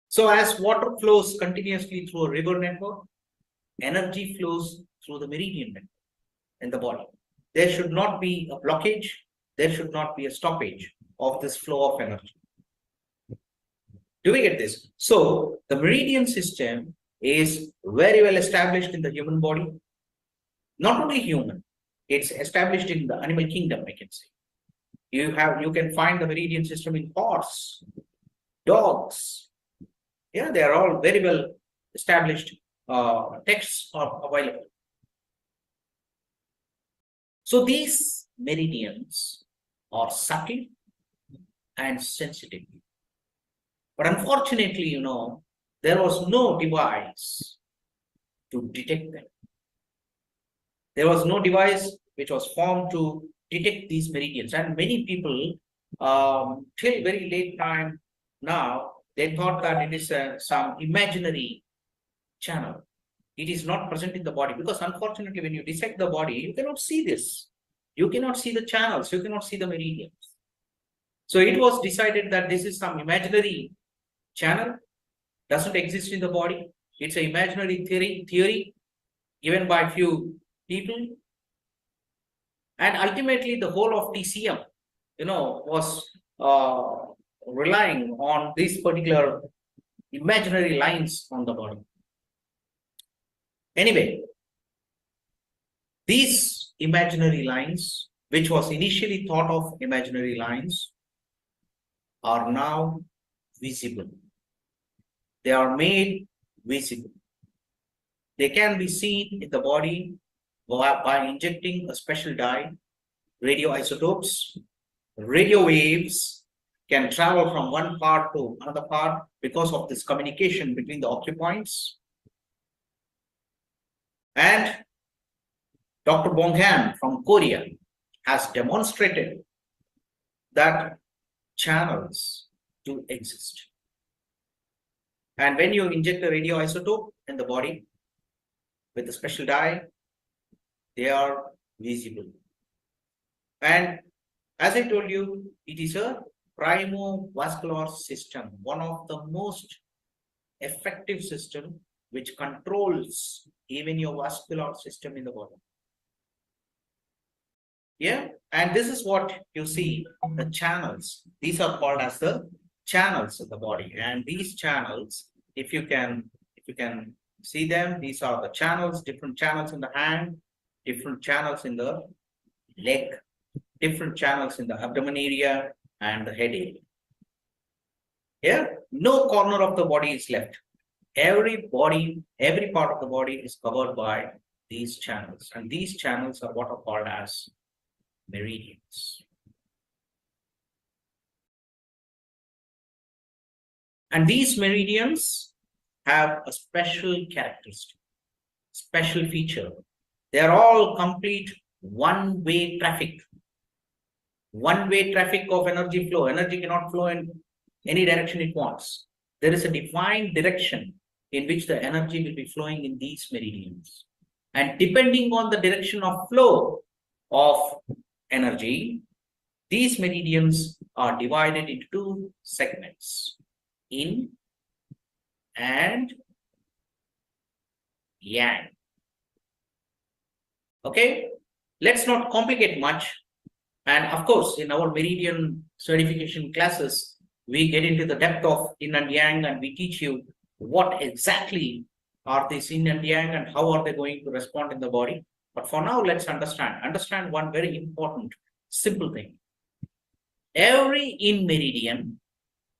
So as water flows continuously through a river network, energy flows through the meridian network in the body. There should not be a blockage. There should not be a stoppage of this flow of energy. Do we get this? So the meridian system is very well established in the human body. Not only human, it's established in the animal kingdom, I can say. You can find the meridian system in horse, dogs. Yeah, they are all very well established. Texts are available. So these meridians are subtle and sensitive. But unfortunately, there was no device to detect them. There was no device which was formed to detect these meridians. And many people, till very late time now, they thought that it is some imaginary channel. It is not present in the body, because unfortunately, when you dissect the body, you cannot see this. You cannot see the channels. You cannot see the meridians. So it was decided that this is some imaginary channel, doesn't exist in the body. It's an imaginary theory given by few people. And ultimately, the whole of TCM, was relying on these particular imaginary lines on the body. Anyway, these imaginary lines, which was initially thought of imaginary lines, are now visible. They are made visible. They can be seen in the body by injecting a special dye, radioisotopes. Radio waves can travel from one part to another part because of this communication between the occupiers. And Dr. Bongham from Korea has demonstrated that channels do exist. And when you inject a radioisotope in the body with a special dye, they are visible. And as I told you, it is a primovascular system, one of the most effective system which controls even your vascular system in the body. Yeah, and this is what you see, the channels. These are called as the channels of the body. And these channels, if you can see them, these are the channels, different channels in the hand, different channels in the leg, different channels in the abdomen area and the head area. Yeah, no corner of the body is left. Every part of the body is covered by these channels. And these channels are what are called as meridians. And these meridians have a special characteristic, special feature. They are all complete one-way traffic. One-way traffic of energy flow. Energy cannot flow in any direction it wants. There is a defined direction in which the energy will be flowing in these meridians. And depending on the direction of flow of energy, these meridians are divided into two segments, yin and yang. Okay, let's not complicate much. And of course, in our meridian certification classes, we get into the depth of yin and yang, and we teach you what exactly are these yin and yang and how are they going to respond in the body. But for now, let's understand one very important, simple thing. Every yin meridian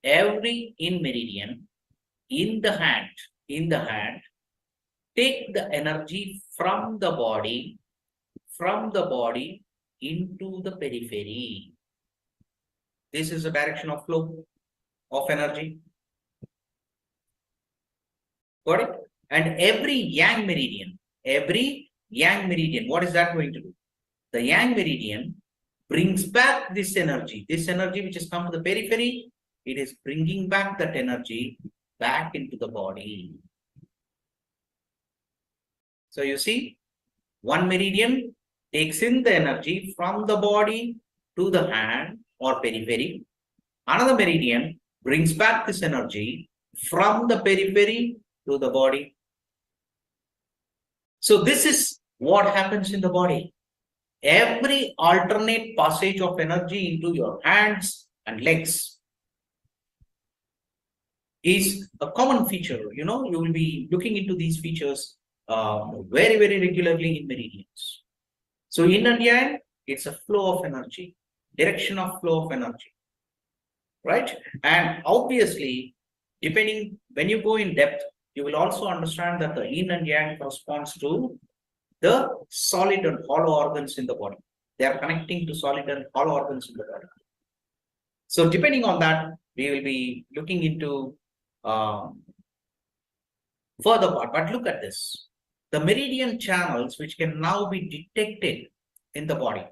in the hand, take the energy from the body into the periphery. This is the direction of flow of energy. Got it? And every yang meridian, what is that going to do? The yang meridian brings back this energy which has come to the periphery. It is bringing back that energy back into the body. So you see, one meridian takes in the energy from the body to the hand or periphery. Another meridian brings back this energy from the periphery to the body. So this is what happens in the body. Every alternate passage of energy into your hands and legs is a common feature. You will be looking into these features very, very regularly in meridians. So yin and yang, it's a flow of energy, direction of flow of energy, right? And obviously, depending, when you go in depth, you will also understand that the yin and yang corresponds to the solid and hollow organs in the body. They are connecting to solid and hollow organs in the body. So depending on that, we will be looking into further part. But look at this. The meridian channels, which can now be detected in the body.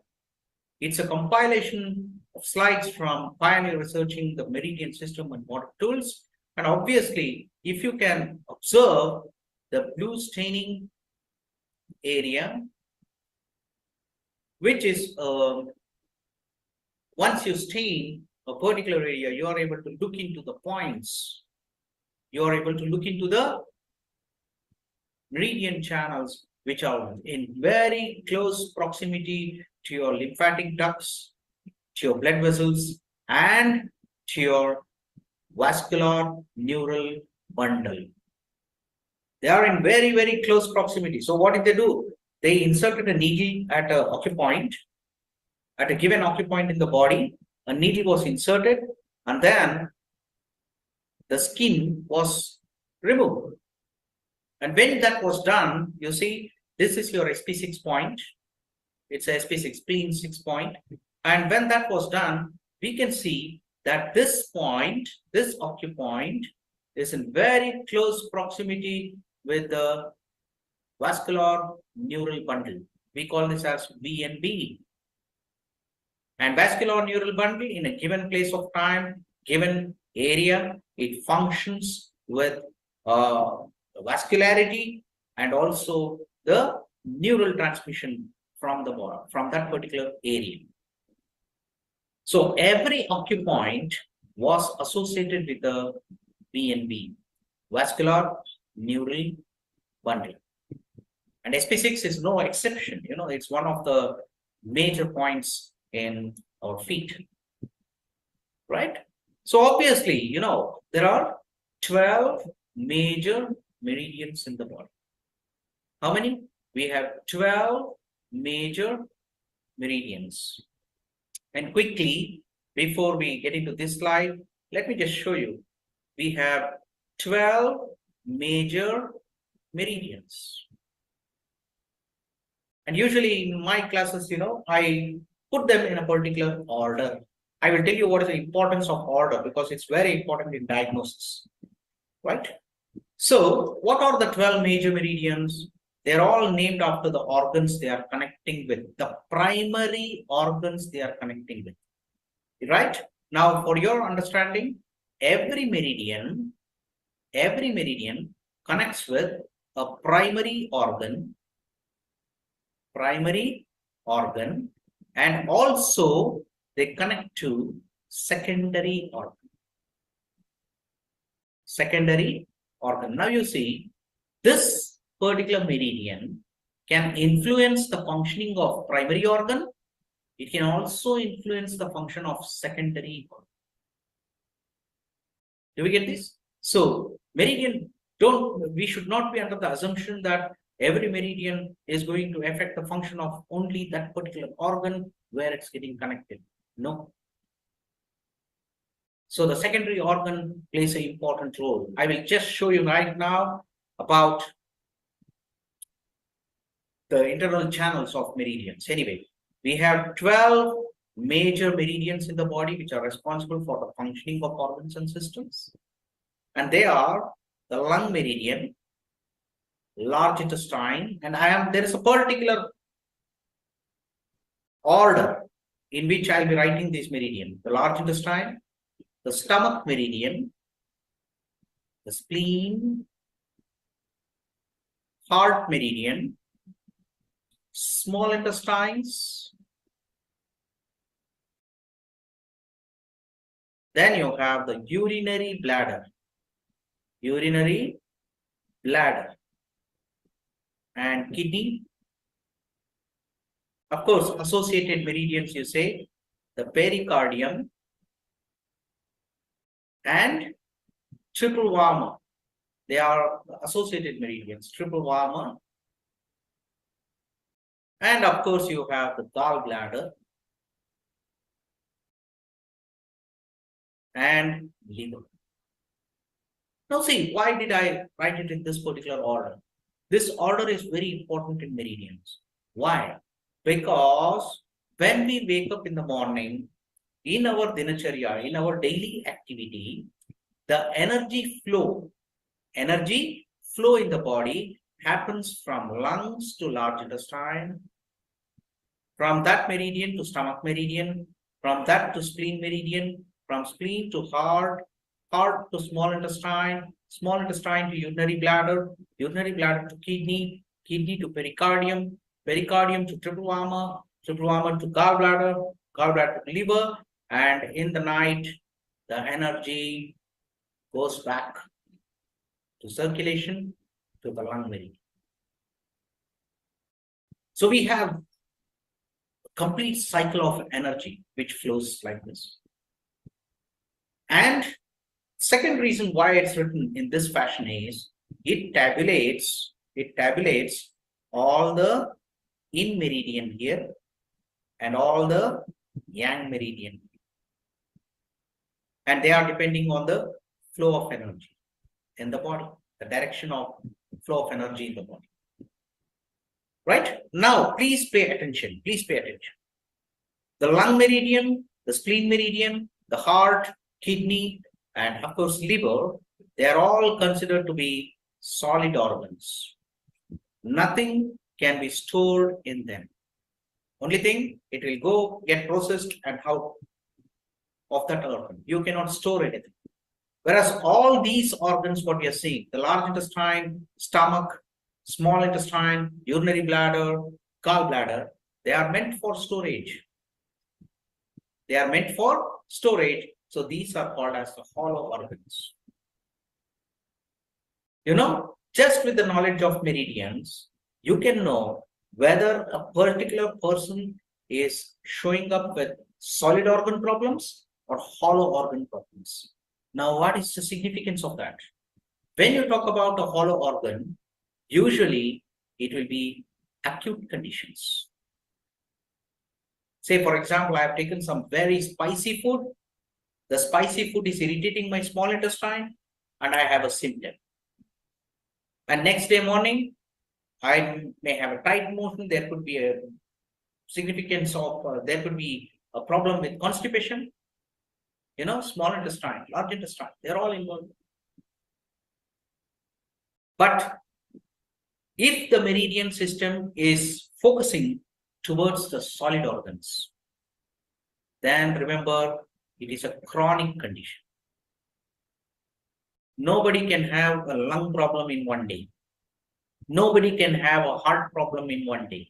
It's a compilation of slides from pioneer researching the meridian system and modern tools. And obviously, if you can observe the blue staining area, which is once you stain a particular area, you are able to look into the points. You are able to look into the meridian channels, which are in very close proximity to your lymphatic ducts, to your blood vessels, and to your vascular neural bundle. They are in very, very close proximity. So what did they do? They inserted a needle at a acupoint, at a given acupoint in the body. A needle was inserted, and then the skin was removed. And when that was done, you see, this is your SP6 point. It's a SP6 spleen 6 point. And when that was done, we can see that this point, this acupoint, is in very close proximity with the vascular neural bundle. We call this as VNB. And vascular neural bundle, in a given place of time, given area, it functions with vascularity and also the neural transmission from the body, from that particular area. So every acupoint was associated with the VNB, vascular neural bundle. And SP6 is no exception. It's one of the major points in our feet, right? So obviously, there are 12 major meridians in the body. How many? We have 12 major meridians. And quickly, before we get into this slide, let me just show you. We have 12 major meridians. And usually in my classes, I put them in a particular order. I will tell you what is the importance of order, because it's very important in diagnosis, right? So what are the 12 major meridians? They're all named after the organs they are connecting with, the primary organs they are connecting with, right? Now, for your understanding, every meridian connects with a primary organ, and also they connect to secondary organ. Now you see, this particular meridian can influence the functioning of primary organ. It can also influence the function of secondary organ. Do we get this? So meridian, we should not be under the assumption that every meridian is going to affect the function of only that particular organ where it's getting connected. No. So the secondary organ plays an important role. I will just show you right now about the internal channels of meridians. Anyway, we have 12 major meridians in the body which are responsible for the functioning of organs and systems. And they are the lung meridian, large intestine, and there is a particular order in which I'll be writing this meridian: the large intestine, the stomach meridian, the spleen, heart meridian, small intestines. Then you have the urinary bladder. Urinary bladder and kidney. Of course, associated meridians, you say the pericardium and triple warmer. They are associated meridians, triple warmer. And of course, you have the gallbladder and liver. Now see, why did I write it in this particular order? This order is very important in meridians. Why? Because when we wake up in the morning, in our dinacharya, in our daily activity, the energy flow in the body happens from lungs to large intestine, from that meridian to stomach meridian, from that to spleen meridian, from spleen to heart, heart to small intestine to urinary bladder to kidney, kidney to pericardium, pericardium to triple warmer to gallbladder, gallbladder to liver, and in the night, the energy goes back to circulation to the lung meridian. So we have a complete cycle of energy which flows like this. And second reason why it's written in this fashion is it tabulates all the yin meridian here and all the yang meridian. And they are depending on the flow of energy in the body, the direction of flow of energy in the body. Right? Now, please pay attention. Please pay attention. The lung meridian, the spleen meridian, the heart, kidney, and of course liver, they are all considered to be solid organs. Nothing can be stored in them. Only thing, it will go get processed and out of that organ. You cannot store anything. Whereas all these organs, what we are seeing, the large intestine, stomach, small intestine, urinary bladder, gallbladder, they are meant for storage. They are meant for storage. So these are called as the hollow organs. You know, just with the knowledge of meridians, you can know whether a particular person is showing up with solid organ problems or hollow organ problems. Now, what is the significance of that? When you talk about a hollow organ, usually it will be acute conditions. Say, for example, I have taken some very spicy food. The spicy food is irritating my small intestine and I have a symptom. And next day morning, I may have a tight motion. There could be a significance of, there could be a problem with constipation. You know, small intestine, large intestine, they're all involved. But if the meridian system is focusing towards the solid organs, then remember, it is a chronic condition. Nobody can have a lung problem in one day. Nobody can have a heart problem in one day.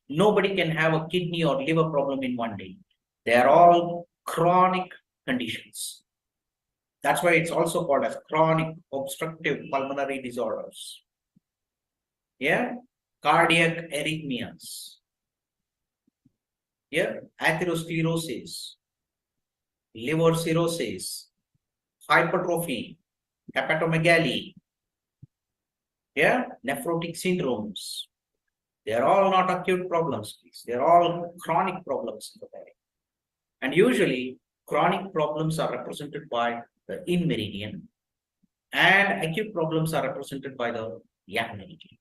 Nobody can have a kidney or liver problem in one day. They are all chronic conditions. That's why it's also called as chronic obstructive pulmonary disorders. Yeah, cardiac arrhythmias. Yeah, atherosclerosis, liver cirrhosis, hypertrophy, hepatomegaly, yeah, nephrotic syndromes. They are all not acute problems, please. They are all chronic problems in the body. And usually, chronic problems are represented by the yin meridian, and acute problems are represented by the yang meridian.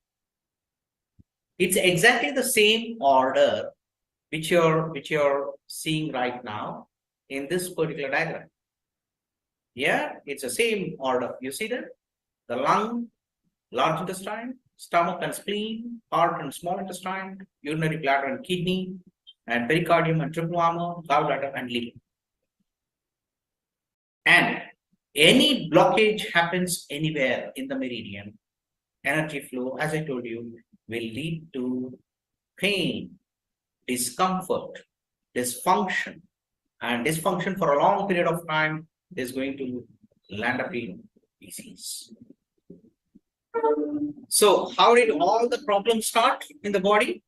It's exactly the same order which you're seeing right now in this particular diagram. Yeah, it's the same order. You see that? The lung, large intestine, stomach and spleen, heart and small intestine, urinary bladder and kidney, and pericardium and triple warmer, gallbladder and liver. And any blockage happens anywhere in the meridian, energy flow, as I told you, will lead to pain, discomfort, dysfunction, and dysfunction for a long period of time is going to land up in disease. So how did all the problems start in the body?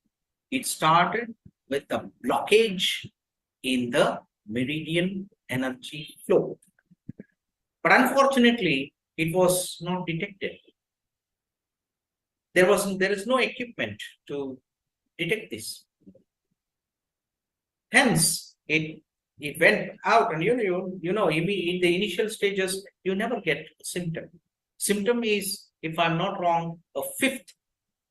It started with a blockage in the meridian energy flow. But unfortunately, it was not detected. There is no equipment to detect this. Hence, it went out, and in the initial stages, you never get a symptom. Symptom is, if I'm not wrong, a 5th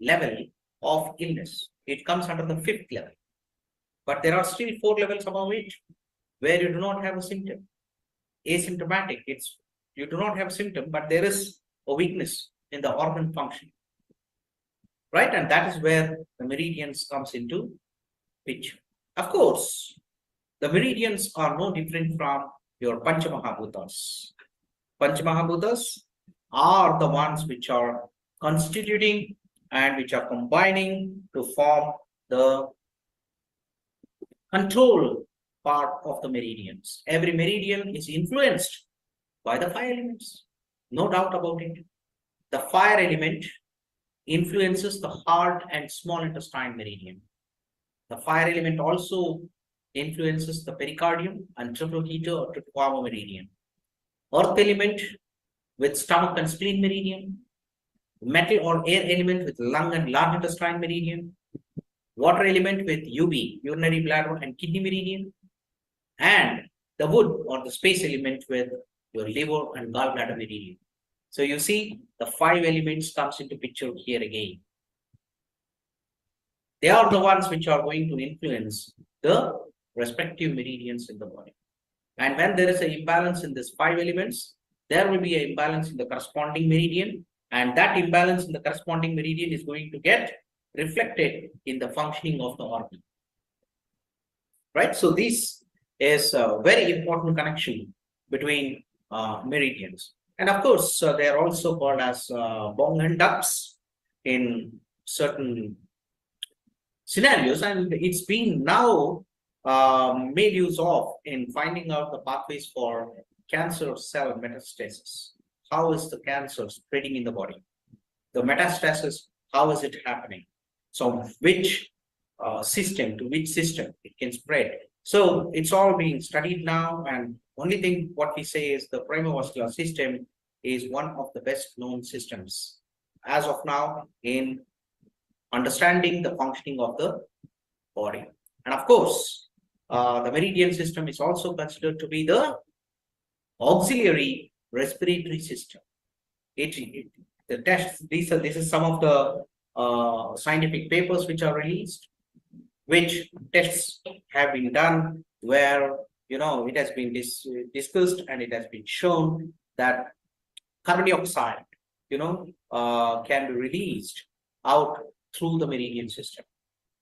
level of illness. It comes under the 5th level. But there are still 4 levels above it where you do not have a symptom. Asymptomatic, you do not have a symptom, but there is a weakness in the organ function. Right? And that is where the meridians comes into picture. Of course, the meridians are no different from your Panchamahabhutas. Panchamahabhutas are the ones which are constituting and which are combining to form the control part of the meridians. Every meridian is influenced by the 5 elements. No doubt about it. The fire element influences the heart and small intestine meridian. The fire element also influences the pericardium and triple heater or triple meridian. Earth element with stomach and spleen meridian. Metal or air element with lung and large intestine meridian. Water element with UB, urinary bladder and kidney meridian. And the wood or the space element with your liver and gallbladder meridian. So you see the 5 elements comes into picture here again. They are the ones which are going to influence the respective meridians in the body. And when there is an imbalance in these 5 elements, there will be an imbalance in the corresponding meridian. And that imbalance in the corresponding meridian is going to get reflected in the functioning of the organ. Right? So this is a very important connection between meridians. And of course, they are also called as bong and ducts in certain scenarios. And it's been now made use of in finding out the pathways for cancer cell metastasis. How is the cancer spreading in the body? The metastasis, how is it happening? So which system to which system it can spread? So it's all being studied now, and only thing what we say is the primovascular system is one of the best known systems as of now in understanding the functioning of the body. And of course, the meridian system is also considered to be the auxiliary respiratory system. The tests, this is some of the scientific papers which are released, which tests have been done where it has been discussed and it has been shown that carbon dioxide can be released out through the meridian system.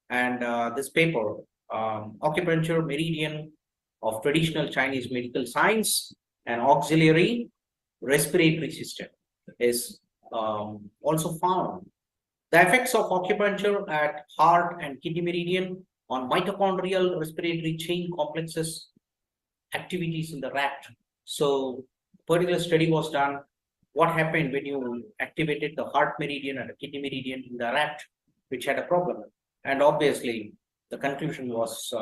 And this paper, acupuncture meridian of traditional Chinese medical science and auxiliary respiratory system, is also found. The effects of acupuncture at heart and kidney meridian on mitochondrial respiratory chain complexes activities in the rat. So particular study was done. What happened when you activated the heart meridian and the kidney meridian in the rat, which had a problem? And obviously, the conclusion was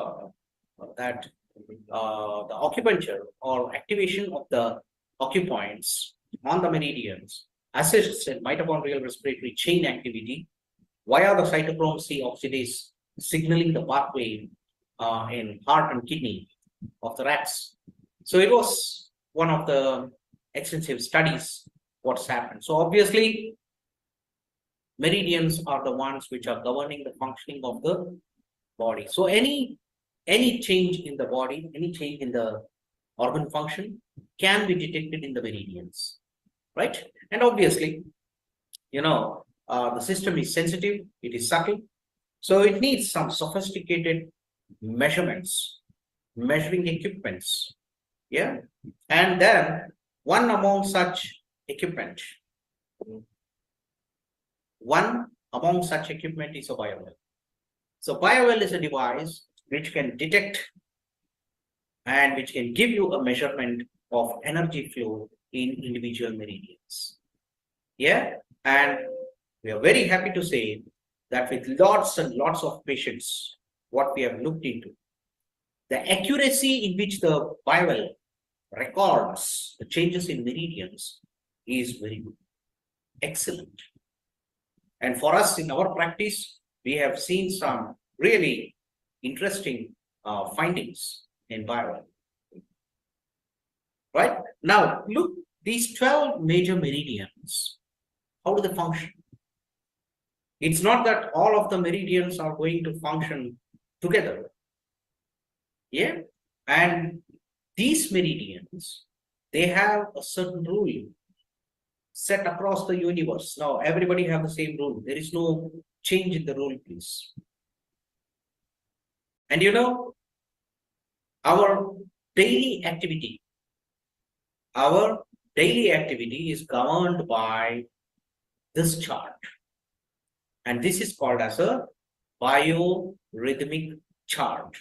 that the acupuncture or activation of the acupoints on the meridians assists in mitochondrial respiratory chain activity via the cytochrome C oxidase signaling the pathway in heart and kidney of the rats. So it was one of the extensive studies what's happened. So obviously, meridians are the ones which are governing the functioning of the body. So any change in the body, any change in the organ function can be detected in the meridians, right? And obviously, the system is sensitive, it is subtle, so it needs some sophisticated measurements, measuring equipments, yeah. And then one among such equipment is a biowell. So BioWell is a device which can detect and which can give you a measurement of energy flow in individual meridians. Yeah, and we are very happy to say that with lots and lots of patients, what we have looked into, the accuracy in which the BioWell records the changes in meridians is very good, excellent. And for us in our practice, we have seen some really interesting findings in BioWell. Right? Now, look, these 12 major meridians, how do they function? It's not that all of the meridians are going to function together. Yeah. And these meridians, they have a certain rule set across the universe. Now, everybody have the same rule. There is no change in the rule, please. And you know, our daily activity is governed by this chart. And this is called as a biorhythmic chart,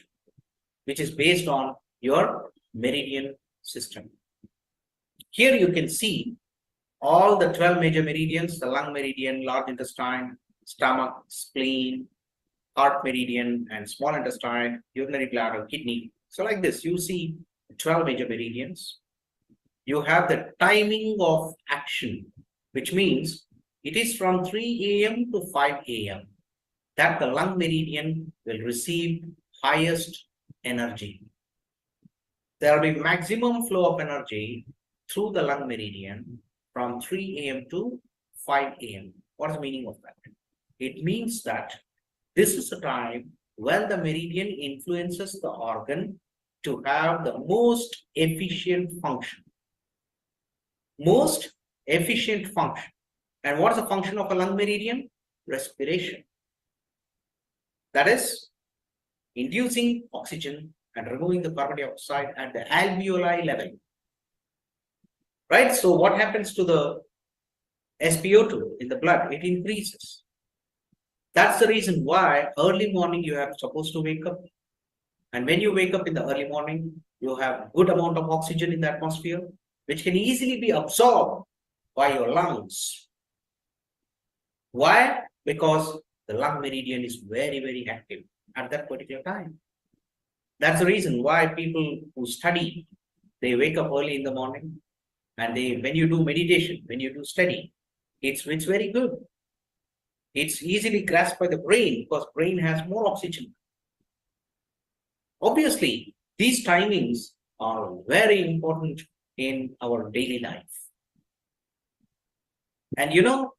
which is based on your meridian system. Here you can see all the 12 major meridians: the lung meridian, large intestine, stomach, spleen, heart meridian, and small intestine, urinary bladder, kidney. So like this, you see 12 major meridians. You have the timing of action, which means it is from 3 a.m. to 5 a.m. that the lung meridian will receive highest energy. There will be maximum flow of energy through the lung meridian from 3 a.m. to 5 a.m. What is the meaning of that? It means that this is the time when the meridian influences the organ to have the most efficient function. Most efficient function. And what is the function of a lung meridian? Respiration. That is inducing oxygen and removing the carbon dioxide at the alveoli level. Right? So what happens to the SpO2 in the blood? It increases. That's the reason why early morning you are supposed to wake up. And when you wake up in the early morning, you have good amount of oxygen in the atmosphere, which can easily be absorbed by your lungs. Why? Because the lung meridian is very, very active at that particular time. That's the reason why people who study, they wake up early in the morning, and when you do meditation, when you do study, it's very good. It's easily grasped by the brain because brain has more oxygen. Obviously, these timings are very important in our daily life. And you know,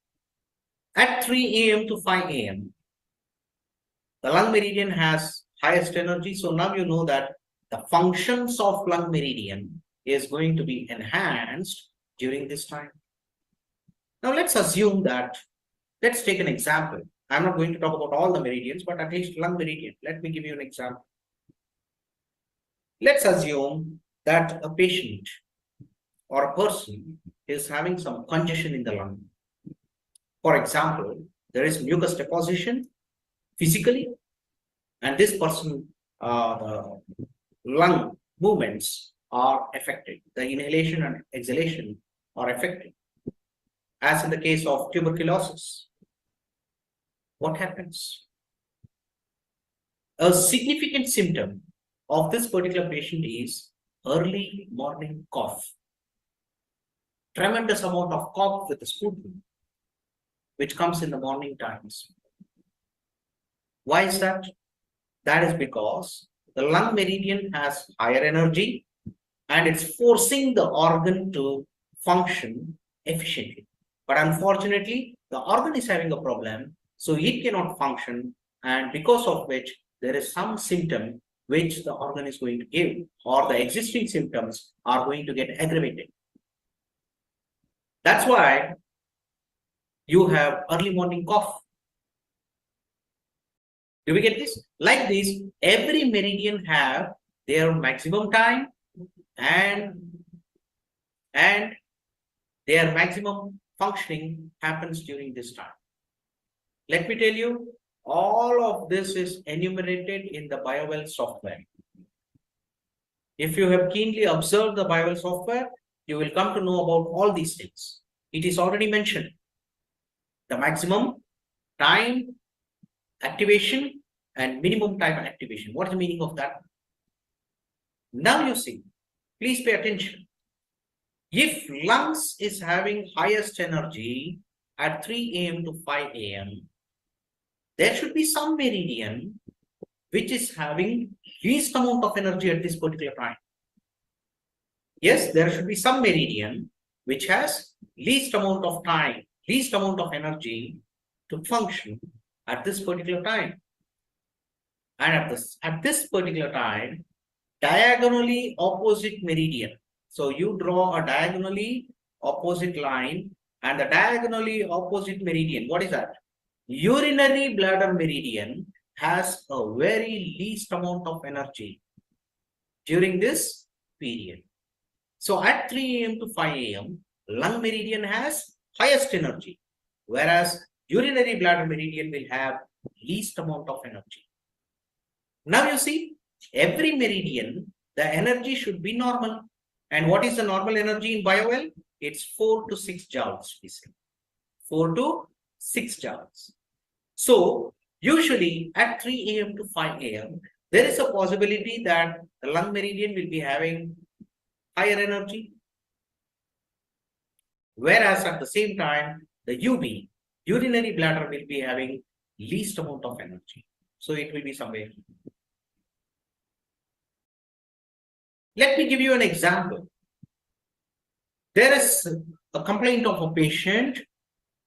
at 3 a.m. to 5 a.m., the lung meridian has highest energy. So now you know that the functions of lung meridian is going to be enhanced during this time. Now let's assume that, let's take an example. I'm not going to talk about all the meridians, but at least lung meridian. Let me give you an example. Let's assume that a patient or a person is having some congestion in the lung. For example, there is mucus deposition physically, and this person, the lung movements are affected. The inhalation and exhalation are affected. As in the case of tuberculosis, what happens? A significant symptom of this particular patient is early morning cough. Tremendous amount of cough with the sputum, which comes in the morning times. Why is that? That is because the lung meridian has higher energy and it's forcing the organ to function efficiently. But unfortunately, the organ is having a problem, so it cannot function, and because of which there is some symptom which the organ is going to give, or the existing symptoms are going to get aggravated. That's why you have early morning cough. Do we get this? Like this, every meridian have their maximum time and their maximum functioning happens during this time. Let me tell you, All of this is enumerated in the BioWell software. If you have keenly observed the BioWell software, you will come to know about all these things. It is already mentioned. The maximum time activation and minimum time activation. What is the meaning of that? Now you see, please pay attention. If lungs is having highest energy at 3 a.m. to 5 a.m., there should be some meridian which is having least amount of energy at this particular time. Yes, there should be some meridian which has least amount of time, least amount of energy to function at this particular time. And at this particular time, diagonally opposite meridian. So you draw a diagonally opposite line, and the diagonally opposite meridian, what is that? Urinary bladder meridian has a very least amount of energy during this period. So at 3 a.m. to 5 a.m., lung meridian has highest energy, whereas urinary bladder meridian will have least amount of energy. Now you see, every meridian, the energy should be normal. And what is the normal energy in BioWell? It's 4 to 6 joules, we say. 4 to 6 joules. So usually at 3 a.m. to 5 a.m., there is a possibility that the lung meridian will be having higher energy, whereas at the same time, the UB, urinary bladder, will be having least amount of energy. So it will be somewhere. Let me give you an example. There is a complaint of a patient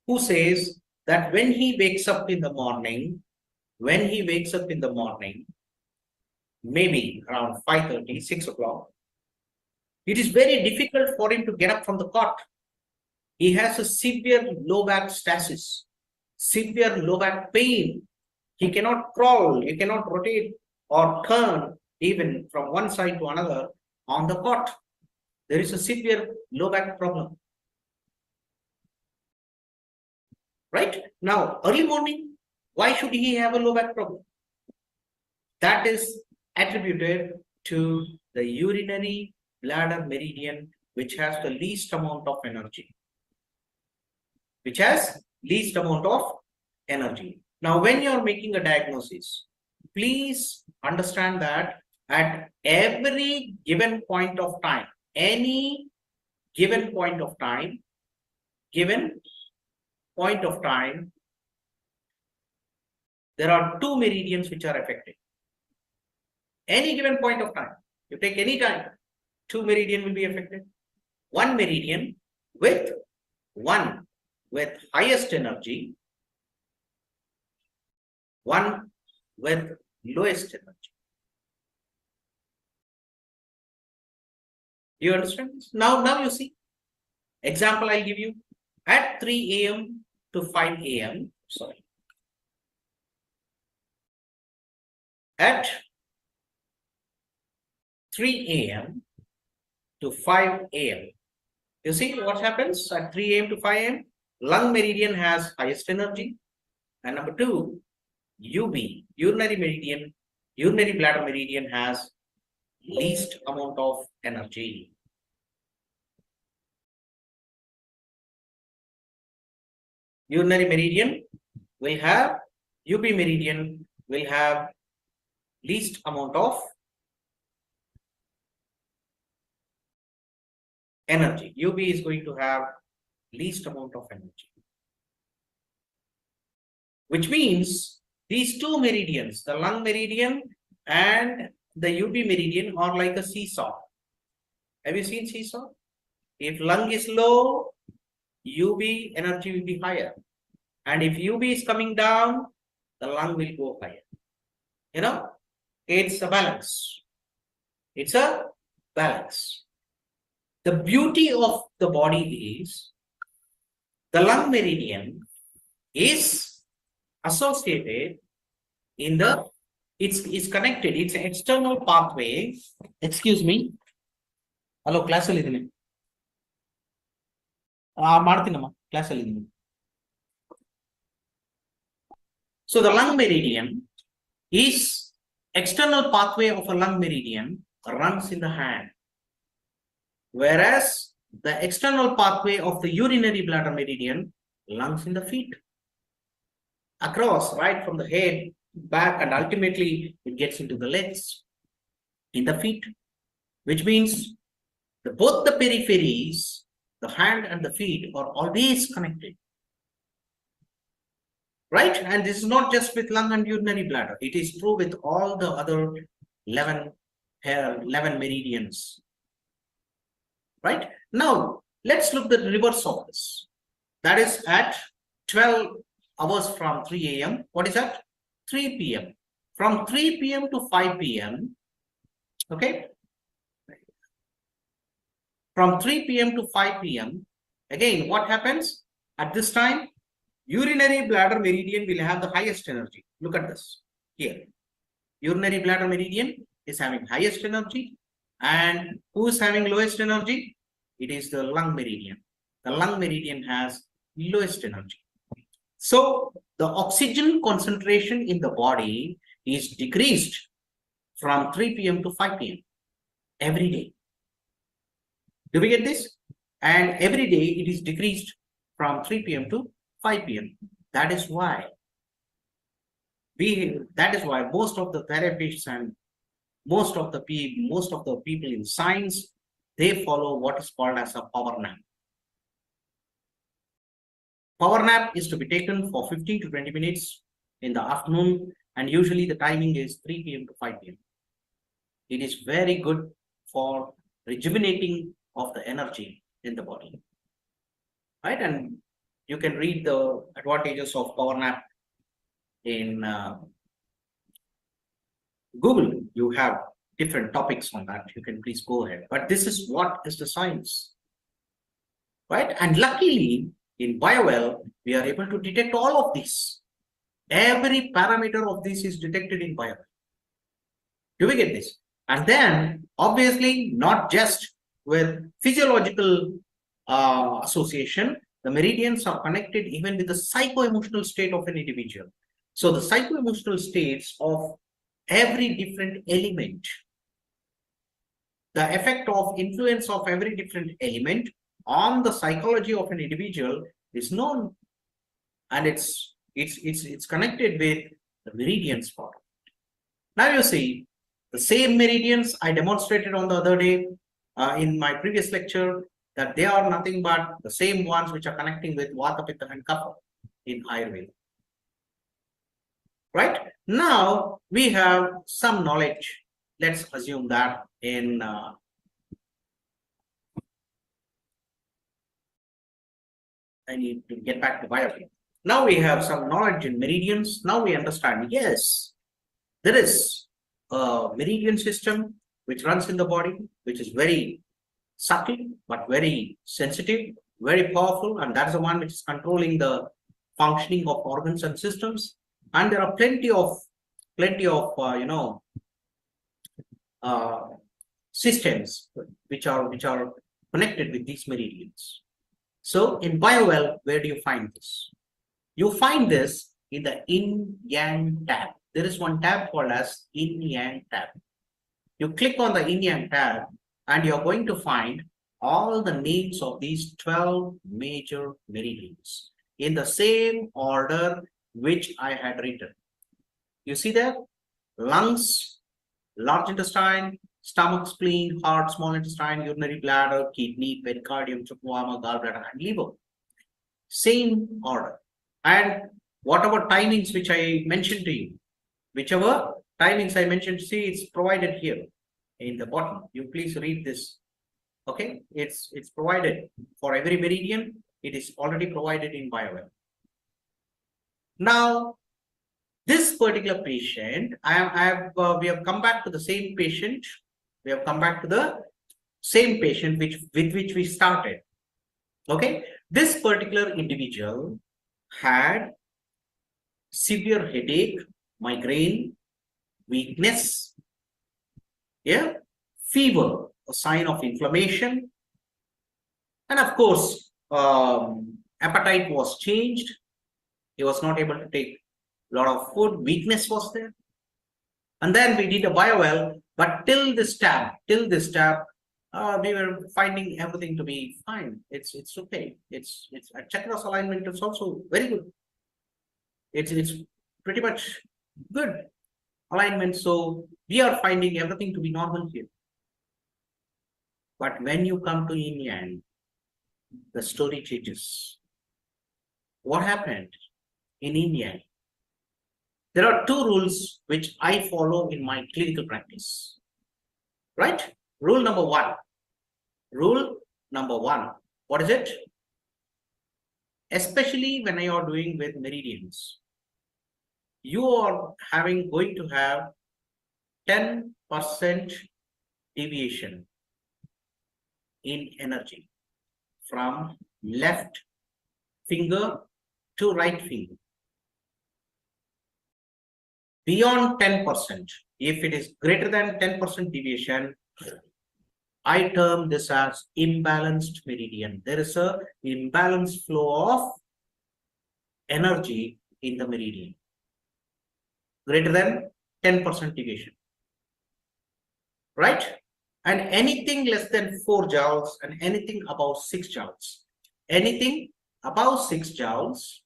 who says that when he wakes up in the morning, maybe around 5:30, 6 o'clock, it is very difficult for him to get up from the cot. He has a severe low back stasis, severe low back pain. He cannot crawl, he cannot rotate or turn even from one side to another on the cot. There is a severe low back problem. Right? Now, early morning, why should he have a low back problem? That is attributed to the urinary bladder meridian, which has the least amount of energy. Now, when you are making a diagnosis, please understand that at every given point of time, any given point of time, there are two meridians which are affected. Any given point of time, you take any time, two meridian will be affected. One meridian with highest energy, one with lowest energy. You understand? Now you see. Example I'll give you. At 3 a.m. to 5 a.m. At 3 a.m. to 5 a.m. You see what happens at 3 a.m. to 5 a.m. Lung meridian has highest energy. And number two, UB, urinary bladder meridian has least amount of energy. Urinary meridian will have, UB meridian will have least amount of energy. UB is going to have least amount of energy. Which means these two meridians, the lung meridian and the UB meridian, are like a seesaw. Have you seen seesaw? If lung is low, UB energy will be higher. And if UB is coming down, the lung will go higher. You know, it's a balance. It's a balance. The beauty of the body is the lung meridian is associated in the, it's connected, it's an external pathway. Excuse me. Hello, class ಅಲ್ಲಿ ಇದೀನಿ. ಮಾಡ್ತೀನಮ್ಮ, class ಅಲ್ಲಿ ಇದೀನಿ. So the lung meridian is external pathway of a lung meridian runs in the hand, whereas the external pathway of the urinary bladder meridian runs in the feet. Across, right from the head, back, and ultimately it gets into the legs, in the feet, which means both the peripheries, the hand and the feet, are always connected. Right? And this is not just with lung and urinary bladder. It is true with all the other 11 meridians. Right? Now, let's look at the reverse of this. That is at 12 hours from 3 a.m. What is that? 3 p.m. From 3 p.m. to 5 p.m. Okay? From 3 p.m. to 5 p.m. Again, what happens? At this time, urinary bladder meridian will have the highest energy. Look at this here. Urinary bladder meridian is having highest energy. And who is having lowest energy? It is the lung meridian. The lung meridian has lowest energy. So the oxygen concentration in the body is decreased from 3 p.m. to 5 p.m. every day. Do we get this? And every day it is decreased from 3 p.m. to 5 p.m. That is why most of the therapists and most of the people in science, they follow what is called as a power nap. Power nap is to be taken for 15 to 20 minutes in the afternoon, and usually the timing is 3 p.m. to 5 p.m. It is very good for rejuvenating of the energy in the body. Right? And you can read the advantages of power nap in Google. You have different topics on that. You can please go ahead. But this is what is the science. Right? And luckily, in BioWell, we are able to detect all of this. Every parameter of this is detected in BioWell. Do we get this? And then, obviously, not just with physiological association, the meridians are connected even with the psycho-emotional state of an individual. So the psycho-emotional states of every different element, the effect of influence of every different element on the psychology of an individual is known, and it's connected with the meridians part. Now you see the same meridians I demonstrated on the other day in my previous lecture, that they are nothing but the same ones which are connecting with Vata, Pitta, and Kapha in Ayurveda. Right? Now we have some knowledge. Let's assume that in I need to get back to biology. Now we have some knowledge in meridians. Now we understand, yes, there is a meridian system which runs in the body, which is very subtle but very sensitive, very powerful, and that's the one which is controlling the functioning of organs and systems. And there are plenty of systems which are connected with these meridians. So in BioWell, where do you find this? You find this in the Yin-Yang tab. There is one tab called as Yin-Yang tab. You click on the Yin-Yang tab and you're going to find all the names of these 12 major meridians in the same order which I had written. You see there? Lungs, large intestine, stomach, spleen, heart, small intestine, urinary bladder, kidney, pericardium, trachoma, gallbladder, and liver. Same order. And whatever timings which I mentioned to you, whichever timings I mentioned, see, it's provided here in the bottom. You please read this. Okay, it's provided for every meridian. It is already provided in BioWell. Now, this particular patient, we have come back to the same patient. We have come back to the same patient with which we started. Okay, this particular individual had severe headache, migraine, weakness, yeah, fever, a sign of inflammation, and of course, appetite was changed. He was not able to take lot of food, weakness was there. And then we did a biowell, but till this tab, we were finding everything to be fine. It's okay. It's chakra's alignment is also very good. It's pretty much good alignment. So we are finding everything to be normal here. But when you come to yin yang, the story changes. What happened in yin yang? There are two rules which I follow in my clinical practice. Right? Rule number one. What is it? Especially when you are doing with meridians, you are going to have 10% deviation in energy from left finger to right finger. Beyond 10%, if it is greater than 10% deviation, I term this as imbalanced meridian. There is a imbalanced flow of energy in the meridian. Greater than 10% deviation. Right? And anything less than 4 joules and anything above 6 joules. Anything above 6 joules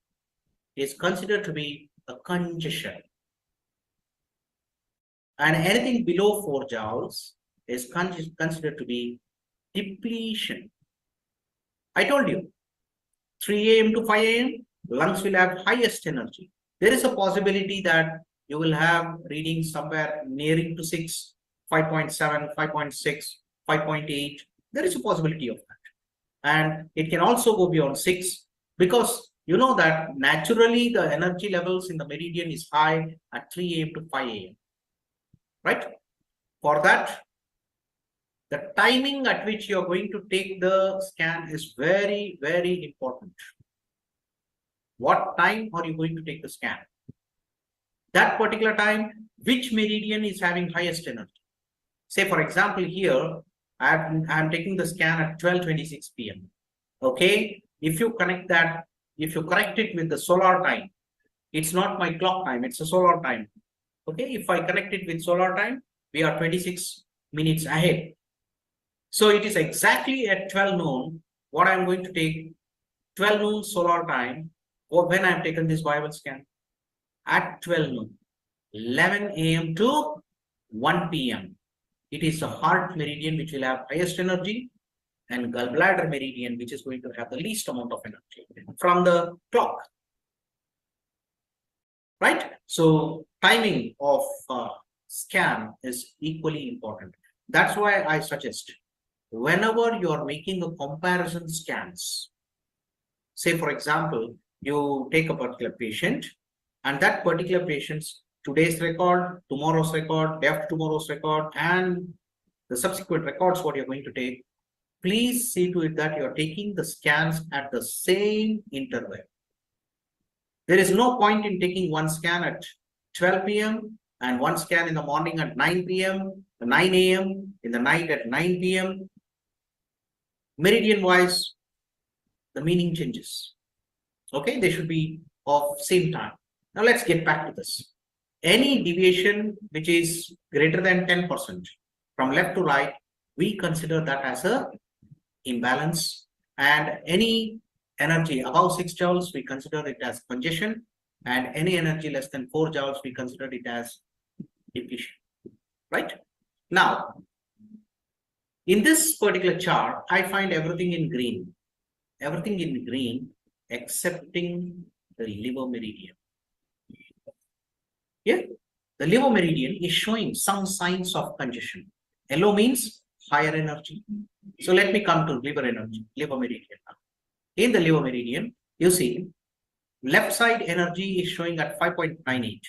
is considered to be a congestion. And anything below 4 joules is considered to be depletion. I told you, 3 a.m. to 5 a.m., lungs will have highest energy. There is a possibility that you will have readings somewhere nearing to 6, 5.7, 5.6, 5.8. There is a possibility of that. And it can also go beyond 6 because you know that naturally the energy levels in the meridian is high at 3 a.m. to 5 a.m. Right? For that, the timing at which you are going to take the scan is very, very important. What time are you going to take the scan? That particular time, which meridian is having highest energy? Say, for example, here, I'm taking the scan at 12:26 p.m. Okay, if you correct it with the solar time, it's not my clock time, it's a solar time. Okay, if I connect it with solar time, we are 26 minutes ahead. So it is exactly at 12 noon, what I'm going to take 12 noon solar time, or when I've taken this Bible scan, at 12 noon, 11 a.m. to 1 p.m. It is the heart meridian which will have highest energy and gallbladder meridian which is going to have the least amount of energy from the clock. Right? So timing of scan is equally important. That's why I suggest whenever you are making a comparison scans, say for example, you take a particular patient and that particular patient's today's record, tomorrow's record, day after tomorrow's record, and the subsequent records what you're going to take, please see to it that you're taking the scans at the same interval. There is no point in taking one scan at 12 p.m. and one scan in the morning at 9 p.m., 9 a.m., in the night at 9 p.m. Meridian-wise, the meaning changes. Okay, they should be of same time. Now let's get back to this. Any deviation which is greater than 10% from left to right, we consider that as a imbalance, and any energy above 6 joules, we consider it as congestion, and any energy less than 4 joules, we consider it as depletion. Right? Now, in this particular chart, I find everything in green. Everything in green excepting the liver meridian. Yeah, the liver meridian is showing some signs of congestion. Yellow means higher energy. So let me come to liver meridian now. In the liver meridian, you see left side energy is showing at 5.98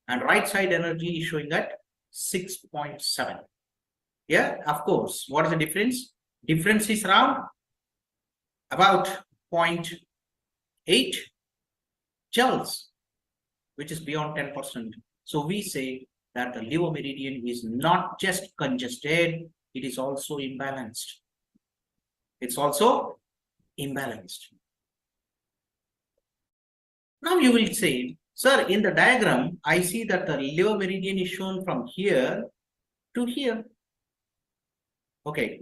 and right side energy is showing at 6.7. Yeah, of course. What is the difference? Difference is around about 0.8 joules, which is beyond 10%. So we say that the liver meridian is not just congested, it is also imbalanced. It's also imbalanced. Now you will say, Sir, in the diagram, I see that the liver meridian is shown from here to here. Okay.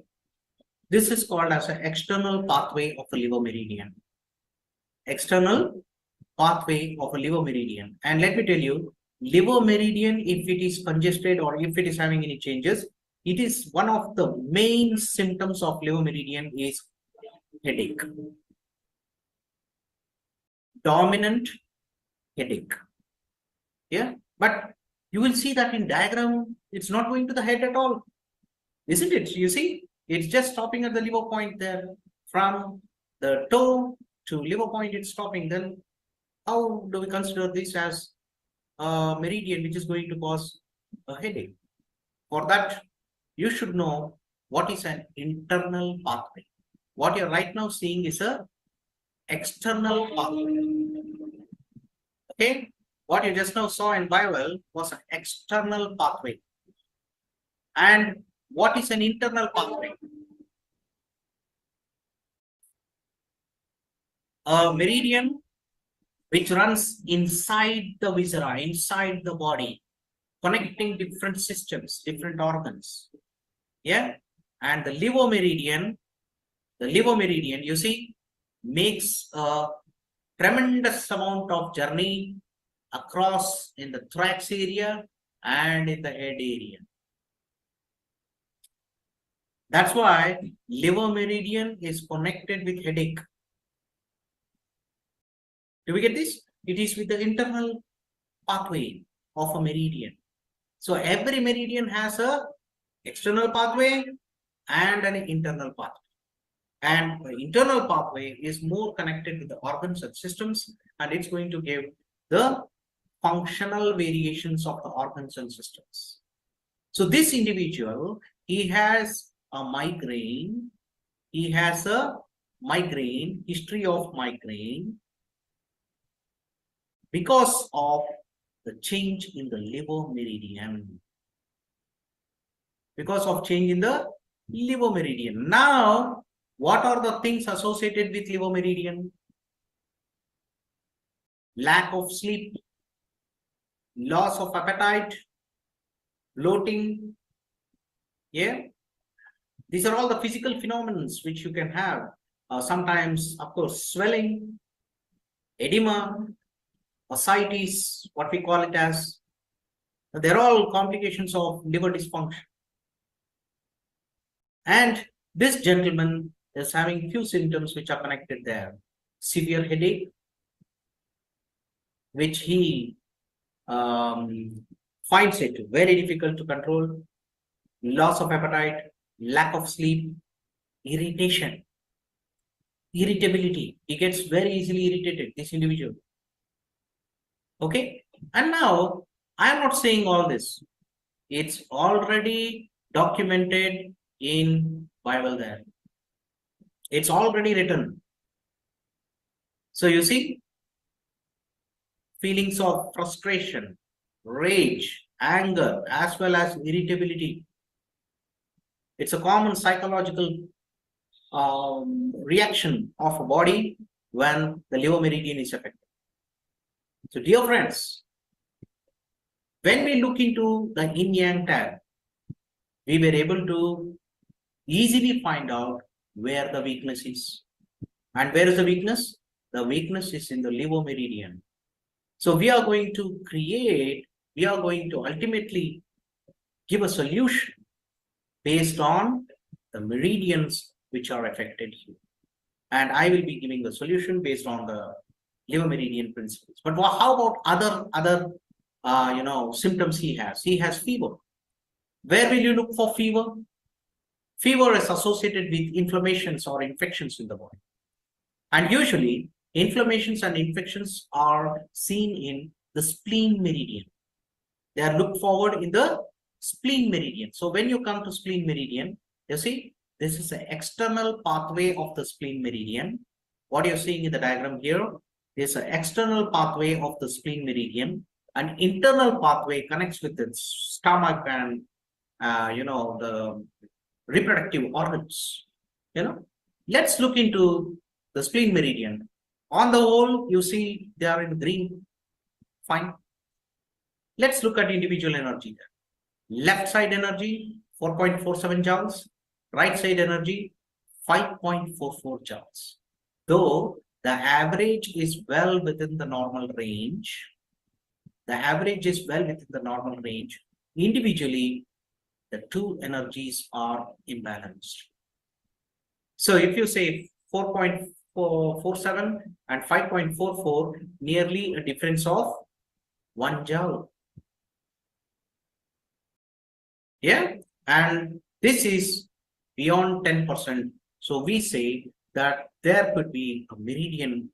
This is called as an external pathway of the liver meridian. External pathway of a liver meridian. And let me tell you, liver meridian, if it is congested or if it is having any changes, it is one of the main symptoms of liver meridian is headache. Dominant headache. Yeah, but you will see that in diagram, it's not going to the head at all, isn't it? You see, it's just stopping at the liver point there. From the toe to liver point, it's stopping. Then how do we consider this as a meridian which is going to cause a headache? For that, you should know what is an internal pathway. What you're right now seeing is a external pathway. Okay, what you just now saw in Bible was an external pathway. And what is an internal pathway? A meridian which runs inside the viscera, inside the body, connecting different systems, different organs. Yeah, and the liver meridian, you see, makes a tremendous amount of journey across in the thorax area and in the head area. That's why liver meridian is connected with headache. Do we get this? It is with the internal pathway of a meridian. So every meridian has a external pathway and an internal pathway. And the internal pathway is more connected with the organs and systems, and it's going to give the functional variations of the organs and systems. So this individual, he has a migraine. He has a migraine, history of migraine, because of the change in the liver meridian. Because of change in the liver meridian. Now, what are the things associated with liver meridian? Lack of sleep, loss of appetite, bloating. Yeah, these are all the physical phenomena which you can have. Sometimes, of course, swelling, edema, ascites, what we call it as. They're all complications of liver dysfunction. And this gentleman is having few symptoms which are connected there. Severe headache, which he finds it very difficult to control. Loss of appetite, lack of sleep, irritation, irritability. He gets very easily irritated, this individual. Okay, and now I am not saying all this. It's already documented in Bible there. It's already written. So you see, feelings of frustration, rage, anger, as well as irritability. It's a common psychological reaction of a body when the liver meridian is affected. So dear friends, when we look into the yin-yang tab, we were able to easily find out where the weakness is. And where is the weakness? The weakness is in the liver meridian. So we are going to ultimately give a solution based on the meridians which are affected here. And I will be giving the solution based on the liver meridian principles. But how about other symptoms he has? He has fever. Where will you look for fever? Fever is associated with inflammations or infections in the body. And usually, inflammations and infections are seen in the spleen meridian. They are looked forward in the spleen meridian. So when you come to spleen meridian, you see, this is an external pathway of the spleen meridian. What you're seeing in the diagram here is an external pathway of the spleen meridian. An internal pathway connects with the stomach and the reproductive organs. Let's look into the spleen meridian. On the whole, you see they are in green. Fine. Let's look at individual energy there. Left side energy, 4.47 joules. Right side energy, 5.44 joules. Though the average is well within the normal range, individually, the two energies are imbalanced. So if you say 4.47 and 5.44, nearly a difference of 1 joule. Yeah, and this is beyond 10%. So we say that there could be a meridian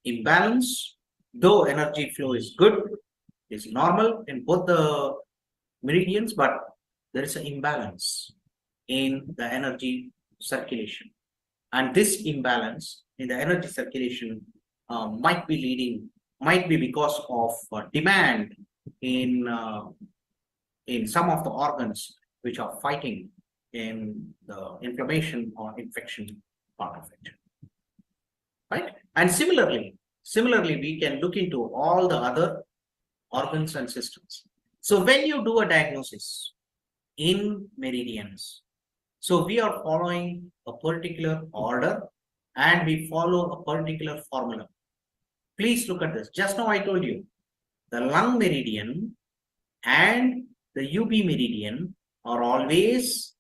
imbalance, though energy flow is good, is normal in both the meridians, but there is an imbalance in the energy circulation. And this imbalance in the energy circulation might be because of demand in some of the organs which are fighting in the inflammation or infection part of it, right? And similarly, we can look into all the other organs and systems. So when you do a diagnosis in meridians, so we are following a particular order and we follow a particular formula. Please look at this. Just now I told you the lung meridian and the UB meridian are always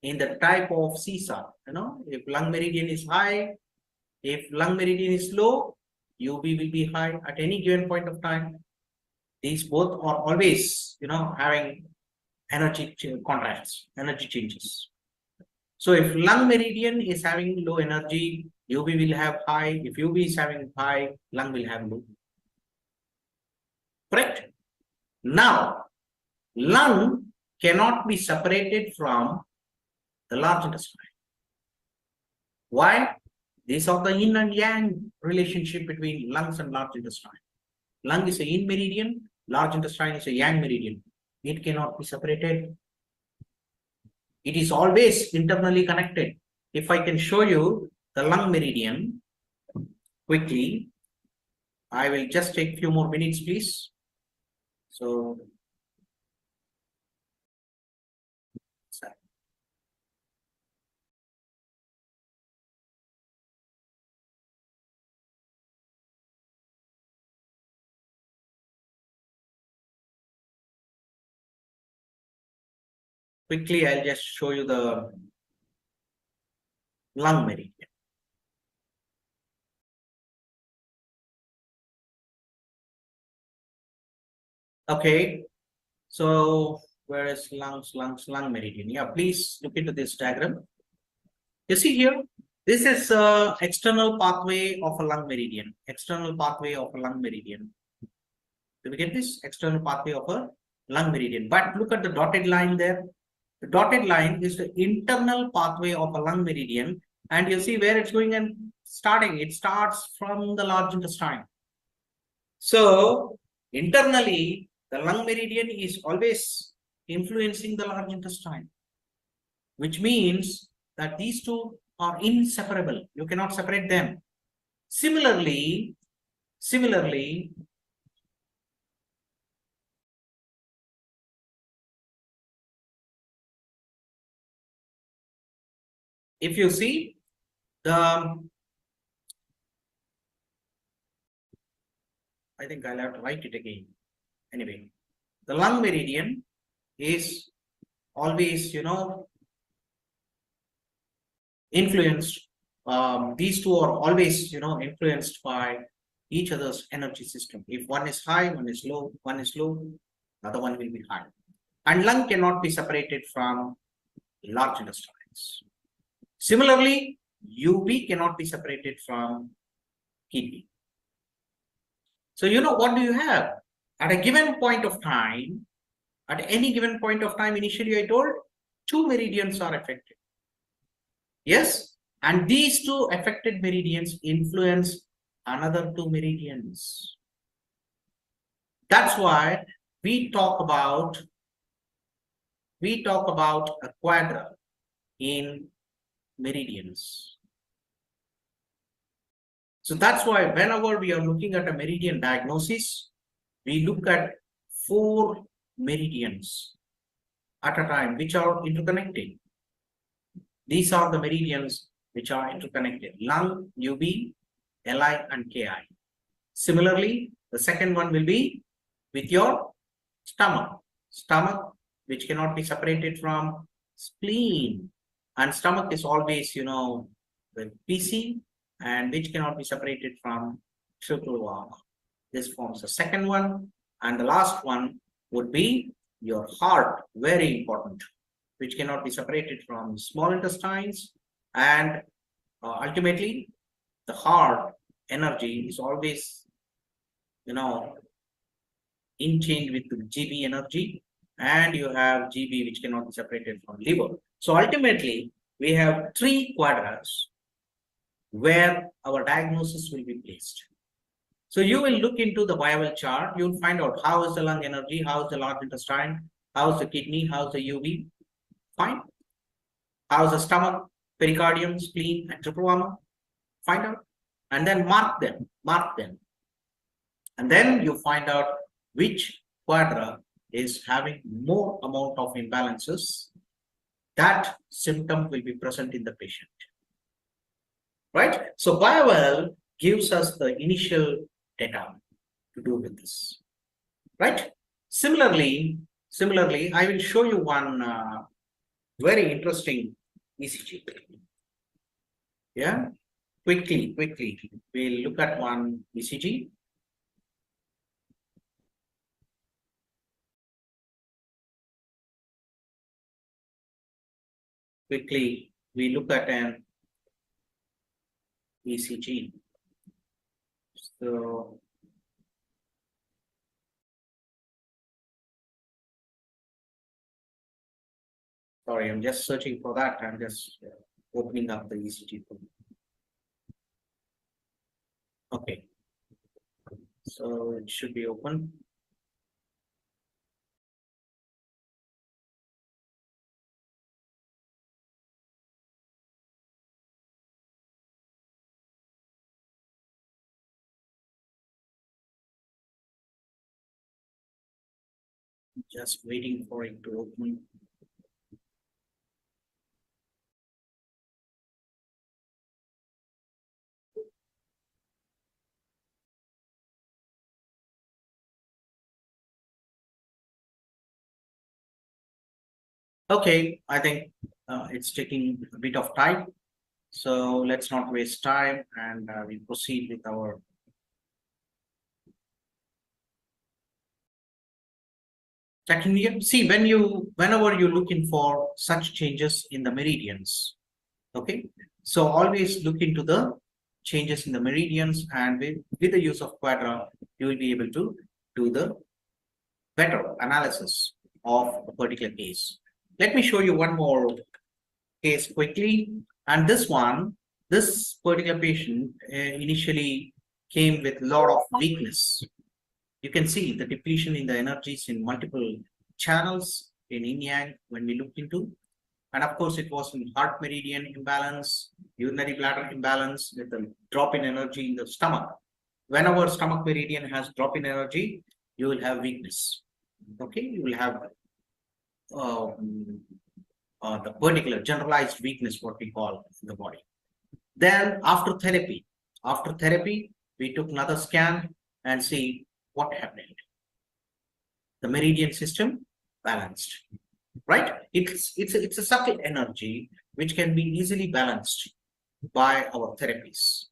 in the type of seesaw. You know, if lung meridian is high, if lung meridian is low, UB will be high at any given point of time. These both are always, you know, having energy contrasts, energy changes. So if lung meridian is having low energy, UB will have high. If UB is having high, lung will have low. Correct? Now, lung cannot be separated from the large intestine. Why? These are the yin and yang relationship between lungs and large intestine. Lung is a yin meridian, large intestine is a yang meridian. It cannot be separated. It is always internally connected. If I can show you the lung meridian quickly, I will just take a few more minutes, please. So, quickly, I'll just show you the lung meridian. Okay, so where is lung meridian? Yeah, please look into this diagram. You see here, this is external pathway of a lung meridian. External pathway of a lung meridian. Do we get this? External pathway of a lung meridian. But look at the dotted line there. The dotted line is the internal pathway of a lung meridian, and you see where it's going and starting. It starts from the large intestine. So internally, the lung meridian is always influencing the large intestine, which means that these two are inseparable. You cannot separate them. Similarly, if you see the, I think I'll have to write it again. Anyway, the lung meridian is always, you know, influenced. These two are always, you know, influenced by each other's energy system. If one is high, one is low, the other one will be high. And lung cannot be separated from large intestines. Similarly, UB cannot be separated from kidney. So, you know, what do you have? At a given point of time, at any given point of time, initially I told, two meridians are affected. Yes, and these two affected meridians influence another two meridians. That's why we talk about a quadra in meridians. So that's why whenever we are looking at a meridian diagnosis, we look at 4 meridians at a time, which are interconnected. These are the meridians which are interconnected: lung, UB, LI, and KI. Similarly, the second one will be with your stomach, which cannot be separated from spleen, and stomach is always, the PC, and which cannot be separated from triple R. This forms the second one, and the last one would be your heart, very important, which cannot be separated from small intestines, and ultimately the heart energy is always, in change with the GB energy, and you have GB which cannot be separated from liver. So ultimately, we have 3 quadrants where our diagnosis will be placed. So you will look into the Bible chart, you'll find out how is the lung energy, how is the large intestine, how is the kidney, how is the UV, fine. How is the stomach, pericardium, spleen, and triple find out, and then mark them. And then you find out which quadrant is having more amount of imbalances. That symptom will be present in the patient. Right? So BioWell gives us the initial data to do with this. Right? Similarly, I will show you one very interesting ECG. Yeah, quickly, we'll look at one ECG. Quickly, we look at an ECG. So, sorry, I'm just searching for that. I'm just opening up the ECG. Okay. So it should be open. Just waiting for it to open. Okay, I think it's taking a bit of time. So let's not waste time, and we proceed with our checking. See, whenever you're looking for such changes in the meridians, okay, so always look into the changes in the meridians, and with the use of quadra, you will be able to do the better analysis of a particular case. Let me show you one more case quickly. And this particular patient initially came with a lot of weakness. You can see the depletion in the energies in multiple channels in yin yang when we looked into. And of course, it was in heart meridian imbalance, urinary bladder imbalance with a drop in energy in the stomach. Whenever stomach meridian has drop in energy, you will have weakness. Okay, you will have the particular generalized weakness, what we call in the body. Then after therapy, we took another scan and see what happened. The meridian system balanced, right? It's a subtle energy which can be easily balanced by our therapies,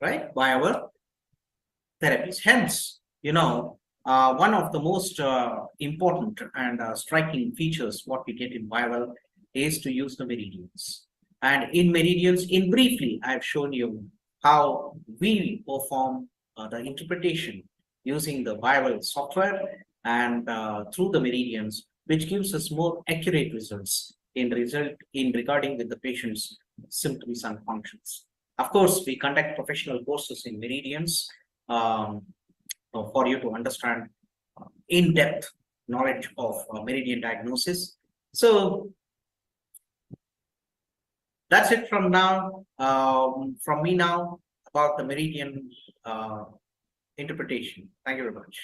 right? By our therapies. Hence, one of the most important and striking features what we get in BioWell is to use the meridians. And in meridians, briefly, I've shown you how we perform the interpretation using the BioWell software and through the meridians, which gives us more accurate results in regarding with the patient's symptoms and functions. Of course, we conduct professional courses in meridians for you to understand in-depth knowledge of meridian diagnosis. So that's it from now, from me now. about the meridian interpretation. Thank you very much.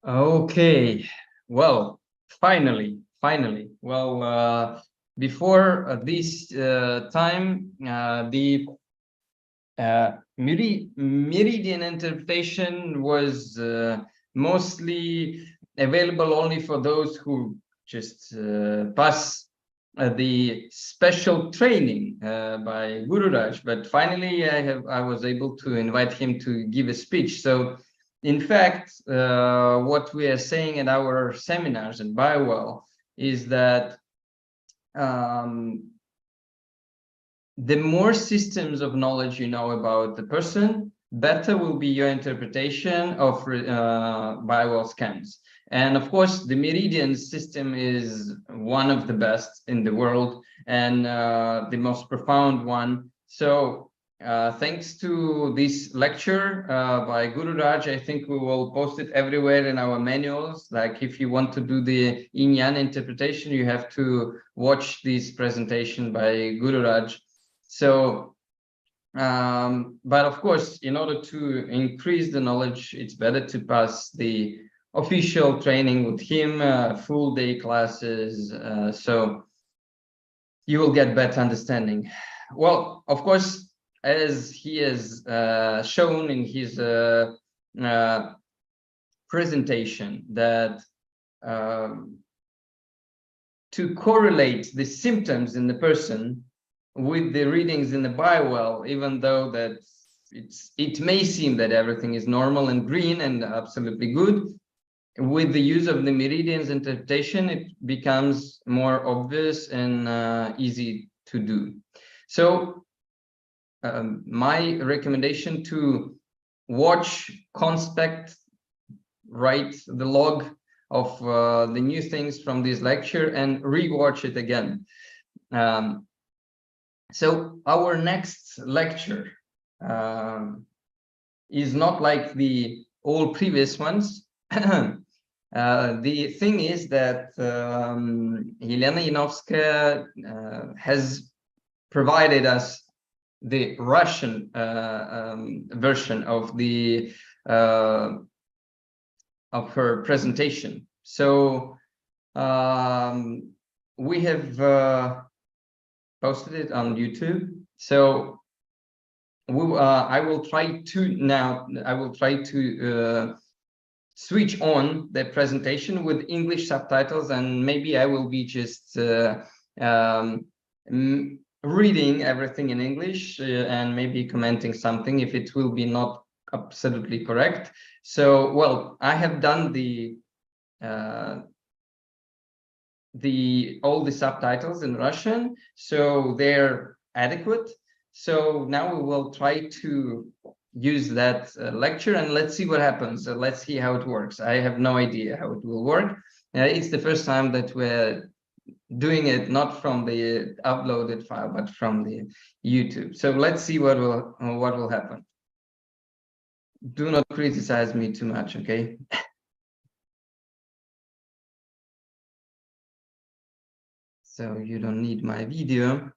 Okay, well, finally. Well, before this time, the meridian interpretation was mostly available only for those who just pass the special training by Guru Raj. But finally, I was able to invite him to give a speech. So, in fact, what we are saying at our seminars at BioWell is that the more systems of knowledge you know about the person, better will be your interpretation of BioWell scans. And of course, the meridian system is one of the best in the world and the most profound one. So thanks to this lecture by Guru Raj, I think we will post it everywhere in our manuals. Like if you want to do the Yin-Yang interpretation, you have to watch this presentation by Guru Raj. So, but of course, in order to increase the knowledge, it's better to pass the official training with him, full day classes, so you will get better understanding. Well, of course, as he has shown in his presentation, that to correlate the symptoms in the person with the readings in the BioWell, even though that it may seem that everything is normal and green and absolutely good, with the use of the meridians interpretation, it becomes more obvious and easy to do. So my recommendation to watch, conspect, write the log of the new things from this lecture and rewatch it again. So our next lecture is not like the all previous ones. The thing is that Helena Yanovskaya has provided us the Russian version of the of her presentation. So we have posted it on YouTube. So I will try to switch on the presentation with English subtitles, and maybe I will be just reading everything in English and maybe commenting something if it will be not absolutely correct. So, well, I have done all the subtitles in Russian, so they're adequate. So now we will try to use that lecture, and let's see what happens. Let's see how it works. I have no idea how it will work. It's the first time that we're doing it not from the uploaded file, but from the YouTube. So let's see what will happen. Do not criticize me too much, okay? So you don't need my video.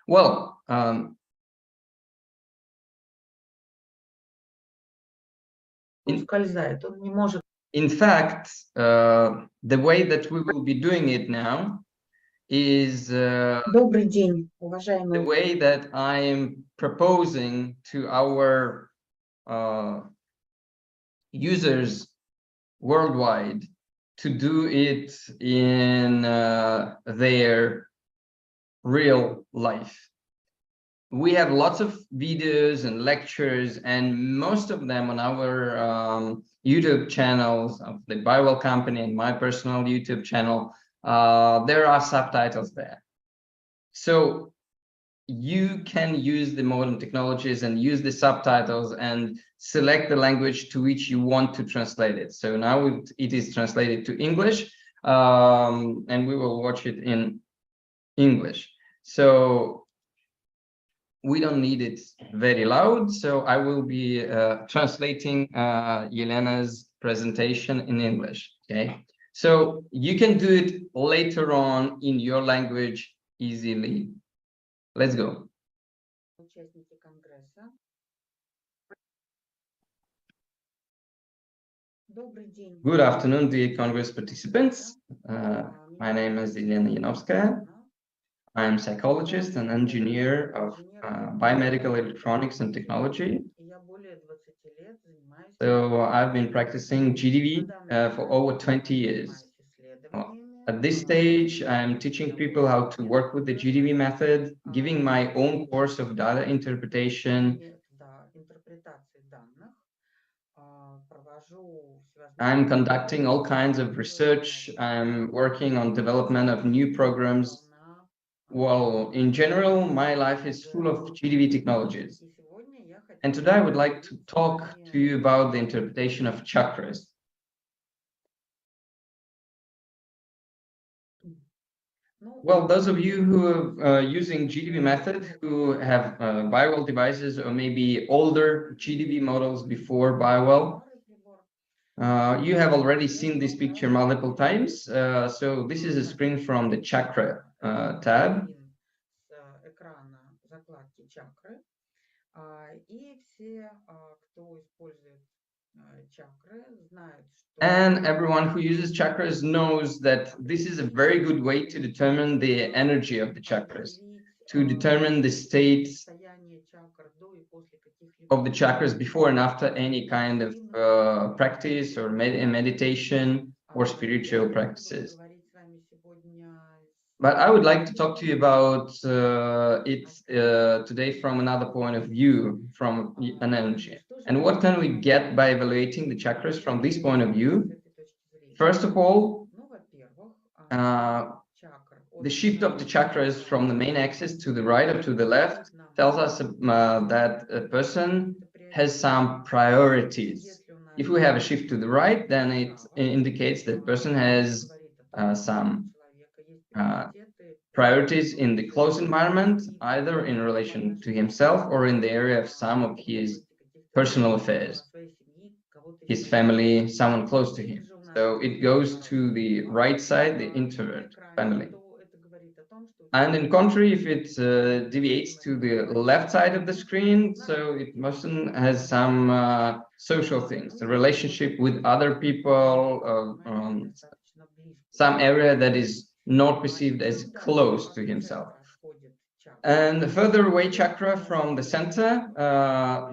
Well, in fact, the way that we will be doing it now is the way that I am proposing to our users worldwide to do it in their real life. We have lots of videos and lectures, and most of them on our YouTube channels of the BioWell company and my personal YouTube channel. There are subtitles there. So you can use the modern technologies and use the subtitles and select the language to which you want to translate it. So now it is translated to English, and we will watch it in English. So we don't need it very loud, so I will be translating Yelena's presentation in English, okay? So you can do it later on in your language easily. Let's go. Good afternoon, dear Congress participants. My name is Elena Yanovskaya. I'm a psychologist and engineer of biomedical electronics and technology. So I've been practicing GDV for over 20 years. At this stage, I'm teaching people how to work with the GDV method, giving my own course of data interpretation. I'm conducting all kinds of research. I'm working on development of new programs. Well, in general, my life is full of GDV technologies. And today I would like to talk to you about the interpretation of chakras. Well, those of you who are using GDV method, who have Biowell devices or maybe older GDV models before Biowell, you have already seen this picture multiple times. So this is a screen from the chakra tab. And everyone who uses chakras knows that this is a very good way to determine the energy of the chakras, to determine the states of the chakras before and after any kind of practice or meditation or spiritual practices. But I would like to talk to you about it today from another point of view, from an energy. And what can we get by evaluating the chakras from this point of view? First of all, the shift of the chakras from the main axis to the right or to the left tells us that a person has some priorities. If we have a shift to the right, then it indicates that person has some priorities in the close environment, either in relation to himself or in the area of some of his personal affairs, his family, someone close to him. So it goes to the right side, the introvert family. And in contrary, if it deviates to the left side of the screen, so it person has some social things, the relationship with other people, some area that is not perceived as close to himself. And the further away chakra from the center,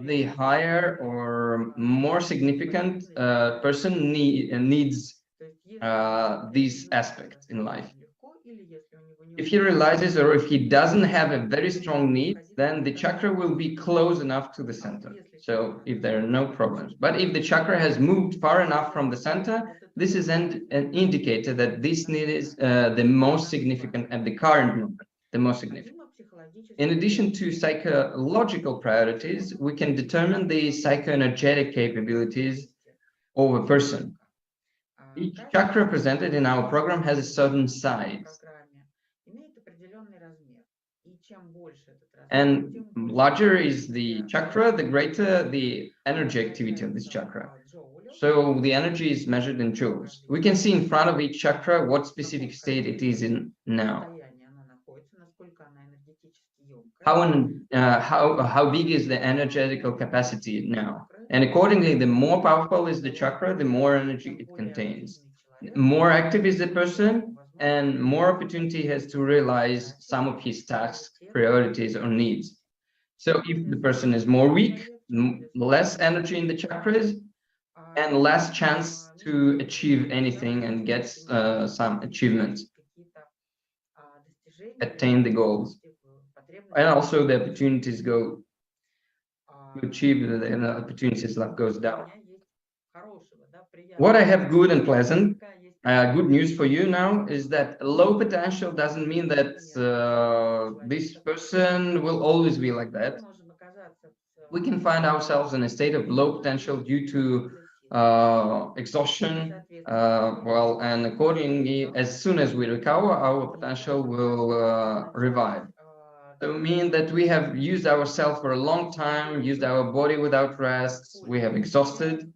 the higher or more significant person needs these aspects in life. If he realizes or if he doesn't have a very strong need, then the chakra will be close enough to the center. So if there are no problems, but if the chakra has moved far enough from the center, this is an indicator that this need is the most significant at the current moment, the most significant. In addition to psychological priorities, we can determine the psychoenergetic capabilities of a person. Each chakra presented in our program has a certain size. And larger is the chakra, the greater the energy activity of this chakra. So the energy is measured in joules. We can see in front of each chakra what specific state it is in now. How big is the energetical capacity now? And accordingly, the more powerful is the chakra, the more energy it contains. More active is the person, and more opportunity has to realize some of his tasks, priorities, or needs. So if the person is more weak, less energy in the chakras, and less chance to achieve anything and get some achievements, attain the goals. And also the opportunities go to achieve, the opportunities level goes down. What I have good and pleasant, good news for you now is that low potential doesn't mean that this person will always be like that. We can find ourselves in a state of low potential due to exhaustion, and accordingly, as soon as we recover, our potential will revive. So mean that we have used ourselves for a long time, used our body without rest, we have exhausted.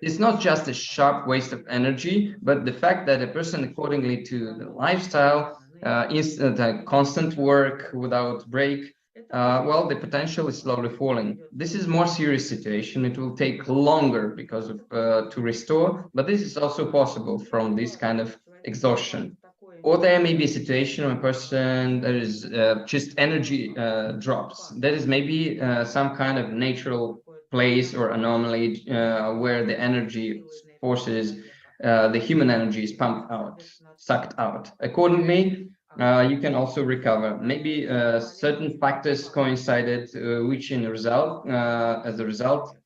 It's not just a sharp waste of energy, but the fact that a person, accordingly to the lifestyle, constant work without break, well, the potential is slowly falling. This is more serious situation. It will take longer because of to restore, but this is also possible from this kind of exhaustion. Or there may be a situation where a person there is just energy drops. That is maybe some kind of natural place or anomaly where the energy forces, the human energy is pumped out, sucked out. Accordingly, you can also recover. Maybe certain factors coincided, which in result, as a result,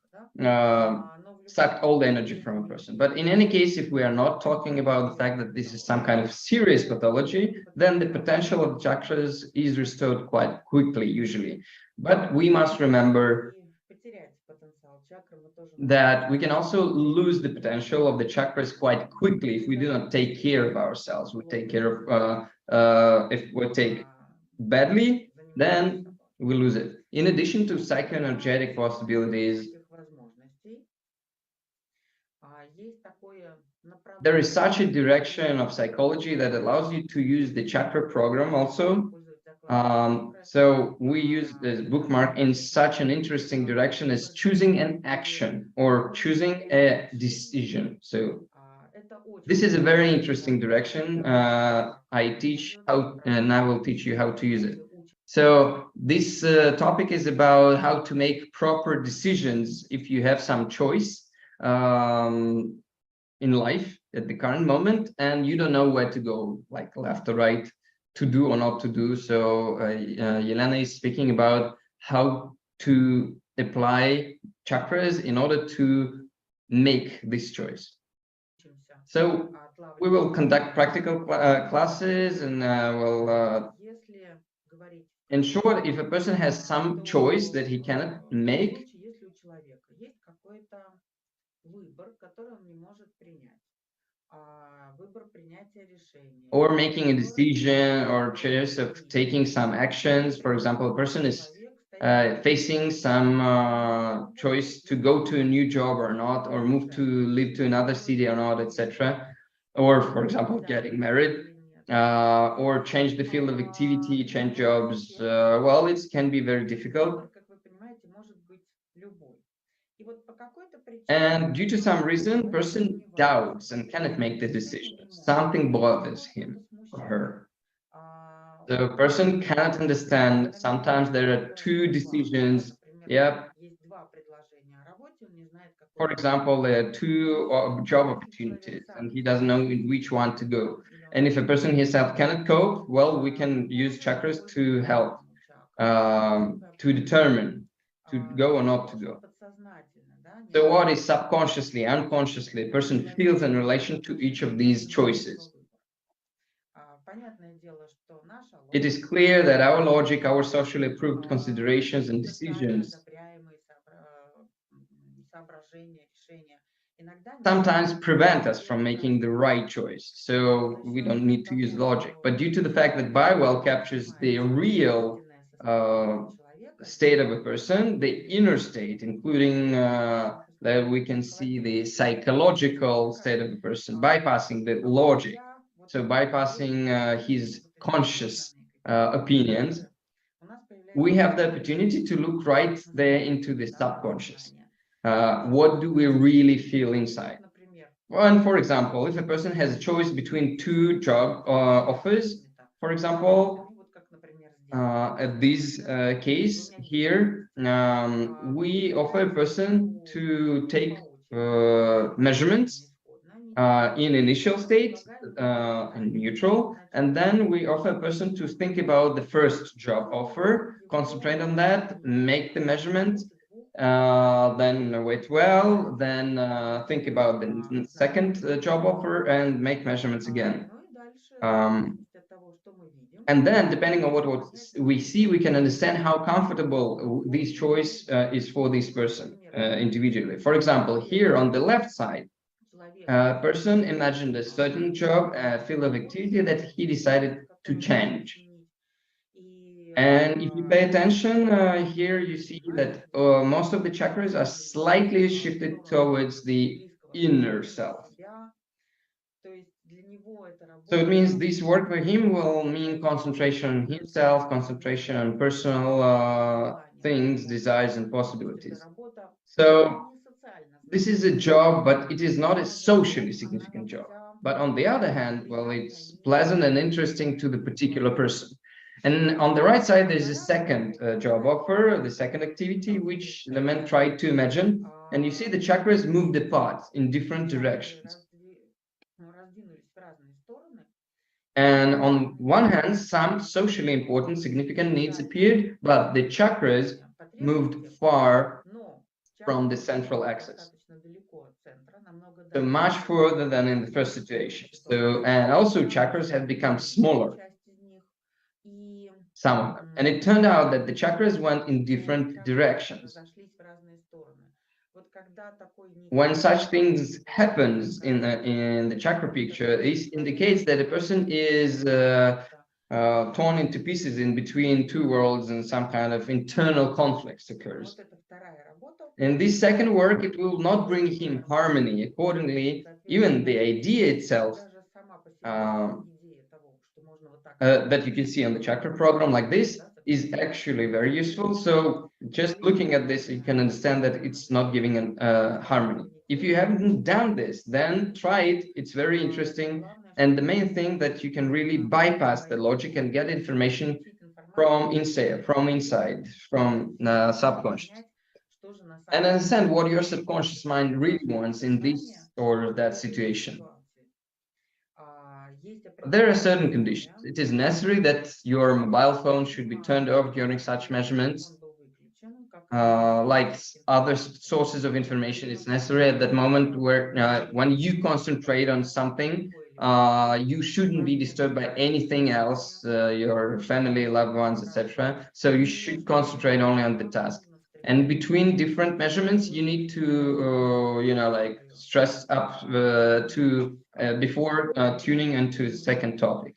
sucked all the energy from a person. But in any case, if we are not talking about the fact that this is some kind of serious pathology, then the potential of chakras is restored quite quickly, usually. But we must remember that we can also lose the potential of the chakras quite quickly if we do not take care of ourselves. We take care of, if we take badly, then we lose it. In addition to psychoenergetic possibilities, there is such a direction of psychology that allows you to use the chakra program also. So we use this bookmark in such an interesting direction as choosing an action or choosing a decision. So this is a very interesting direction. I teach how, and I will teach you how to use it. So this topic is about how to make proper decisions if you have some choice in life at the current moment and you don't know where to go, like left or right, to do or not to do. So Yelena is speaking about how to apply chakras in order to make this choice. So we will conduct practical classes and in short, if a person has some choice that he cannot make, or making a decision or choice of taking some actions. For example, a person is facing some choice to go to a new job or not, or move to live to another city or not, etc. Or, for example, getting married, or change the field of activity, change jobs. Well, it can be very difficult. And due to some reason, person doubts and cannot make the decision. Something bothers him or her. The person cannot understand. Sometimes there are two decisions. Yeah. For example, there are two job opportunities, and he doesn't know in which one to go. And if a person himself cannot cope, well, we can use chakras to help, to determine to go or not to go. So what is subconsciously, unconsciously, a person feels in relation to each of these choices? It is clear that our logic, our socially approved considerations and decisions sometimes prevent us from making the right choice. So we don't need to use logic. But due to the fact that Biowell captures the real state of a person, the inner state, including that we can see the psychological state of a person, bypassing the logic, so bypassing his conscious opinions, we have the opportunity to look right there into the subconscious. What do we really feel inside? Well, and for example, if a person has a choice between two job offers, for example, at this case here, we offer a person to take measurements in initial state and neutral, and then we offer a person to think about the first job offer, concentrate on that, make the measurement, then wait well, then think about the second job offer and make measurements again. And then, depending on what we see, we can understand how comfortable this choice is for this person individually. For example, here on the left side, a person imagined a certain job, a field of activity that he decided to change. And if you pay attention, here you see that most of the chakras are slightly shifted towards the inner self. So it means this work for him will mean concentration on himself, concentration on personal things, desires, and possibilities. So this is a job, but it is not a socially significant job. But on the other hand, well, it's pleasant and interesting to the particular person. And on the right side, there's a second job offer, the second activity, which the man tried to imagine. And you see the chakras moved apart in different directions. And on one hand, some socially important, significant needs appeared, but the chakras moved far from the central axis. So much further than in the first situation. So, and also chakras have become smaller, some of them. And it turned out that the chakras went in different directions. When such things happens in the chakra picture, this indicates that a person is torn into pieces in between two worlds and some kind of internal conflicts occurs. In this second work, it will not bring him harmony. Accordingly, even the idea itself that you can see on the chakra program like this is actually very useful. So just looking at this, you can understand that it's not giving an harmony. If you haven't done this, then try it. It's very interesting. And the main thing that you can really bypass the logic and get information from inside, from subconscious. And understand what your subconscious mind really wants in this or that situation. There are certain conditions. It is necessary that your mobile phone should be turned off during such measurements. Like other sources of information, it's necessary at that moment where when you concentrate on something, you shouldn't be disturbed by anything else, your family, loved ones, etc. So you should concentrate only on the task. And between different measurements, you need to, like stress up to before tuning into the second topic.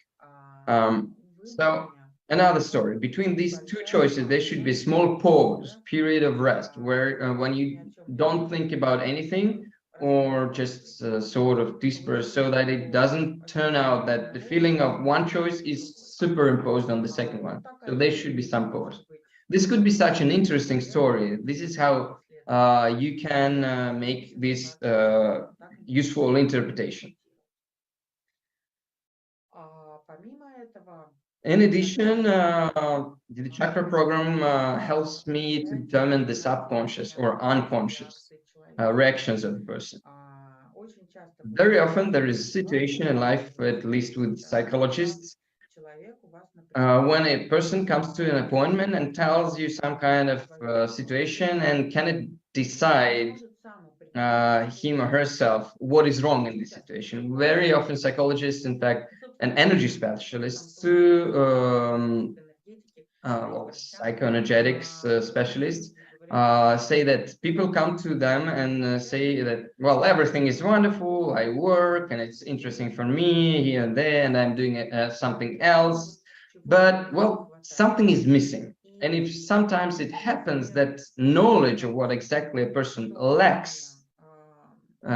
So another story. Between these two choices, there should be a small pause, period of rest, where when you don't think about anything or just sort of disperse, so that it doesn't turn out that the feeling of one choice is superimposed on the second one. So there should be some pause. This could be such an interesting story. This is how you can make this useful interpretation. In addition, the chakra program helps me to determine the subconscious or unconscious reactions of the person. Very often there is a situation in life, at least with psychologists, when a person comes to an appointment and tells you some kind of situation and cannot decide him or herself what is wrong in this situation. Very often psychologists, in fact, and energy specialists, psychoenergetics specialists, say that people come to them and say that, well, everything is wonderful, I work and it's interesting for me here and there, and I'm doing something else, but, well, something is missing. And if sometimes it happens that knowledge of what exactly a person lacks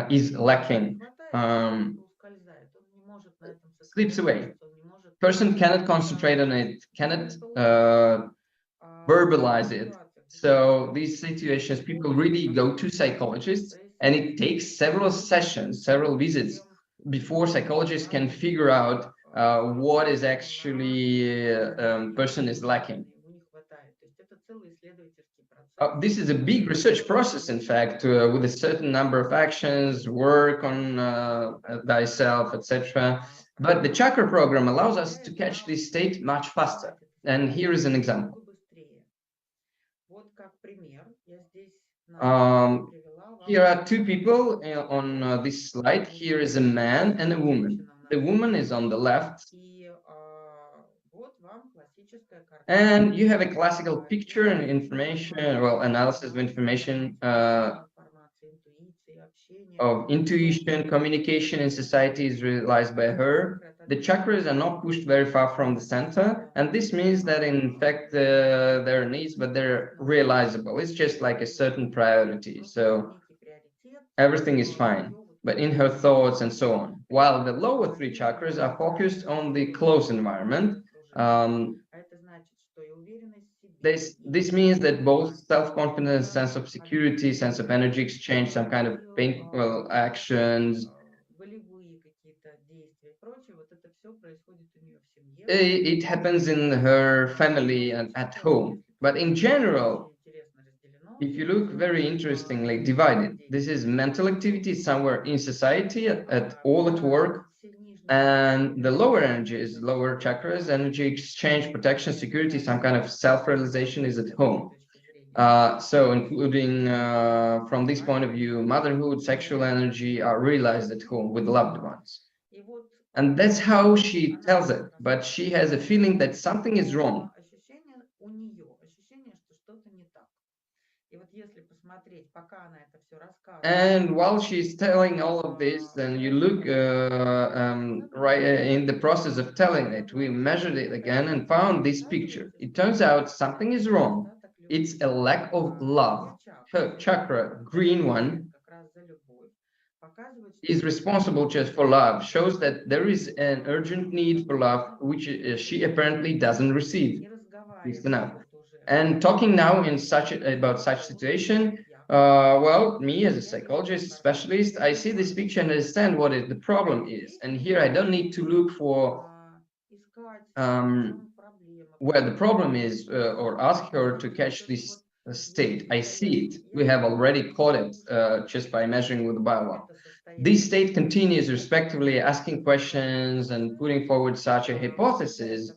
is lacking, slips away. Person cannot concentrate on it, cannot verbalize it. So these situations, people really go to psychologists, and it takes several sessions, several visits before psychologists can figure out what is actually person is lacking. This is a big research process, in fact, with a certain number of actions, work on thyself, etc. But the chakra program allows us to catch this state much faster. And here is an example. Here are two people on this slide. Here is a man and a woman. The woman is on the left. And you have a classical picture and information, well, analysis of information of intuition, communication in society is realized by her. The chakras are not pushed very far from the center, and this means that in fact there are needs, but they're realizable. It's just like a certain priority, so everything is fine, but in her thoughts and so on. While the lower three chakras are focused on the close environment, this means that both self-confidence, sense of security, sense of energy exchange, some kind of painful actions, it happens in her family and at home. But in general, if you look very interestingly divided, this is mental activity somewhere in society, at all at work, and the lower energies, lower chakras, energy exchange, protection, security, some kind of self-realization is at home. So including from this point of view, motherhood, sexual energy are realized at home with loved ones. And that's how she tells it, but she has a feeling that something is wrong. And while she's telling all of this, then you look right in the process of telling it, we measured it again and found this picture. It turns out something is wrong. It's a lack of love. Her chakra, green one, is responsible just for love, shows that there is an urgent need for love, which she apparently doesn't receive. It's enough. And talking now in about such situation, well, me as a psychologist specialist, I see this picture and understand what the problem is. And here I don't need to look for where the problem is or ask her to catch this state. I see it. We have already caught it just by measuring with the biowall. This state continues respectively asking questions and putting forward such a hypothesis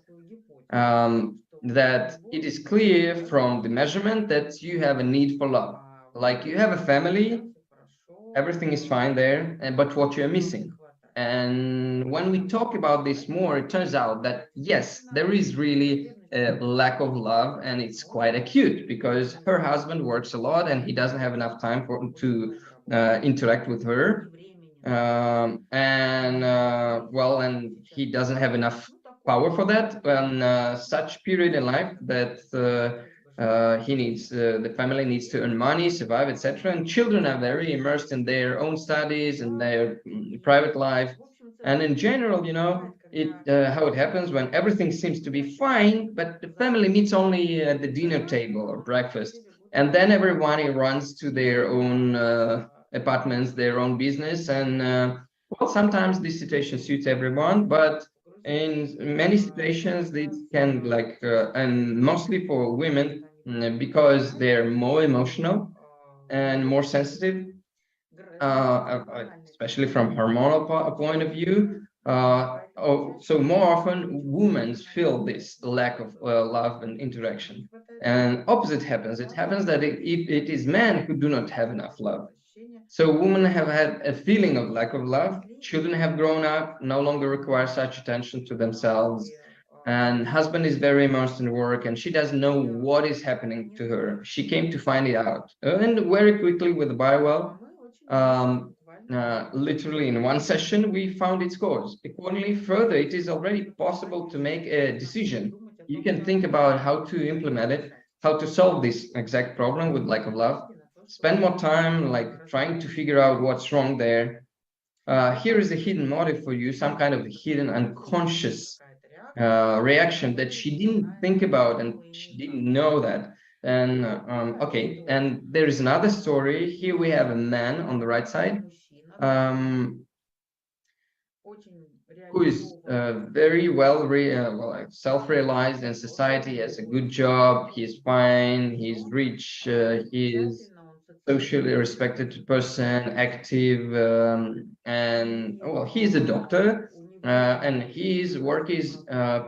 that it is clear from the measurement that you have a need for love. Like you have a family, everything is fine there, but what you're missing. And when we talk about this more, it turns out that yes, there is really a lack of love, and it's quite acute because her husband works a lot and he doesn't have enough time to interact with her. And he doesn't have enough power for that when such period in life that he needs the family needs to earn money, survive, etc. And children are very immersed in their own studies and their private life. And in general, you know, how it happens when everything seems to be fine, but the family meets only at the dinner table or breakfast, and then everyone runs to their own apartments, their own business, and well, sometimes this situation suits everyone, but in many situations this can and mostly for women because they're more emotional and more sensitive, especially from hormonal point of view. So more often women feel this lack of love and interaction, and opposite happens. It happens that it is men who do not have enough love. So women have had a feeling of lack of love. Children have grown up, no longer require such attention to themselves. And husband is very immersed in work, and she doesn't know what is happening to her. She came to find it out. And very quickly with the biowell, literally in one session, we found its cause. Accordingly, further, it is already possible to make a decision. You can think about how to implement it, how to solve this exact problem with lack of love. Spend more time like trying to figure out what's wrong there. Here is a hidden motive for you, some kind of hidden unconscious reaction that she didn't think about and she didn't know that. And okay, and there is another story. Here we have a man on the right side who is very well self-realized in society, has a good job, he's fine, he's rich, he is socially respected person, active, and well, he's a doctor, and his work is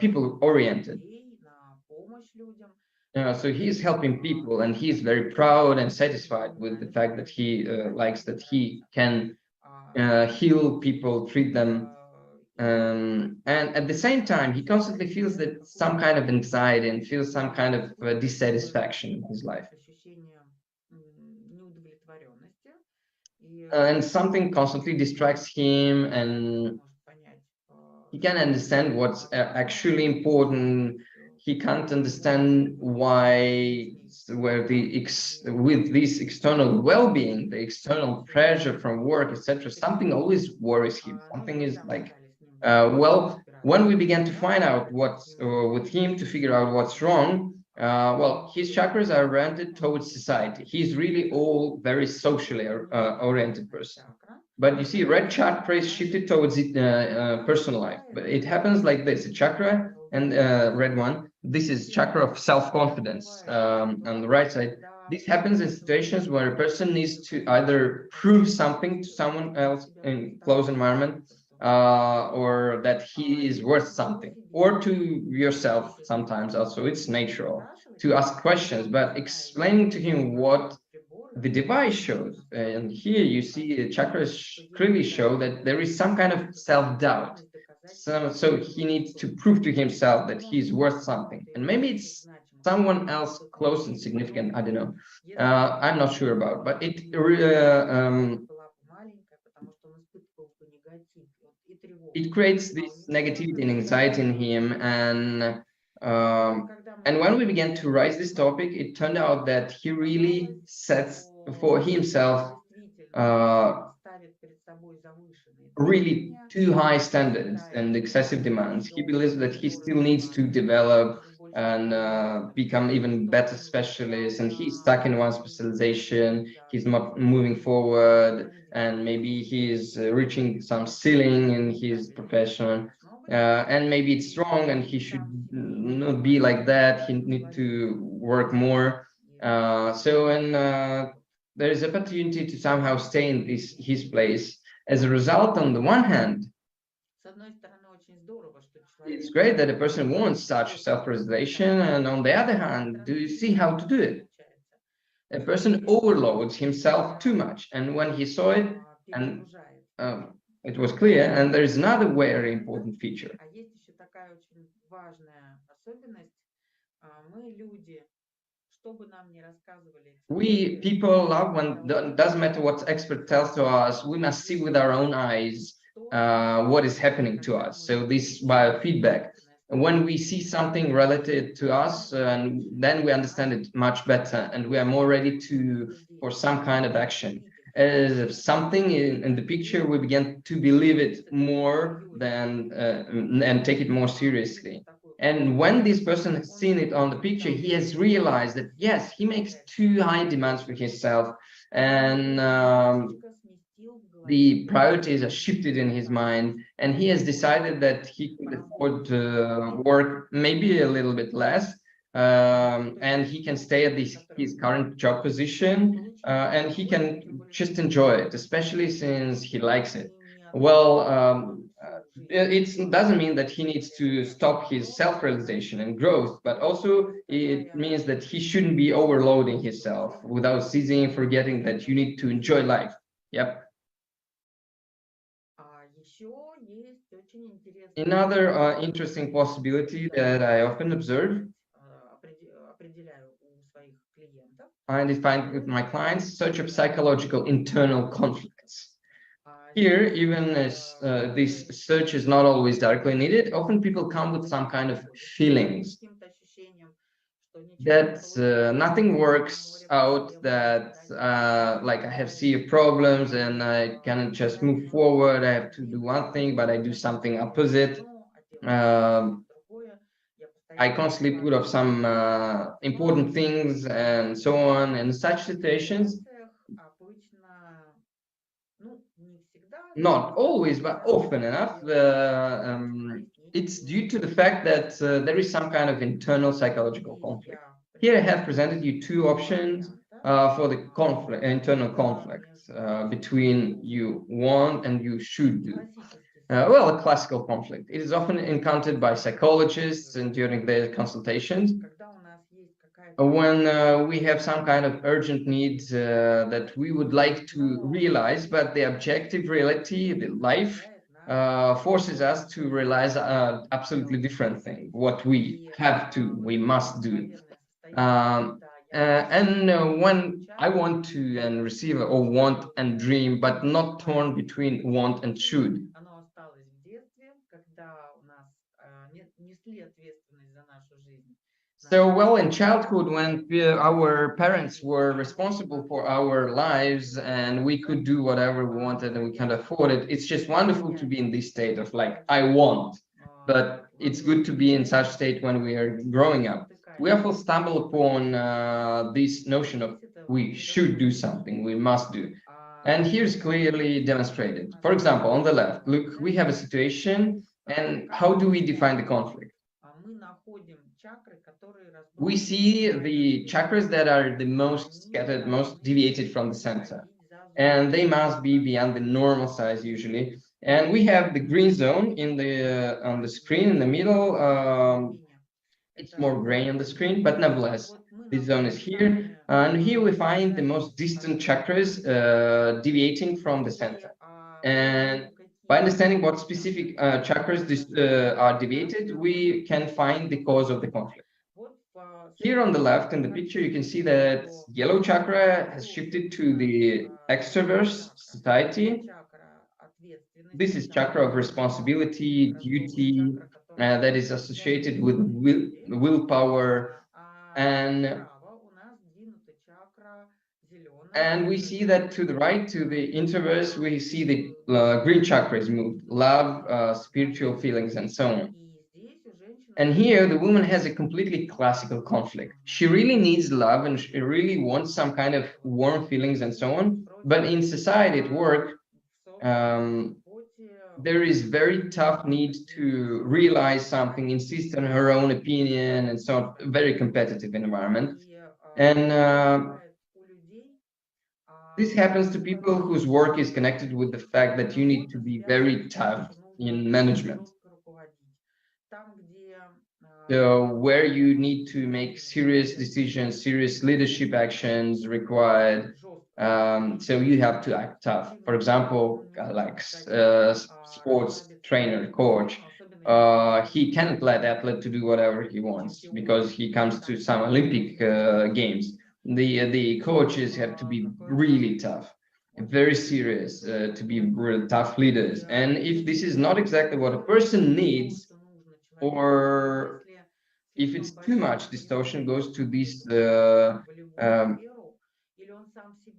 people-oriented. So he's helping people, and he's very proud and satisfied with the fact that he likes that he can heal people, treat them. And at the same time, he constantly feels that some kind of anxiety and feels some kind of dissatisfaction in his life. and something constantly distracts him, and he can't understand what's actually important. He can't understand why, where with this external well-being, the external pressure from work, etc., something always worries him. Something is like, well, when we began to find out what's with him, to figure out what's wrong, well, his chakras are oriented towards society. He's really all very socially oriented person. But you see, red chakra is shifted towards personal life. But it happens like this: a chakra and red one. This is chakra of self-confidence on the right side. This happens in situations where a person needs to either prove something to someone else in close environment, or that he is worth something, or to yourself sometimes also. It's natural to ask questions, but explaining to him what the device shows, and here you see the chakras clearly show that there is some kind of self-doubt. So he needs to prove to himself that he's worth something, and maybe it's someone else close and significant. I don't know. I'm not sure about, but it creates this negativity and anxiety in him, and when we began to raise this topic, it turned out that he really sets for himself really too high standards and excessive demands. He believes that he still needs to develop and become even better specialist, and he's stuck in one specialization. He's not moving forward, and maybe he's reaching some ceiling in his profession, and maybe it's wrong, and he should not be like that. He need to work more. There is opportunity to somehow stay in his place. As a result, on the one hand, it's great that a person wants such self-realization, and on the other hand, do you see how to do it? A person overloads himself too much, and when he saw it, and it was clear, and there is another very important feature. We people love when doesn't matter what expert tells to us, we must see with our own eyes what is happening to us. So this biofeedback, when we see something related to us, and then we understand it much better, and we are more ready for some kind of action. As something in the picture, we begin to believe it more than and take it more seriously. And when this person has seen it on the picture, he has realized that, yes, he makes too high demands for himself, and the priorities are shifted in his mind, and he has decided that he could afford to work maybe a little bit less, and he can stay at his current job position, and he can just enjoy it, especially since he likes it. Well, it doesn't mean that he needs to stop his self-realization and growth, but also it means that he shouldn't be overloading himself without ceasing and forgetting that you need to enjoy life. Yep. Another interesting possibility that I often observe, I define with my clients, search of psychological internal conflicts. Here, even as this search is not always directly needed, often people come with some kind of feelings that nothing works out, that like I have severe problems and I cannot just move forward. I have to do one thing, but I do something opposite. I constantly put off some important things and so on. And such situations, not always, but often enough, it's due to the fact that there is some kind of internal psychological conflict. Here I have presented you two options for the conflict, internal conflict between you want and you should do. Well, a classical conflict. It is often encountered by psychologists and during their consultations. When we have some kind of urgent needs that we would like to realize, but the objective reality, the life, forces us to realize absolutely different thing, what we have to, we must do. When I want to and receive or want and dream, but not torn between want and should. Оно осталось в детстве, когда у нас несли ответственность за нашу жизнь. So, well, in childhood, when our parents were responsible for our lives and we could do whatever we wanted and we can afford it, it's just wonderful to be in this state of like, I want. But it's good to be in such state when we are growing up. We often stumble upon this notion of we should do something, we must do. And here's clearly demonstrated. For example, on the left, look, we have a situation, and how do we define the conflict? We see the chakras that are the most scattered, most deviated from the center, and they must be beyond the normal size usually. And we have the green zone in the on the screen in the middle. It's more gray on the screen, but nevertheless, this zone is here. And here we find the most distant chakras deviating from the center. And by understanding what specific chakras are deviated, we can find the cause of the conflict. Here on the left in the picture, you can see that yellow chakra has shifted to the extroverse society. This is chakra of responsibility, duty, that is associated with willpower, and we see that to the right, to the introverse, we see the green chakra is moved, love, spiritual feelings, and so on. And here, the woman has a completely classical conflict. She really needs love and she really wants some kind of warm feelings and so on. But in society, at work, there is very tough need to realize something, insist on her own opinion, and so on, very competitive environment. And this happens to people whose work is connected with the fact that you need to be very tough in management. So where you need to make serious decisions, serious leadership actions required. So you have to act tough. For example, like sports trainer, coach, he cannot let athlete to do whatever he wants because he comes to some Olympic games. The coaches have to be really tough, very serious, to be really tough leaders. And if this is not exactly what a person needs, or if it's too much, distortion goes to this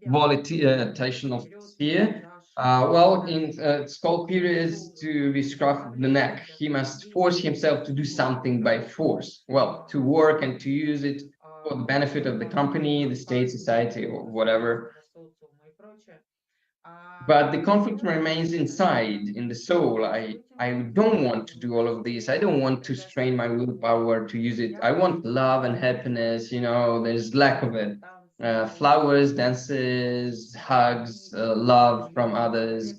volatilization of sphere. Well, it's called periods to be scruff of the neck. He must force himself to do something by force. Well, to work and to use it for the benefit of the company, the state, society, or whatever. But the conflict remains inside, in the soul. I don't want to do all of this. I don't want to strain my willpower to use it. I want love and happiness, you know, there's lack of it. Flowers, dances, hugs, love from others,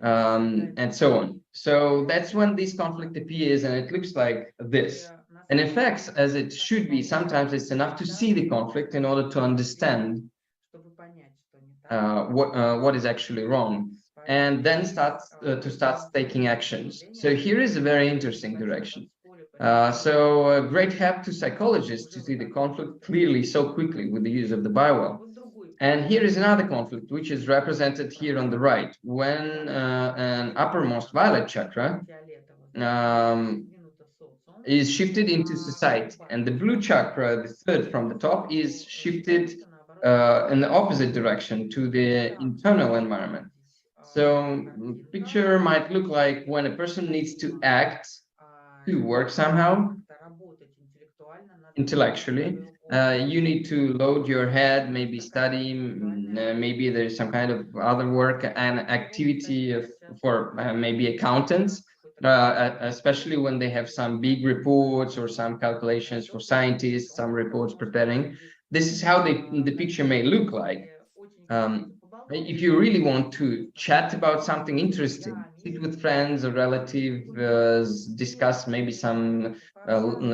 and so on. So that's when this conflict appears, and it looks like this. And in fact, as it should be, sometimes it's enough to see the conflict in order to understand what is actually wrong, and then start taking actions. So here is a very interesting direction. So great help to psychologists to see the conflict clearly so quickly with the use of the biowell. And here is another conflict, which is represented here on the right, when an uppermost violet chakra is shifted into society, and the blue chakra, the third from the top, is shifted in the opposite direction to the internal environment. So picture might look like when a person needs to act, to work somehow, intellectually, you need to load your head, maybe study, maybe there's some kind of other work and activity for maybe accountants, especially when they have some big reports or some calculations for scientists, some reports preparing. This is how the picture may look like. If you really want to chat about something interesting, sit with friends or relatives, discuss maybe some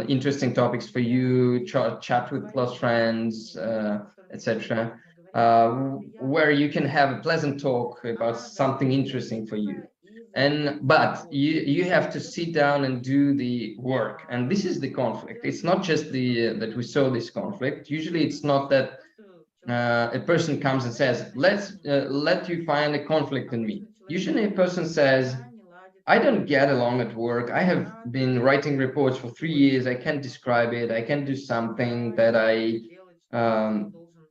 interesting topics for you, chat with close friends, etc., where you can have a pleasant talk about something interesting for you. But you have to sit down and do the work, and this is the conflict. It's not just that we saw this conflict. Usually it's not that a person comes and says, let you find a conflict in me. Usually a person says, I don't get along at work. I have been writing reports for 3 years. I can't describe it. I can do something that I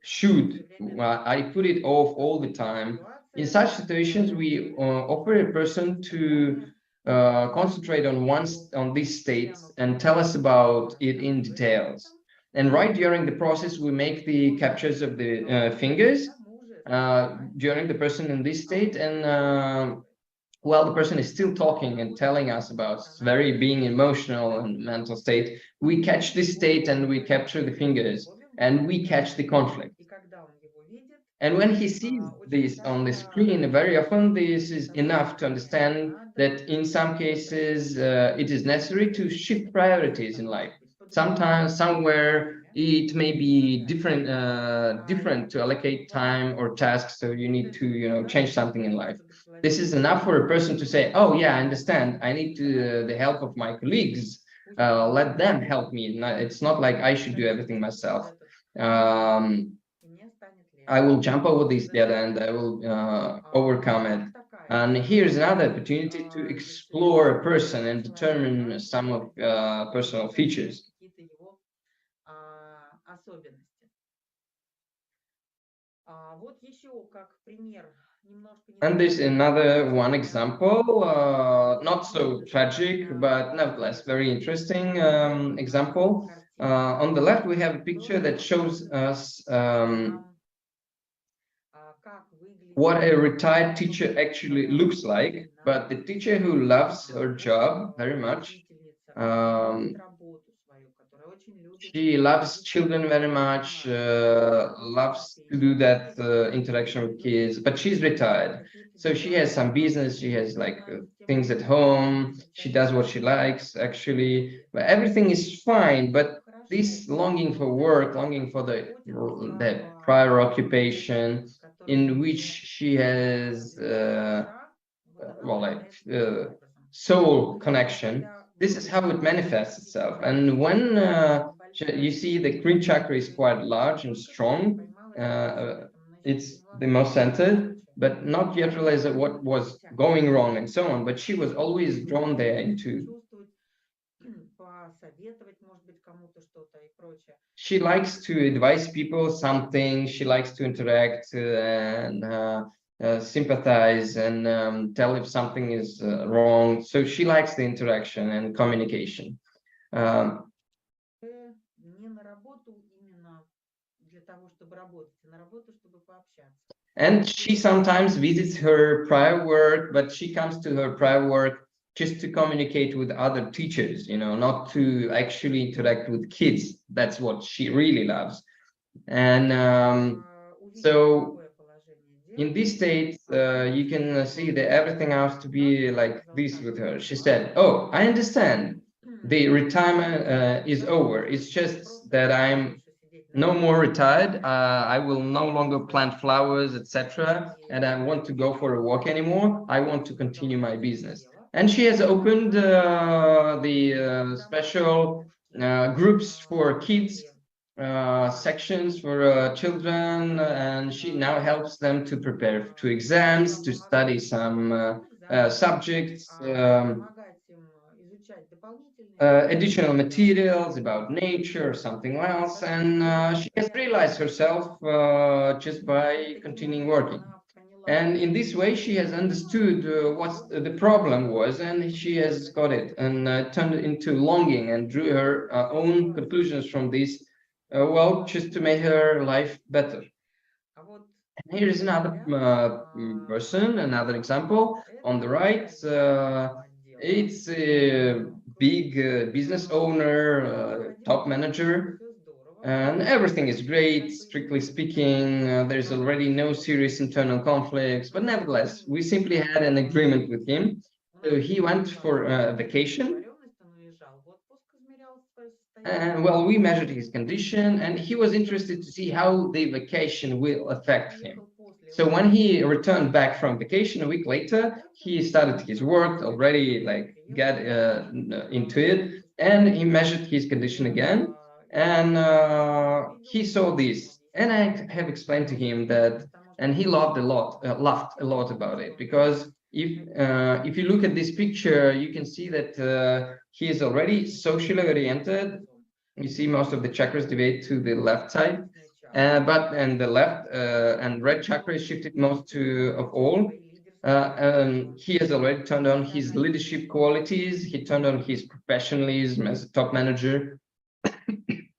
should. I put it off all the time. In such situations, we offer a person to concentrate on these states and tell us about it in details. And right during the process, we make the captures of the fingers during the person in this state, and while the person is still talking and telling us about very being emotional and mental state, we catch this state and we capture the fingers and we catch the conflict. And when he sees this on the screen, very often this is enough to understand that in some cases it is necessary to shift priorities in life. Sometimes, somewhere, it may be different to allocate time or tasks, so you need to change something in life. This is enough for a person to say, oh yeah, I understand, I need the help of my colleagues, let them help me. It's not like I should do everything myself. I will jump over this dead end, I will overcome it. And here's another opportunity to explore a person and determine some of personal features. And there's another one example, not so tragic, but nevertheless very interesting example. On the left, we have a picture that shows us what a retired teacher actually looks like, but the teacher who loves her job very much. She loves children very much, loves to do that interaction with kids, but she's retired. So she has some business, she has like things at home, she does what she likes actually, but everything is fine. But this longing for work, longing for the prior occupation in which she has soul connection, this is how it manifests itself. And when you see the green chakra is quite large and strong, it's the most centered, but not yet realize what was going wrong and so on. But she was always drawn there into. She likes to advise people something, she likes to interact and sympathize and tell if something is wrong. So she likes the interaction and communication. And she sometimes visits her prior work, but she comes to her prior work just to communicate with other teachers, not to actually interact with kids. That's what she really loves. And so in this state, you can see that everything has to be like this with her. She said, oh, I understand. The retirement is over. It's just that I'm no more retired. I will no longer plant flowers, etc. And I want to go for a walk anymore. I want to continue my business. And she has opened the special groups for kids, sections for children, and she now helps them to prepare to exams, to study some subjects, additional materials about nature or something else, and she has realized herself just by continuing working. And in this way, she has understood what the problem was, and she has got it and turned it into longing and drew her own conclusions from this, just to make her life better. And here is another person, another example on the right. It's a big business owner, top manager, and everything is great, strictly speaking. There's already no serious internal conflicts, but nevertheless, we simply had an agreement with him. So he went for a vacation, and we measured his condition, and he was interested to see how the vacation will affect him. So when he returned back from vacation a week later, he started his work already, like get into it, and he measured his condition again, and he saw this. And I have explained to him that, and he laughed a lot about it, because if you look at this picture, you can see that he is already socially oriented. You see most of the chakras deviate to the left side, and the left and red chakra is shifted most to of all. He has already turned on his leadership qualities. He turned on his professionalism as a top manager.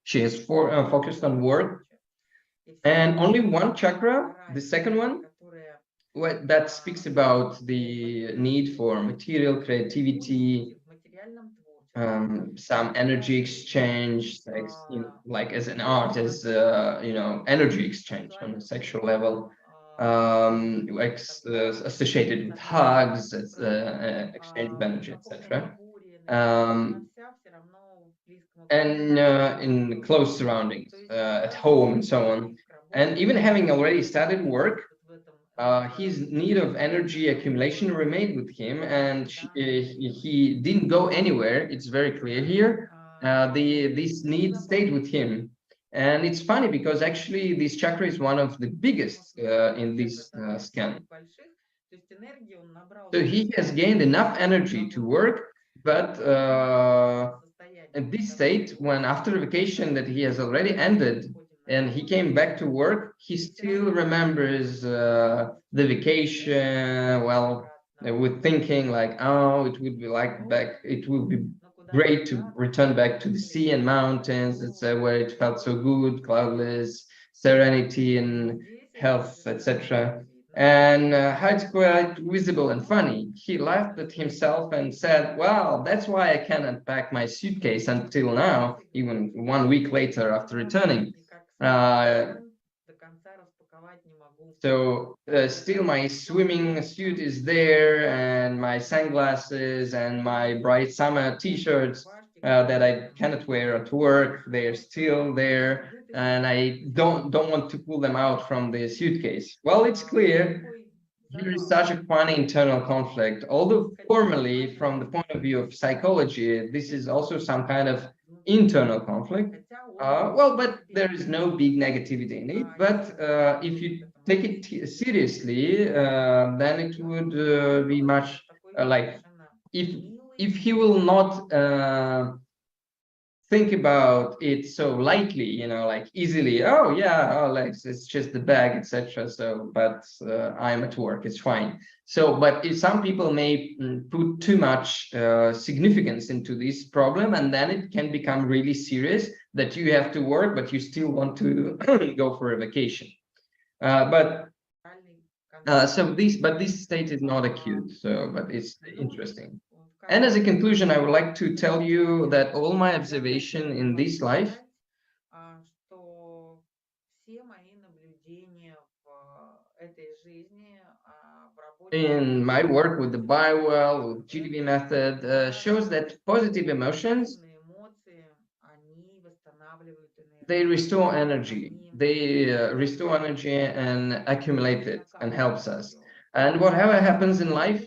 She has focused on work, and only one chakra, the second one, that speaks about the need for material creativity, some energy exchange, like as an art, as energy exchange on a sexual level, associated with hugs, as exchange of energy, etc. And in close surroundings, at home and so on. And even having already started work, his need of energy accumulation remained with him, and he didn't go anywhere. It's very clear here. This need stayed with him. And it's funny because actually this chakra is one of the biggest in this scan. So he has gained enough energy to work, but at this state, when after vacation that he has already ended and he came back to work, he still remembers the vacation, well, with thinking like, oh, it would be like back, it would be great to return back to the sea and mountains. It's where it felt so good, cloudless, serenity and health, etc. And how it's quite visible and funny. He laughed at himself and said, well, that's why I can't unpack my suitcase until now, even 1 week later after returning. So still my swimming suit is there, and my sunglasses and my bright summer t-shirts that I cannot wear at work, they're still there, and I don't want to pull them out from the suitcase. Well, it's clear there is such a funny internal conflict, although formally, from the point of view of psychology, this is also some kind of internal conflict. Well, but there is no big negativity in it. But if you take it seriously, then it would be much like if he will not think about it so lightly, like easily, oh yeah, oh, like it's just the bag, etc. So, but I'm at work, it's fine. So, but if some people may put too much significance into this problem, and then it can become really serious that you have to work, but you still want to go for a vacation. This state is not acute, so, but it's interesting. And as a conclusion, I would like to tell you that all my observation in this life in my work with the biowell, with GDV method, shows that positive emotions, they restore energy. They restore energy and accumulate it and helps us. And whatever happens in life,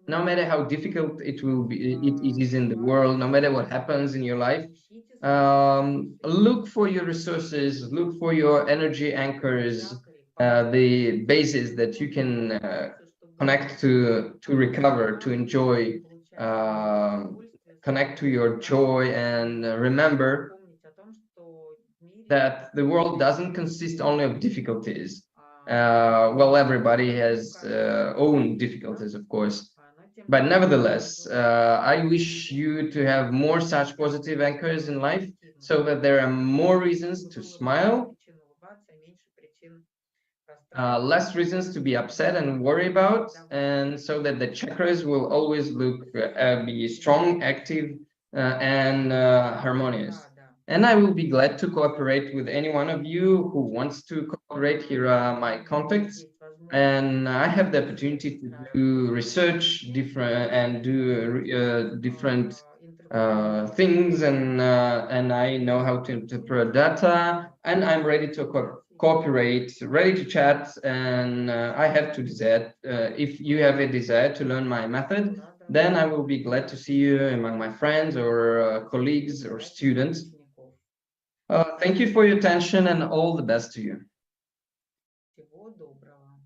no matter how difficult it will be, it is in the world, no matter what happens in your life, look for your resources, look for your energy anchors, the bases that you can connect to recover, to enjoy, connect to your joy, and remember that the world doesn't consist only of difficulties. Well, everybody has own difficulties, of course. But nevertheless, I wish you to have more such positive anchors in life so that there are more reasons to smile, less reasons to be upset and worry about, and so that the chakras will always be strong, active, and harmonious. And I will be glad to cooperate with any one of you who wants to cooperate. Here are my contacts. And I have the opportunity to do research, different things, and I know how to interpret data, and I'm ready to cooperate, ready to chat, and I have to desire. If you have a desire to learn my method, then I will be glad to see you among my friends or colleagues or students. Thank you for your attention and all the best to you. Всего доброго.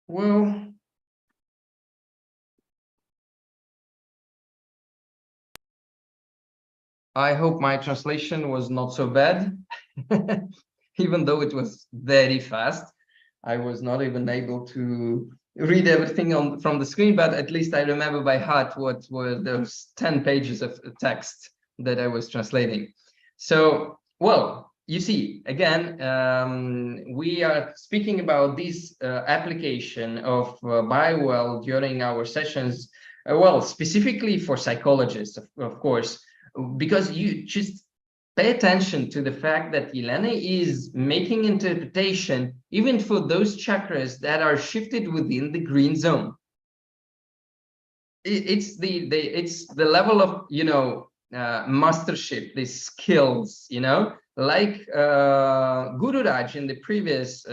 Well, I hope my translation was not so bad, even though it was very fast. I was not even able to read everything from the screen, but at least I remember by heart what were those 10 pages of text that I was translating. So, well, you see, again, we are speaking about this application of BioWell during our sessions, well, specifically for psychologists, of course, because you just pay attention to the fact that Elena is making interpretation even for those chakras that are shifted within the green zone. It's the level of, you know, mastership, the skills, you know, like Guru Raj in the previous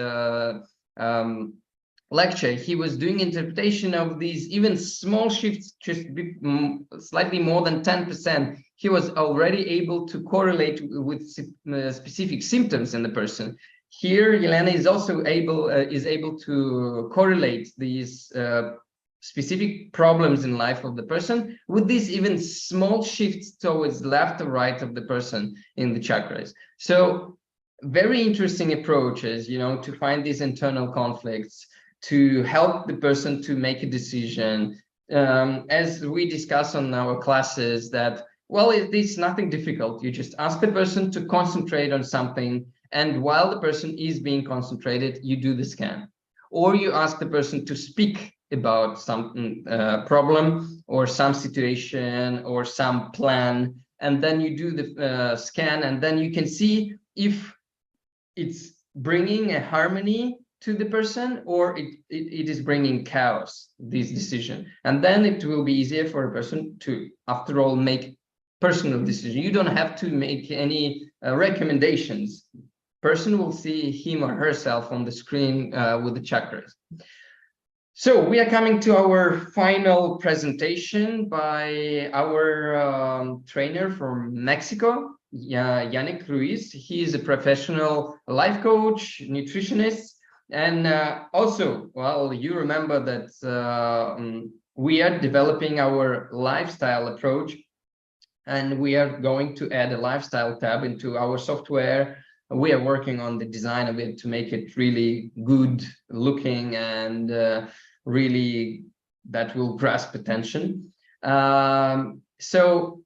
lecture, he was doing interpretation of these even small shifts, just slightly more than 10%. He was already able to correlate with specific symptoms in the person. Here, Elena is also able to correlate these specific problems in life of the person with these even small shifts towards left or right of the person in the chakras. So very interesting approaches, you know, to find these internal conflicts, to help the person to make a decision. As we discuss on our classes, that, well, it's nothing difficult. You just ask the person to concentrate on something, and while the person is being concentrated, you do the scan. Or you ask the person to speak about some problem or some situation or some plan, and then you do the scan, and then you can see if it's bringing a harmony to the person or it is bringing chaos, this decision. And then it will be easier for a person to, after all, make personal decision. You don't have to make any recommendations. Person will see him or herself on the screen with the chakras. So we are coming to our final presentation by our trainer from Mexico, Yannick Ruiz. He is a professional life coach, nutritionist, and also, well, you remember that we are developing our lifestyle approach, and we are going to add a lifestyle tab into our software. We are working on the design of it to make it really good looking and really that will grasp attention. So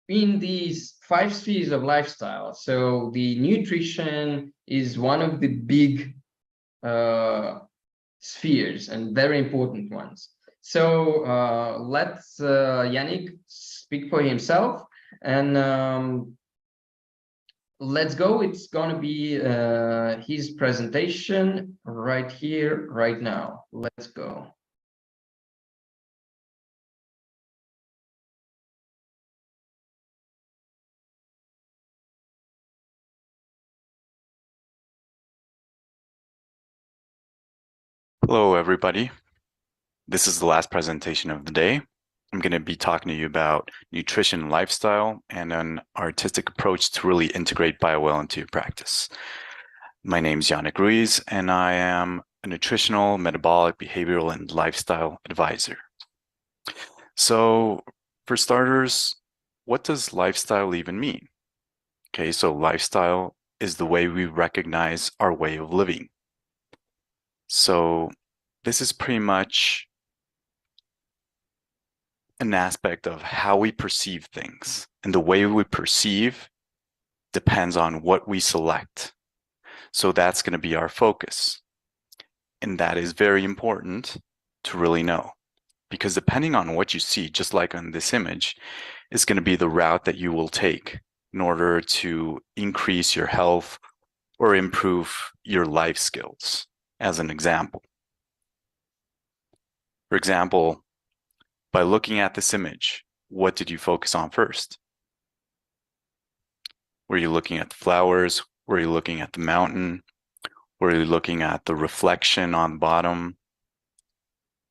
in these 5 spheres of lifestyle, so the nutrition is one of the big spheres and very important ones. So let's Yannick speak for himself, and let's go. It's going to be his presentation right here, right now. Let's go. Hello, everybody. This is the last presentation of the day. I'm going to be talking to you about nutrition and lifestyle and an artistic approach to really integrate BioWell into your practice. My name is Yannick Ruiz, and I am a nutritional, metabolic, behavioral, and lifestyle advisor. So for starters, what does lifestyle even mean? Okay, so lifestyle is the way we recognize our way of living. So this is pretty much an aspect of how we perceive things, and the way we perceive depends on what we select. So that's going to be our focus. And that is very important to really know, because depending on what you see, just like on this image, is going to be the route that you will take in order to increase your health or improve your life skills. as an example. For example, by looking at this image, what did you focus on first? Were you looking at the flowers? Were you looking at the mountain? Were you looking at the reflection on the bottom?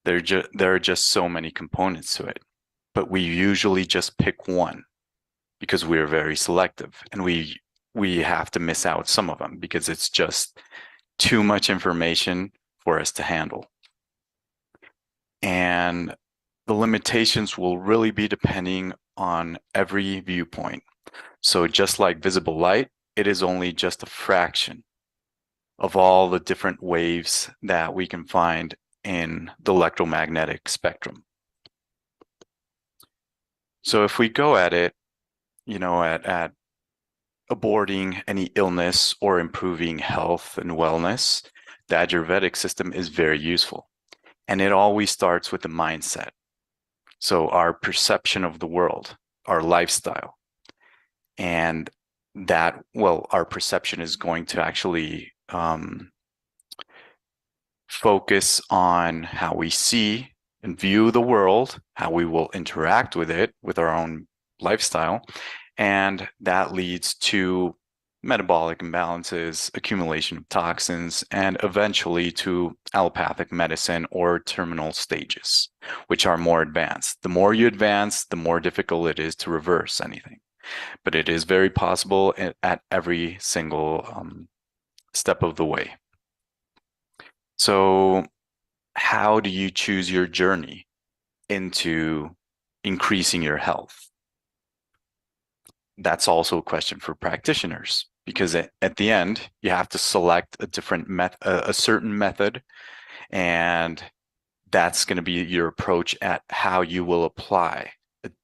There are just so many components to it, but we usually just pick one because we are very selective, and we have to miss out some of them because it's just too much information for us to handle. And the limitations will really be depending on every viewpoint. So just like visible light, it is only just a fraction of all the different waves that we can find in the electromagnetic spectrum. So if we go at it, you know, at aborting any illness or improving health and wellness, the Ayurvedic system is very useful. And it always starts with the mindset. So our perception of the world, our lifestyle, and that, well, our perception is going to actually focus on how we see and view the world, how we will interact with it, with our own lifestyle. And that leads to metabolic imbalances, accumulation of toxins, and eventually to allopathic medicine or terminal stages, which are more advanced. The more you advance, the more difficult it is to reverse anything. But it is very possible at every single step of the way. So how do you choose your journey into increasing your health? That's also a question for practitioners, because at the end, you have to select a certain method, and that's going to be your approach at how you will apply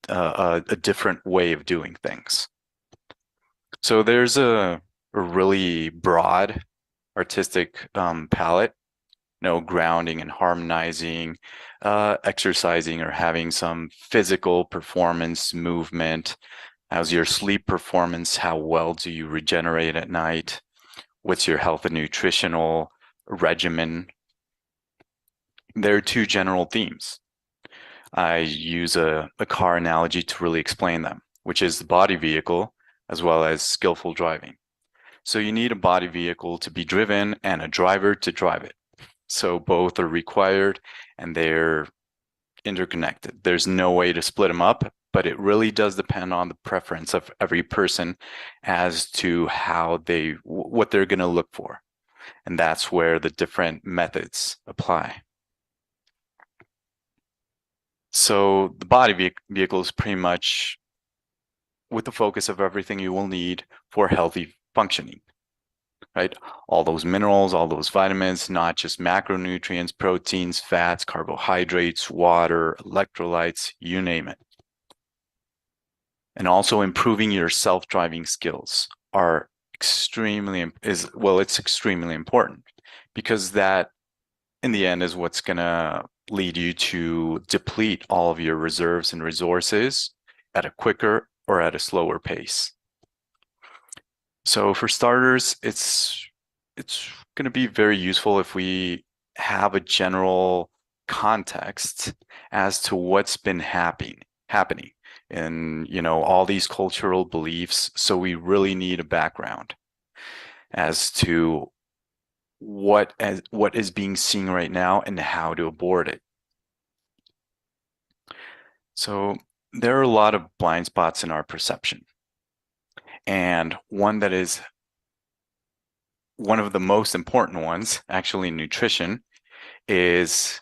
a different way of doing things. So there's a really broad artistic palette, grounding and harmonizing, exercising or having some physical performance, movement. How's your sleep performance? How well do you regenerate at night? What's your health and nutritional regimen? There are two general themes. I use a car analogy to really explain them, which is the body vehicle as well as skillful driving. So you need a body vehicle to be driven and a driver to drive it. So both are required and they're interconnected. There's no way to split them up, but it really does depend on the preference of every person as to what they're going to look for. And that's where the different methods apply. So the body vehicle is pretty much with the focus of everything you will need for healthy functioning, right? All those minerals, all those vitamins, not just macronutrients, proteins, fats, carbohydrates, water, electrolytes, you name it. And also improving your self-driving skills are extremely important, because that in the end is what's going to lead you to deplete all of your reserves and resources at a quicker or at a slower pace. So for starters, it's going to be very useful if we have a general context as to what's been happening in all these cultural beliefs. So we really need a background as to what is being seen right now and how to abort it. So there are a lot of blind spots in our perception. And one of the most important ones, actually nutrition, is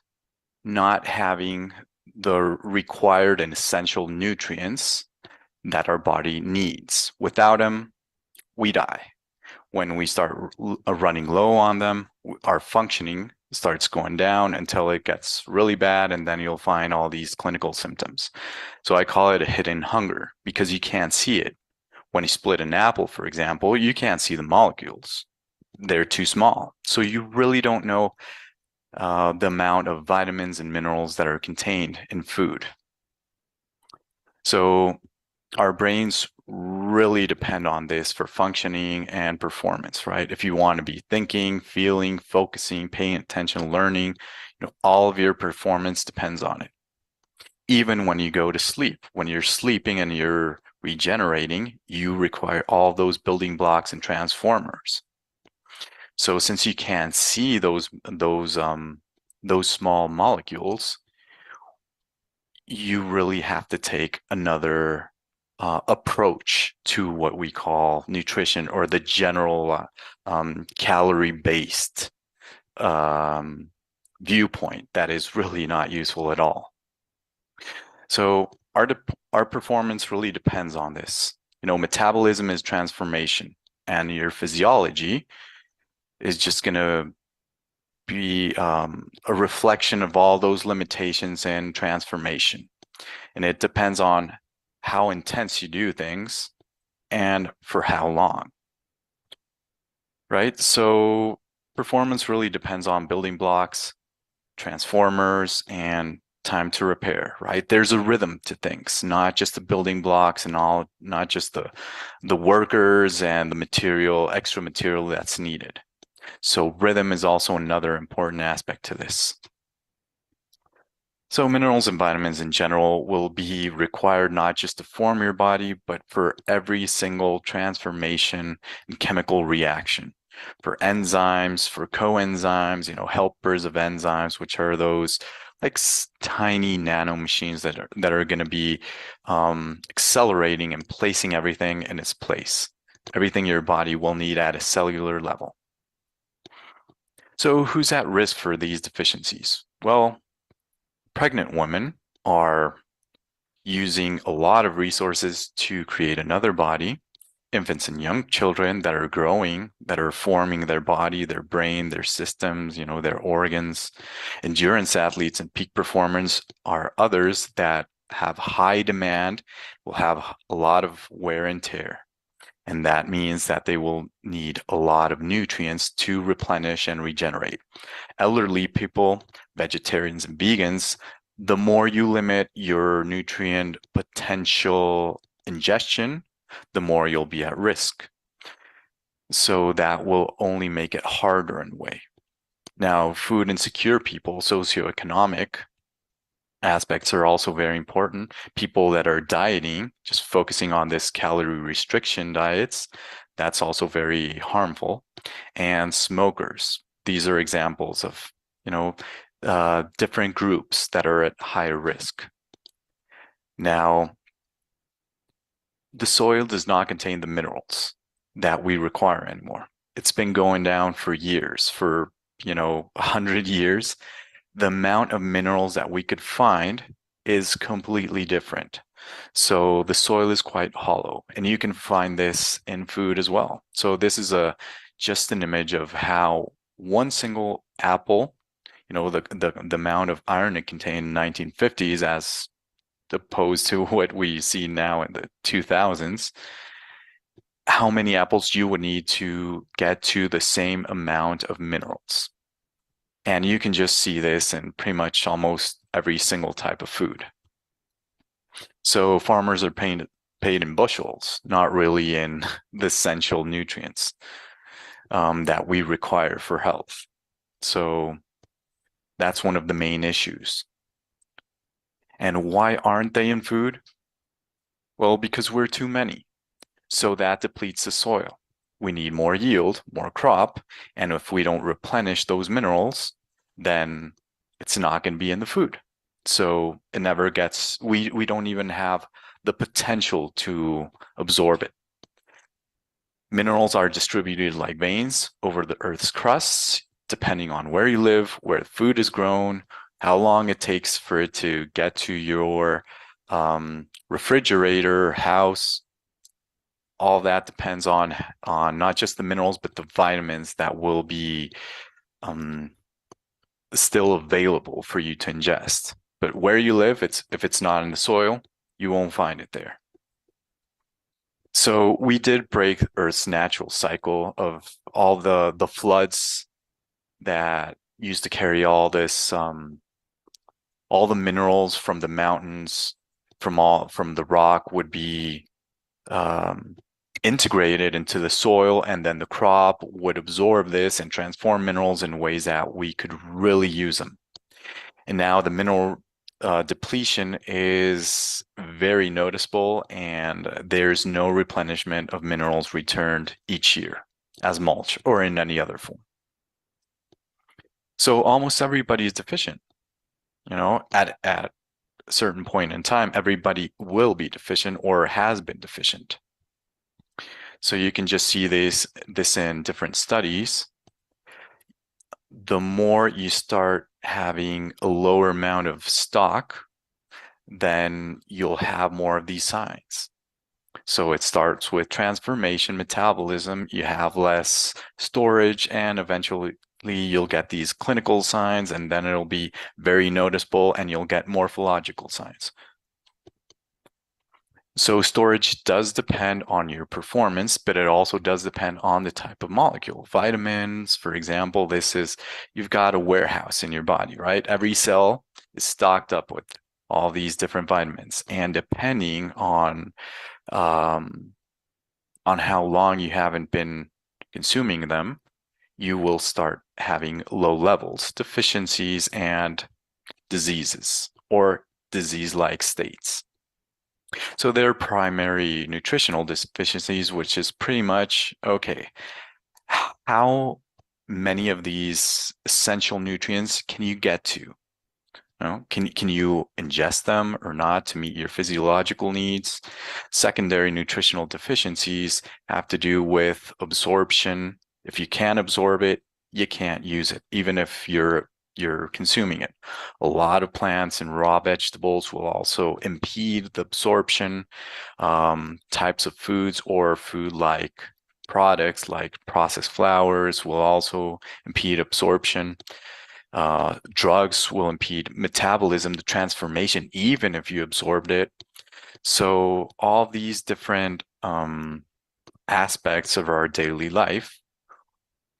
not having the required and essential nutrients that our body needs. Without them, we die. When we start running low on them, our functioning starts going down until it gets really bad, and then you'll find all these clinical symptoms. So I call it a hidden hunger, because you can't see it. When you split an apple, for example, you can't see the molecules. They're too small. So you really don't know the amount of vitamins and minerals that are contained in food. So our brains really depend on this for functioning and performance, right? If you want to be thinking, feeling, focusing, paying attention, learning, all of your performance depends on it. Even when you go to sleep, when you're sleeping and you're regenerating, you require all those building blocks and transformers. So since you can't see those small molecules, you really have to take another approach to what we call nutrition, or the general calorie-based viewpoint that is really not useful at all. So our performance really depends on this. Metabolism is transformation, and your physiology is just going to be a reflection of all those limitations and transformation. And it depends on how intense you do things and for how long, right? So performance really depends on building blocks, transformers, and time to repair, right? There's a rhythm to things, not just the building blocks and all, not just the workers and the material, extra material that's needed. So rhythm is also another important aspect to this. So minerals and vitamins in general will be required not just to form your body, but for every single transformation and chemical reaction. For enzymes, for coenzymes, helpers of enzymes, which are those like tiny nano machines that are going to be accelerating and placing everything in its place. Everything your body will need at a cellular level. So who's at risk for these deficiencies? Well, pregnant women are using a lot of resources to create another body. Infants and young children that are growing, that are forming their body, their brain, their systems, their organs. Endurance athletes and peak performers are others that have high demand, will have a lot of wear and tear. And that means that they will need a lot of nutrients to replenish and regenerate. Elderly people, vegetarians and vegans, the more you limit your nutrient potential ingestion, the more you'll be at risk. So that will only make it harder in a way. Now, food insecure people, socioeconomic aspects are also very important. People that are dieting, just focusing on this calorie restriction diets, that's also very harmful. And smokers, these are examples of, different groups that are at higher risk. Now, the soil does not contain the minerals that we require anymore. It's been going down for years, for 100 years. The amount of minerals that we could find is completely different. So the soil is quite hollow, and you can find this in food as well. So this is just an image of how one single apple, the amount of iron it contained in the 1950s as opposed to what we see now in the 2000s, how many apples you would need to get to the same amount of minerals. And you can just see this in pretty much almost every single type of food. So farmers are paid in bushels, not really in the essential nutrients that we require for health. So that's one of the main issues. And why aren't they in food? Well, because we're too many. So that depletes the soil. We need more yield, more crop, and if we don't replenish those minerals, then it's not going to be in the food. So it never gets, we don't even have the potential to absorb it. Minerals are distributed like veins over the Earth's crust, depending on where you live, where the food is grown, how long it takes for it to get to your refrigerator, house. All that depends on not just the minerals, but the vitamins that will be still available for you to ingest. But where you live, if it's not in the soil, you won't find it there. So we did break Earth's natural cycle of all the floods that used to carry all this, all the minerals from the mountains, from the rock would be integrated into the soil, and then the crop would absorb this and transform minerals in ways that we could really use them. And now the mineral depletion is very noticeable, and there's no replenishment of minerals returned each year as mulch or in any other form. So almost everybody is deficient. You know, at a certain point in time, everybody will be deficient or has been deficient. So you can just see this in different studies. The more you start having a lower amount of stock, then you'll have more of these signs. So it starts with transformation, metabolism, you have less storage, and eventually you'll get these clinical signs, and then it'll be very noticeable, and you'll get morphological signs. So storage does depend on your performance, but it also does depend on the type of molecule. Vitamins, for example, you've got a warehouse in your body, right? Every cell is stocked up with all these different vitamins, and depending on how long you haven't been consuming them, you will start having low levels, deficiencies, and diseases or disease-like states. So there are primary nutritional deficiencies, which is pretty much, okay, how many of these essential nutrients can you get to? Can you ingest them or not to meet your physiological needs? Secondary nutritional deficiencies have to do with absorption. If you can't absorb it, you can't use it, even if you're consuming it. A lot of plants and raw vegetables will also impede the absorption. Types of foods or food-like products like processed flours will also impede absorption. Drugs will impede metabolism, the transformation, even if you absorbed it. So all these different aspects of our daily life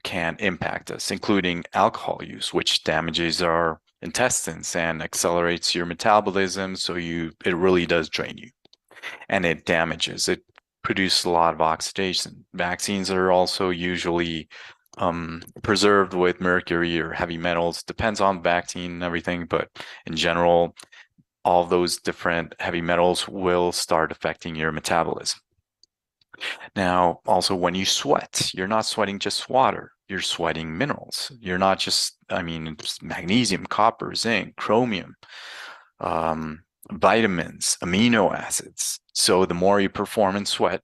can impact us, including alcohol use, which damages our intestines and accelerates your metabolism. So it really does drain you, and it produces a lot of oxidation. Vaccines are also usually preserved with mercury or heavy metals. Depends on the vaccine and everything, but in general, all those different heavy metals will start affecting your metabolism. Now, also when you sweat, you're not sweating just water, you're sweating minerals. You're not just, it's magnesium, copper, zinc, chromium, vitamins, amino acids. So the more you perform in sweat,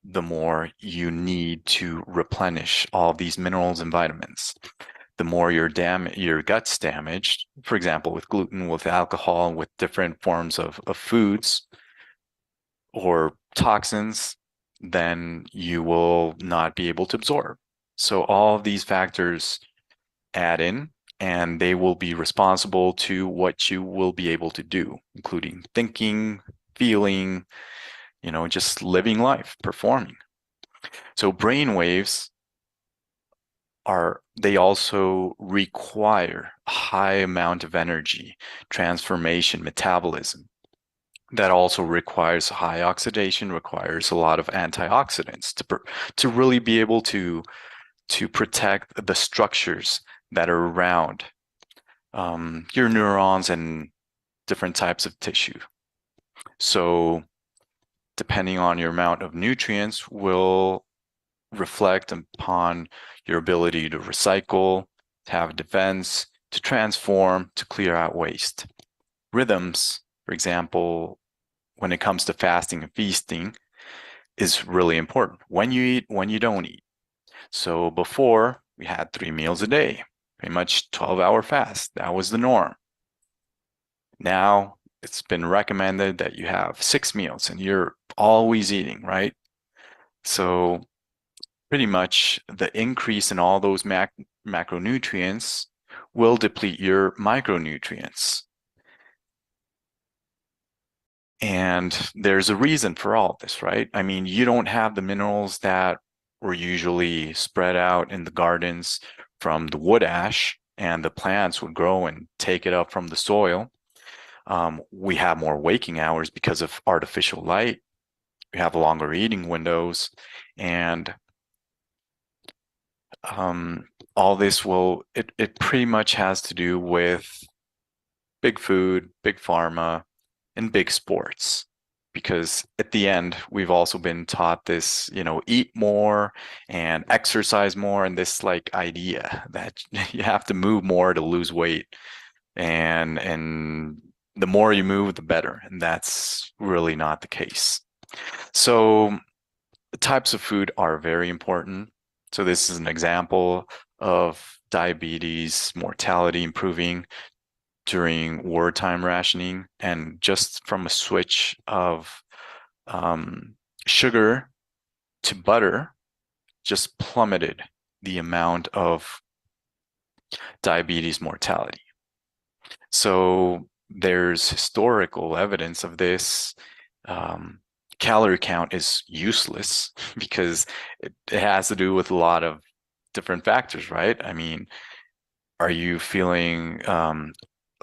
the more you need to replenish all these minerals and vitamins. The more your gut's damaged, for example, with gluten, with alcohol, with different forms of foods or toxins, then you will not be able to absorb. So all of these factors add in, and they will be responsible to what you will be able to do, including thinking, feeling, just living life, performing. So brain waves they also require a high amount of energy, transformation, metabolism. That also requires high oxidation, requires a lot of antioxidants to really be able to protect the structures that are around your neurons and different types of tissue. So depending on your amount of nutrients will reflect upon your ability to recycle, to have defense, to transform, to clear out waste. Rhythms, for example, when it comes to fasting and feasting, is really important. When you eat, when you don't eat. So before, we had 3 meals a day, pretty much 12-hour fast. That was the norm. Now, it's been recommended that you have 6 meals and you're always eating, right? So pretty much the increase in all those macronutrients will deplete your micronutrients. And there's a reason for all this, right? You don't have the minerals that were usually spread out in the gardens from the wood ash, and the plants would grow and take it up from the soil. We have more waking hours because of artificial light. we have longer eating windows, and all this it pretty much has to do with big food, big pharma, and big sports. Because at the end, we've also been taught this, eat more and exercise more, and this like idea that you have to move more to lose weight. And the more you move, the better. And that's really not the case. So the types of food are very important. So this is an example of diabetes mortality improving during wartime rationing, and just from a switch of sugar to butter just plummeted the amount of diabetes mortality. So there's historical evidence of this. Calorie count is useless because it has to do with a lot of different factors, right? I mean, are you feeling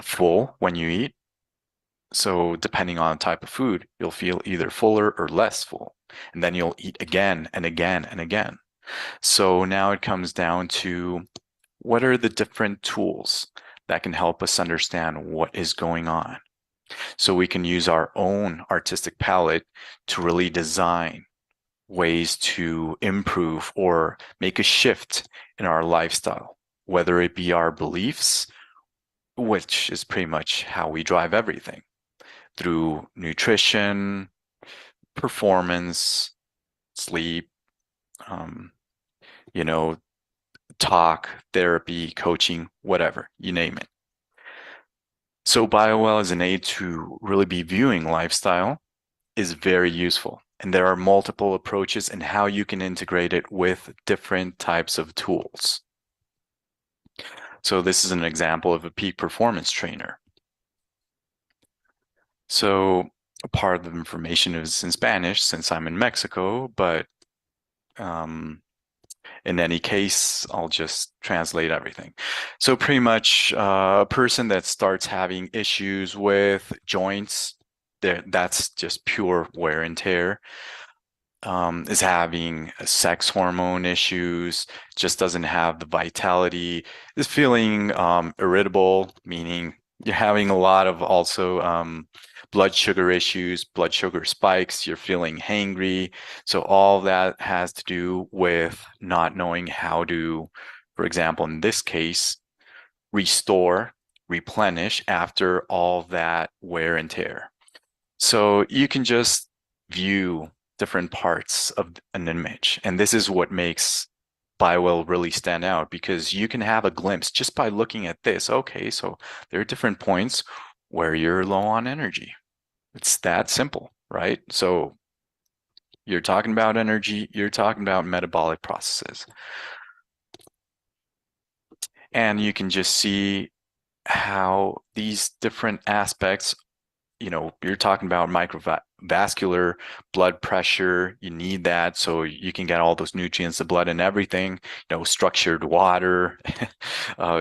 full when you eat? So depending on the type of food, you'll feel either fuller or less full, and then you'll eat again and again and again. So now it comes down to what are the different tools that can help us understand what is going on. So we can use our own artistic palette to really design ways to improve or make a shift in our lifestyle, whether it be our beliefs, which is pretty much how we drive everything, through nutrition, performance, sleep, talk, therapy, coaching, whatever, you name it. So BioWell as an aid to really be viewing lifestyle is very useful. And there are multiple approaches in how you can integrate it with different types of tools. So this is an example of a peak performance trainer. So a part of the information is in Spanish since I'm in Mexico, but in any case, I'll just translate everything. So pretty much a person that starts having issues with joints, that's just pure wear and tear, is having sex hormone issues, just doesn't have the vitality, is feeling irritable, meaning you're having a lot of also blood sugar issues, blood sugar spikes, you're feeling hangry. So all that has to do with not knowing how to, for example, in this case, restore, replenish after all that wear and tear. So you can just view different parts of an image. And this is what makes BioWell really stand out, because you can have a glimpse just by looking at this. Okay, so there are different points where you're low on energy. It's that simple, right? So you're talking about energy, you're talking about metabolic processes. And you can just see how these different aspects, you're talking about microvascular blood pressure. You need that so you can get all those nutrients, the blood and everything, structured water,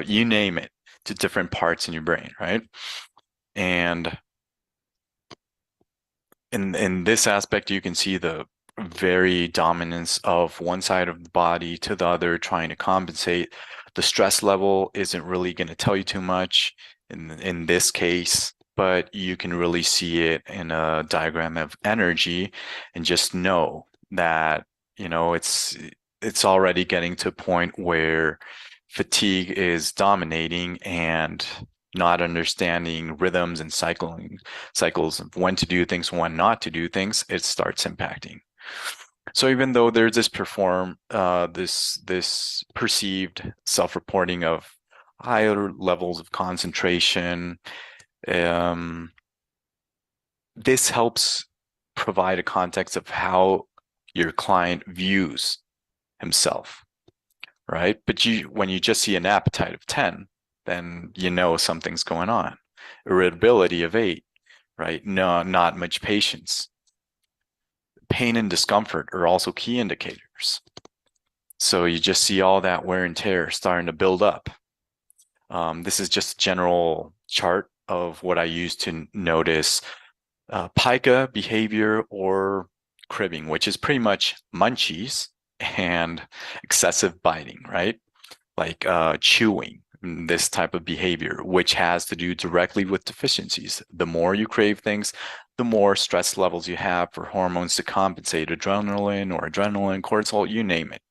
you name it, to different parts in your brain, right? And in this aspect, you can see the very dominance of one side of the body to the other, trying to compensate. The stress level isn't really going to tell you too much in this case, but you can really see it in a diagram of energy and just know that, it's already getting to a point where fatigue is dominating, and not understanding rhythms and cycles of when to do things, when not to do things, it starts impacting. So even though there's this this perceived self-reporting of higher levels of concentration, this helps provide a context of how your client views himself, right? But when you just see an appetite of 10, then something's going on. Irritability of 8, right? No, not much patience. Pain and discomfort are also key indicators. So you just see all that wear and tear starting to build up. This is just a general chart of what I use to notice pica behavior or cribbing, which is pretty much munchies and excessive biting, right? Like chewing, this type of behavior, which has to do directly with deficiencies. The more you crave things, the more stress levels you have for hormones to compensate, adrenaline, cortisol, you name it.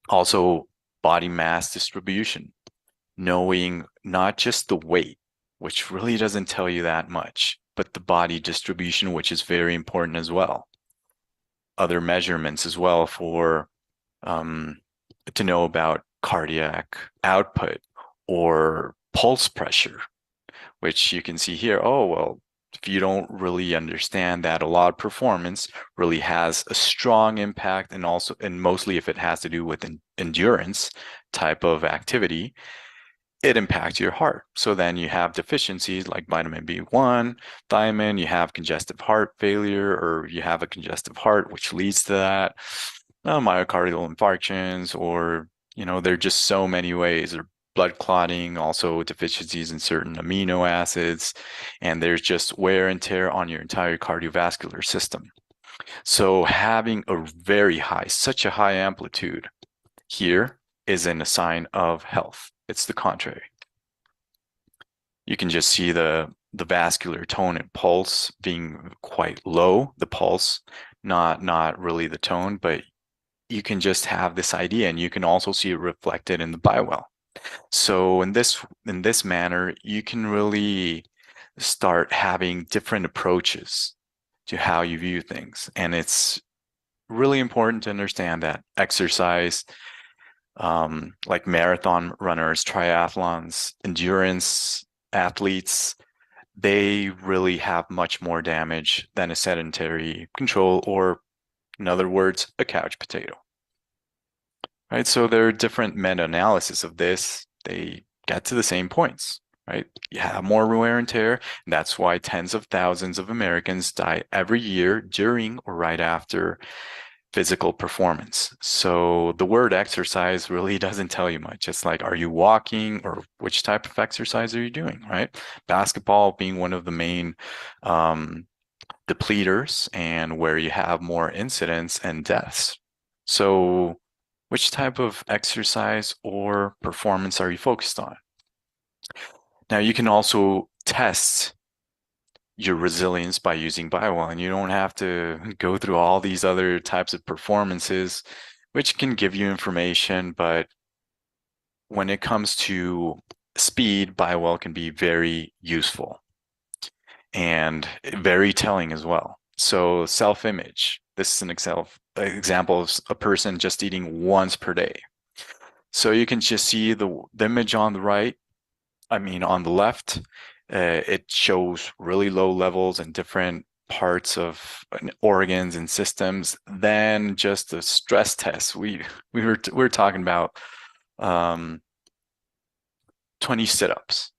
Also, body mass distribution, knowing not just the weight, which really doesn't tell you that much, but the body distribution, which is very important as well. Other measurements as well for to know about cardiac output or pulse pressure, which you can see here. Oh, well, if you don't really understand that a lot of performance really has a strong impact, and also, and mostly if it has to do with endurance type of activity, it impacts your heart. So then you have deficiencies like vitamin B1, thiamine, you have congestive heart failure, or you have a congestive heart, which leads to that, myocardial infarctions, or, there are just so many ways, or blood clotting, also deficiencies in certain amino acids, and there's just wear and tear on your entire cardiovascular system. So having a very high, such a high amplitude here isn't a sign of health. It's the contrary. You can just see the vascular tone and pulse being quite low, the pulse, not really the tone, but you can just have this idea, and you can also see it reflected in the biowell. So in this manner, you can really start having different approaches to how you view things. And it's really important to understand that exercise, like marathon runners, triathlons, endurance athletes, they really have much more damage than a sedentary control, or in other words, a couch potato. Right? So there are different meta-analysis of this. They get to the same points, right? You have more wear and tear, and that's why tens of thousands of Americans die every year during or right after physical performance. So the word exercise really doesn't tell you much. It's like, are you walking, or which type of exercise are you doing, right? Basketball being one of the main depleters, and where you have more incidents and deaths. So which type of exercise or performance are you focused on? Now, you can also test your resilience by using biowell, and you don't have to go through all these other types of performances, which can give you information, but when it comes to speed, biowell can be very useful and very telling as well. So self-image, this is an example of a person just eating once per day. So you can just see the image on the right, on the left, it shows really low levels in different parts of organs and systems. Then just the stress test. We were talking about 20 sit-ups,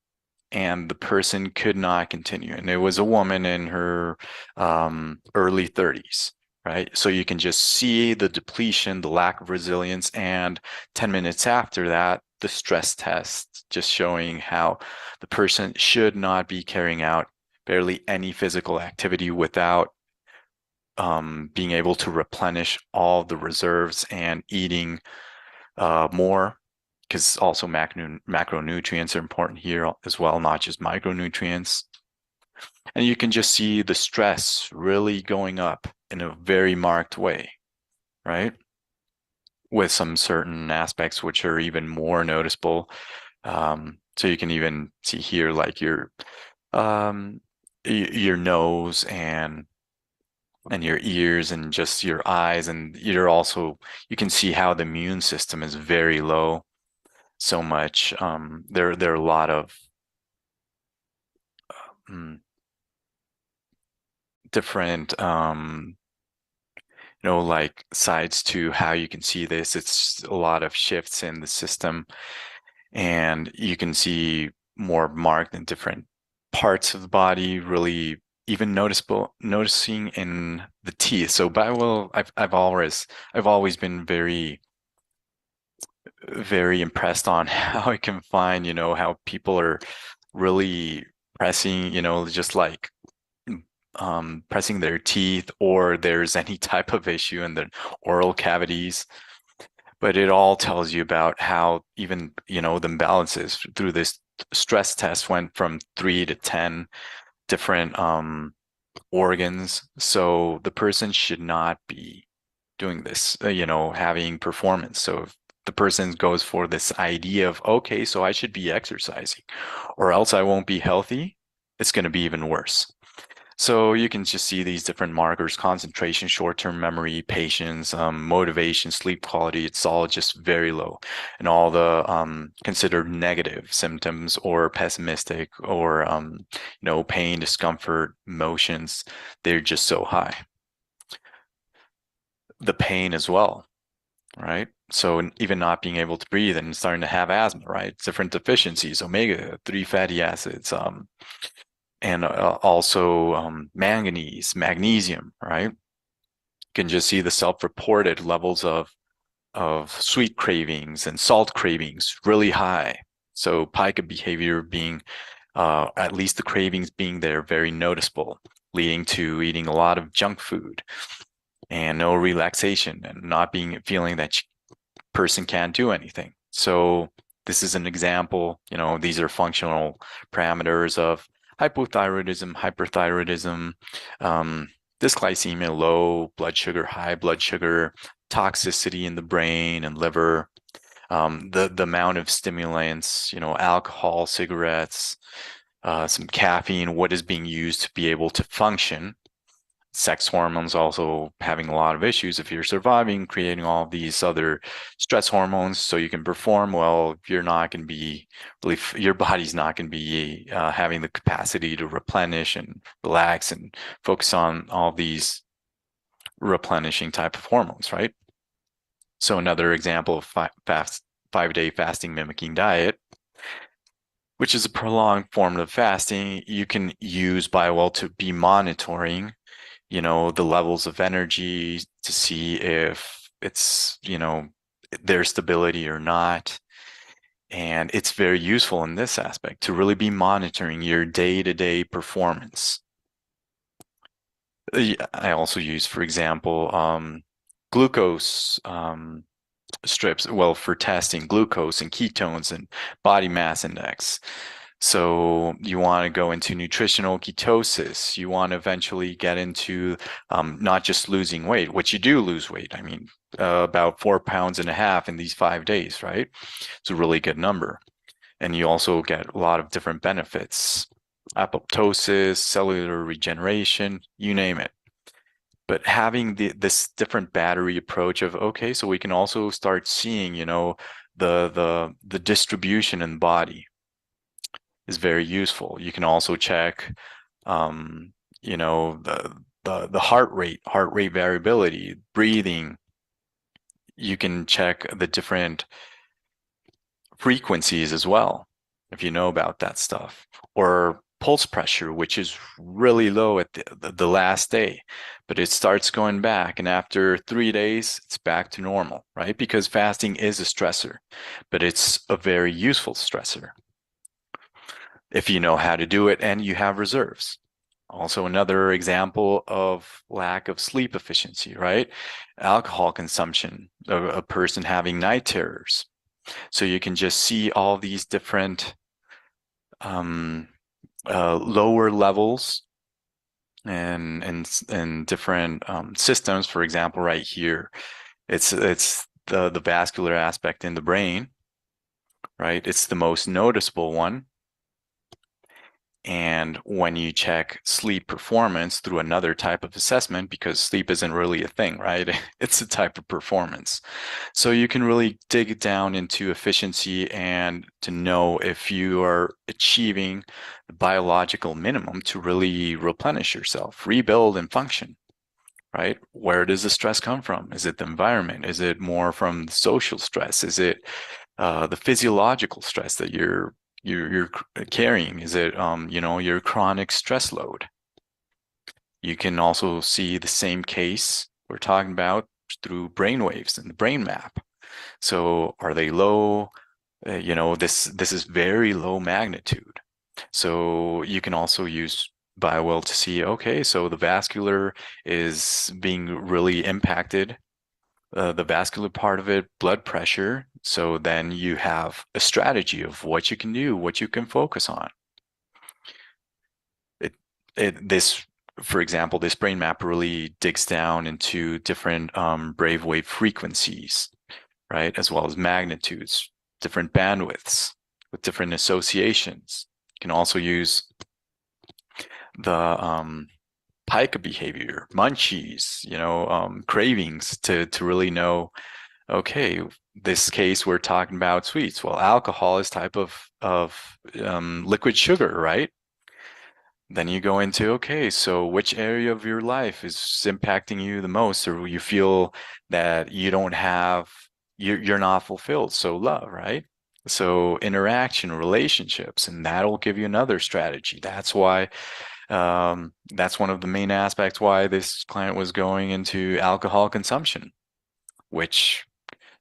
and the person could not continue. And it was a woman in her early 30s, right? So you can just see the depletion, the lack of resilience, and 10 minutes after that, the stress test, just showing how the person should not be carrying out barely any physical activity without being able to replenish all the reserves and eating more, because also macronutrients are important here as well, not just micronutrients. And you can just see the stress really going up in a very marked way, right? With some certain aspects which are even more noticeable. So you can even see here, like your nose and your ears and just your eyes, and you can see how the immune system is very low. So much. There are a lot of different like sides to how you can see this. It's a lot of shifts in the system, and you can see more marked in different parts of the body, really even noticing in the teeth. So biowell, I've always been very impressed on how I can find, how people are really pressing, just like pressing their teeth, or there's any type of issue in the oral cavities. But it all tells you about how even, the imbalances through this stress test went from 3 to 10 different organs. So the person should not be doing this, having performance. So if the person goes for this idea of, okay, so I should be exercising or else I won't be healthy, it's going to be even worse. So you can just see these different markers: concentration, short-term memory, patience, motivation, sleep quality. It's all just very low. And all the considered negative symptoms or pessimistic or, pain, discomfort, emotions, they're just so high. The pain as well, right? So even not being able to breathe and starting to have asthma, right? Different deficiencies, omega-3 fatty acids, and also manganese, magnesium, right? You can just see the self-reported levels of sweet cravings and salt cravings really high. So pica behavior being, at least the cravings being there, very noticeable, leading to eating a lot of junk food and no relaxation and not feeling that person can't do anything. So this is an example, these are functional parameters of hypothyroidism, hyperthyroidism, dysglycemia, low blood sugar, high blood sugar, toxicity in the brain and liver, the amount of stimulants, alcohol, cigarettes, some caffeine, what is being used to be able to function. Sex hormones also having a lot of issues. If you're surviving, creating all these other stress hormones so you can perform well, you're not going to be really, your body's not going to be having the capacity to replenish and relax and focus on all these replenishing type of hormones, right? So another example of 5-day fasting mimicking diet, which is a prolonged form of fasting, you can use BioWell to be monitoring the levels of energy to see if it's, their stability or not. And it's very useful in this aspect to really be monitoring your day-to-day performance. I also use, for example, glucose strips, well, for testing glucose and ketones and body mass index. So you want to go into nutritional ketosis. You want to eventually get into not just losing weight, which you do lose weight. I mean, about 4.5 pounds in these 5 days, right? It's a really good number. And you also get a lot of different benefits: apoptosis, cellular regeneration, you name it. But having this different battery approach of, okay, so we can also start seeing, the distribution in the body is very useful. You can also check, the heart rate variability, breathing. You can check the different frequencies as well, if you know about that stuff, or pulse pressure, which is really low at the last day, but it starts going back, and after 3 days, it's back to normal, right? Because fasting is a stressor, but it's a very useful stressor if you know how to do it and you have reserves. Also, another example of lack of sleep efficiency, right? Alcohol consumption, a person having night terrors. So you can just see all these different lower levels and different systems. For example, right here, it's the vascular aspect in the brain, right? It's the most noticeable one. And when you check sleep performance through another type of assessment, because sleep isn't really a thing, right? It's a type of performance. So you can really dig down into efficiency and to know if you are achieving the biological minimum to really replenish yourself, rebuild and function, right? Where does the stress come from? Is it the environment? Is it more from the social stress? Is it the physiological stress that you're carrying? Is it your chronic stress load? You can also see the same case we're talking about through brain waves and the brain map. So are they low? This is very low magnitude. So you can also use BioWell to see, okay, so the vascular is being really impacted, the vascular part of it, blood pressure. So then you have a strategy of what you can do, what you can focus on. This, for example, this brain map really digs down into different brave wave frequencies, right? As well as magnitudes, different bandwidths with different associations. You can also use the pica behavior, munchies, cravings to really know, okay, this case we're talking about sweets. Well, alcohol is type of liquid sugar, right? Then you go into, okay, so which area of your life is impacting you the most, or you feel that you don't have, you're not fulfilled? So love, right? So interaction, relationships, and that'll give you another strategy. That's why, that's one of the main aspects why this client was going into alcohol consumption, which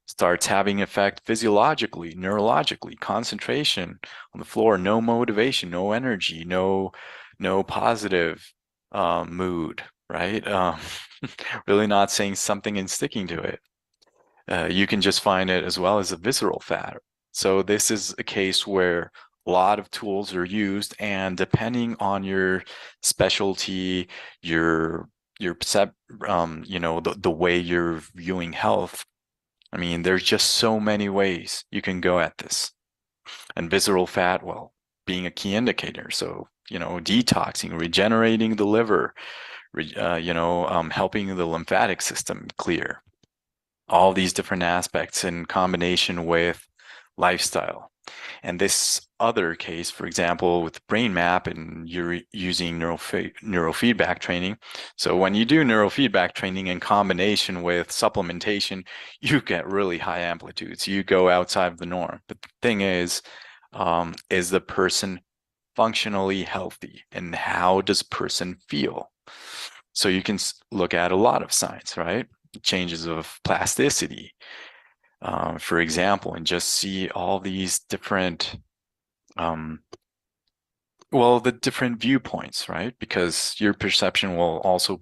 starts having effect physiologically, neurologically, concentration on the floor, no motivation, no energy, no positive mood, right? Really not saying something and sticking to it. You can just find it as well as a visceral fat. So this is a case where a lot of tools are used, and depending on your specialty, your the way you're viewing health, I mean, there's just so many ways you can go at this. And visceral fat, well, being a key indicator. So, detoxing, regenerating the liver, helping the lymphatic system clear. All these different aspects in combination with lifestyle. And this other case, for example, with brain map, and you're using neurofeedback training. So when you do neurofeedback training in combination with supplementation, you get really high amplitudes. You go outside of the norm. But the thing is the person functionally healthy? And how does a person feel? So you can look at a lot of signs, right? Changes of plasticity, for example, and just see all these different, the different viewpoints, right? Because your perception will also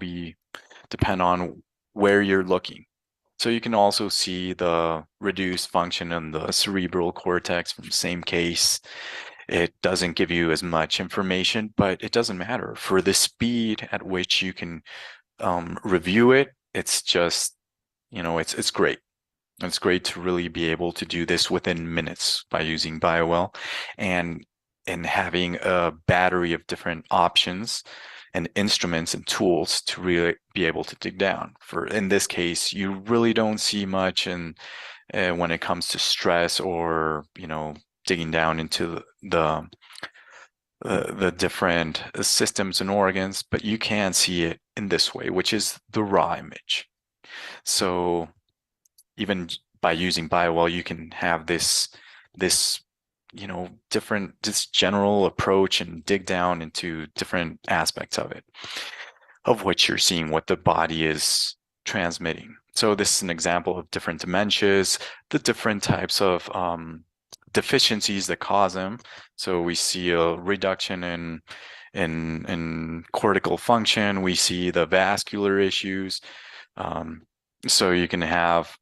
depend on where you're looking. So you can also see the reduced function in the cerebral cortex from the same case. It doesn't give you as much information, but it doesn't matter. For the speed at which you can review it, it's just, it's great. It's great to really be able to do this within minutes by using BioWell, and having a battery of different options and instruments and tools to really be able to dig down. In this case, you really don't see much when it comes to stress or, digging down into the different systems and organs, but you can see it in this way, which is the raw image. So even by using BioWell, you can have this general approach and dig down into different aspects of it, of which you're seeing what the body is transmitting. So this is an example of different dementias, the different types of deficiencies that cause them. So we see a reduction in cortical function. We see the vascular issues. So you can have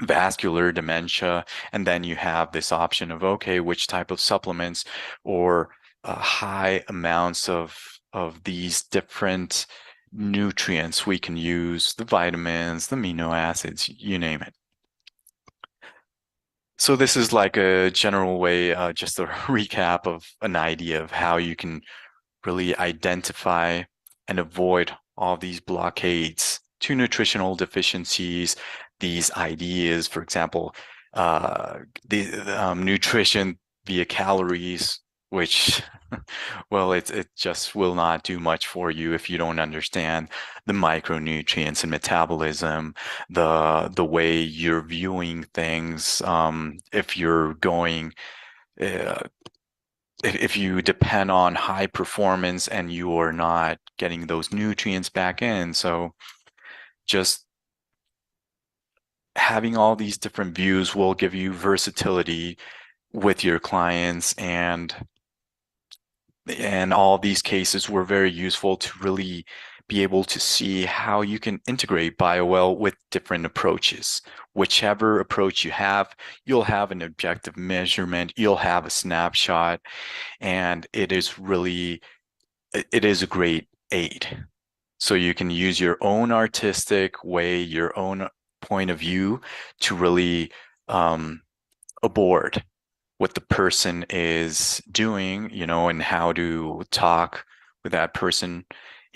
vascular dementia, and then you have this option of, okay, which type of supplements or high amounts of these different nutrients we can use, the vitamins, the amino acids, you name it. So this is like a general way, just a recap of an idea of how you can really identify and avoid all these blockades to nutritional deficiencies, these ideas, for example, the nutrition via calories, which, well, it just will not do much for you if you don't understand the micronutrients and metabolism, the way you're viewing things. If you're going, if you depend on high performance and you are not getting those nutrients back in, so just having all these different views will give you versatility with your clients, and and all these cases were very useful to really be able to see how you can integrate BioWell with different approaches. Whichever approach you have, you'll have an objective measurement, you'll have a snapshot, and it is a great aid. So you can use your own artistic way, your own point of view to really aboard what the person is doing, you know, and how to talk with that person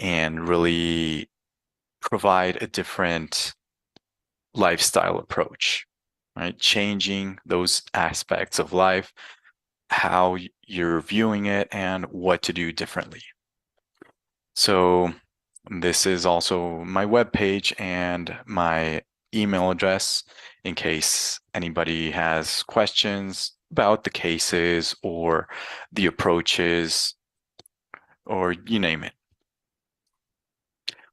and really provide a different lifestyle approach, right? Changing those aspects of life, how you're viewing it, and what to do differently. So this is also my webpage and my email address in case anybody has questions about the cases or the approaches, or you name it.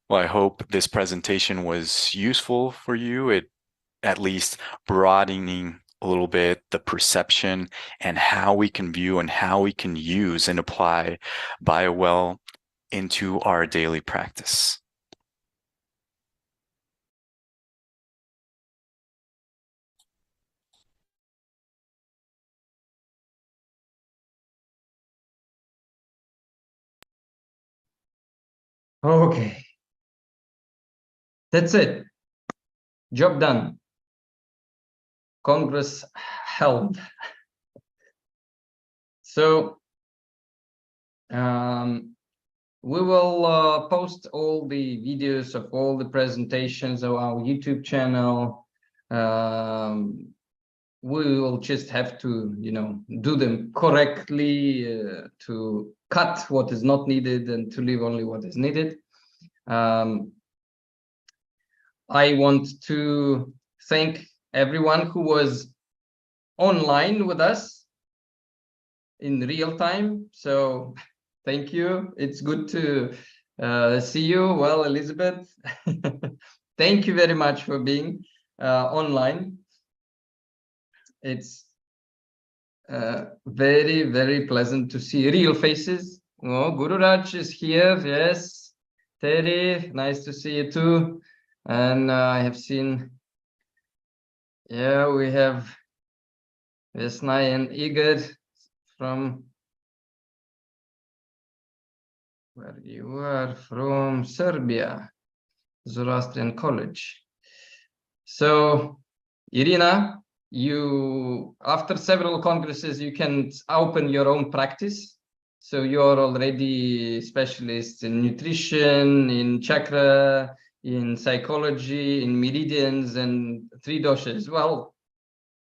Well, I hope this presentation was useful for you. It at least broadening a little bit the perception and how we can view and how we can use and apply BioWell into our daily practice. Okay. That's it. Job done. Congress held. So we will post all the videos of all the presentations on our YouTube channel. We will just have to, you know, do them correctly, to cut what is not needed and to leave only what is needed. I want to thank everyone who was online with us in real time. So thank you. It's good to see you. Well, Elizabeth, thank you very much for being online. It's very, very pleasant to see real faces. Oh, Guru Raj is here. Yes. Terry, nice to see you too. And I have seen, yeah, we have Vesna and Igor from, where you are, from Serbia, Zoroastrian College. So, Irina, you, after several congresses, you can open your own practice. So you're already specialists in nutrition, in chakra, in psychology, in meridians, and 3 doshas. Well,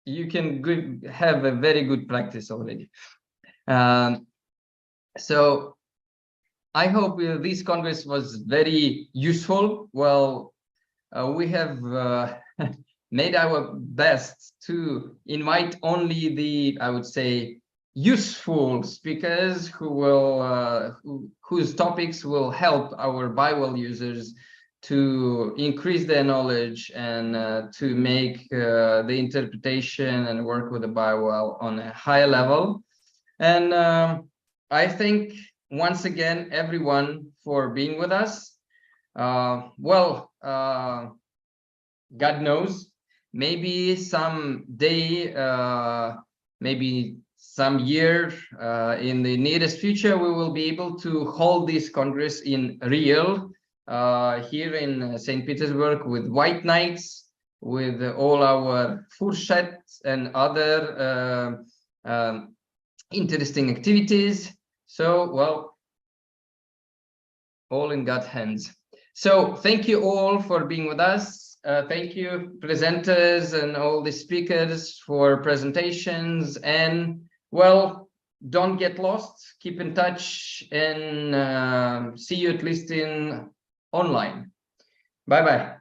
you can have a very good practice already. So I hope this congress was very useful. Well, we have made our best to invite only the, I would say, useful speakers who will whose topics will help our BioWell users to increase their knowledge and to make the interpretation and work with the BioWell on a higher level. And I thank once again everyone for being with us. Well, God knows, maybe some day, maybe some year in the nearest future, we will be able to hold this Congress in real here in St. Petersburg with white nights, with all our furshets and other interesting activities. So, well, all in God's hands. So thank you all for being with us. Thank you, presenters and all the speakers for presentations. And well, don't get lost. Keep in touch and see you at least in online. Bye-bye.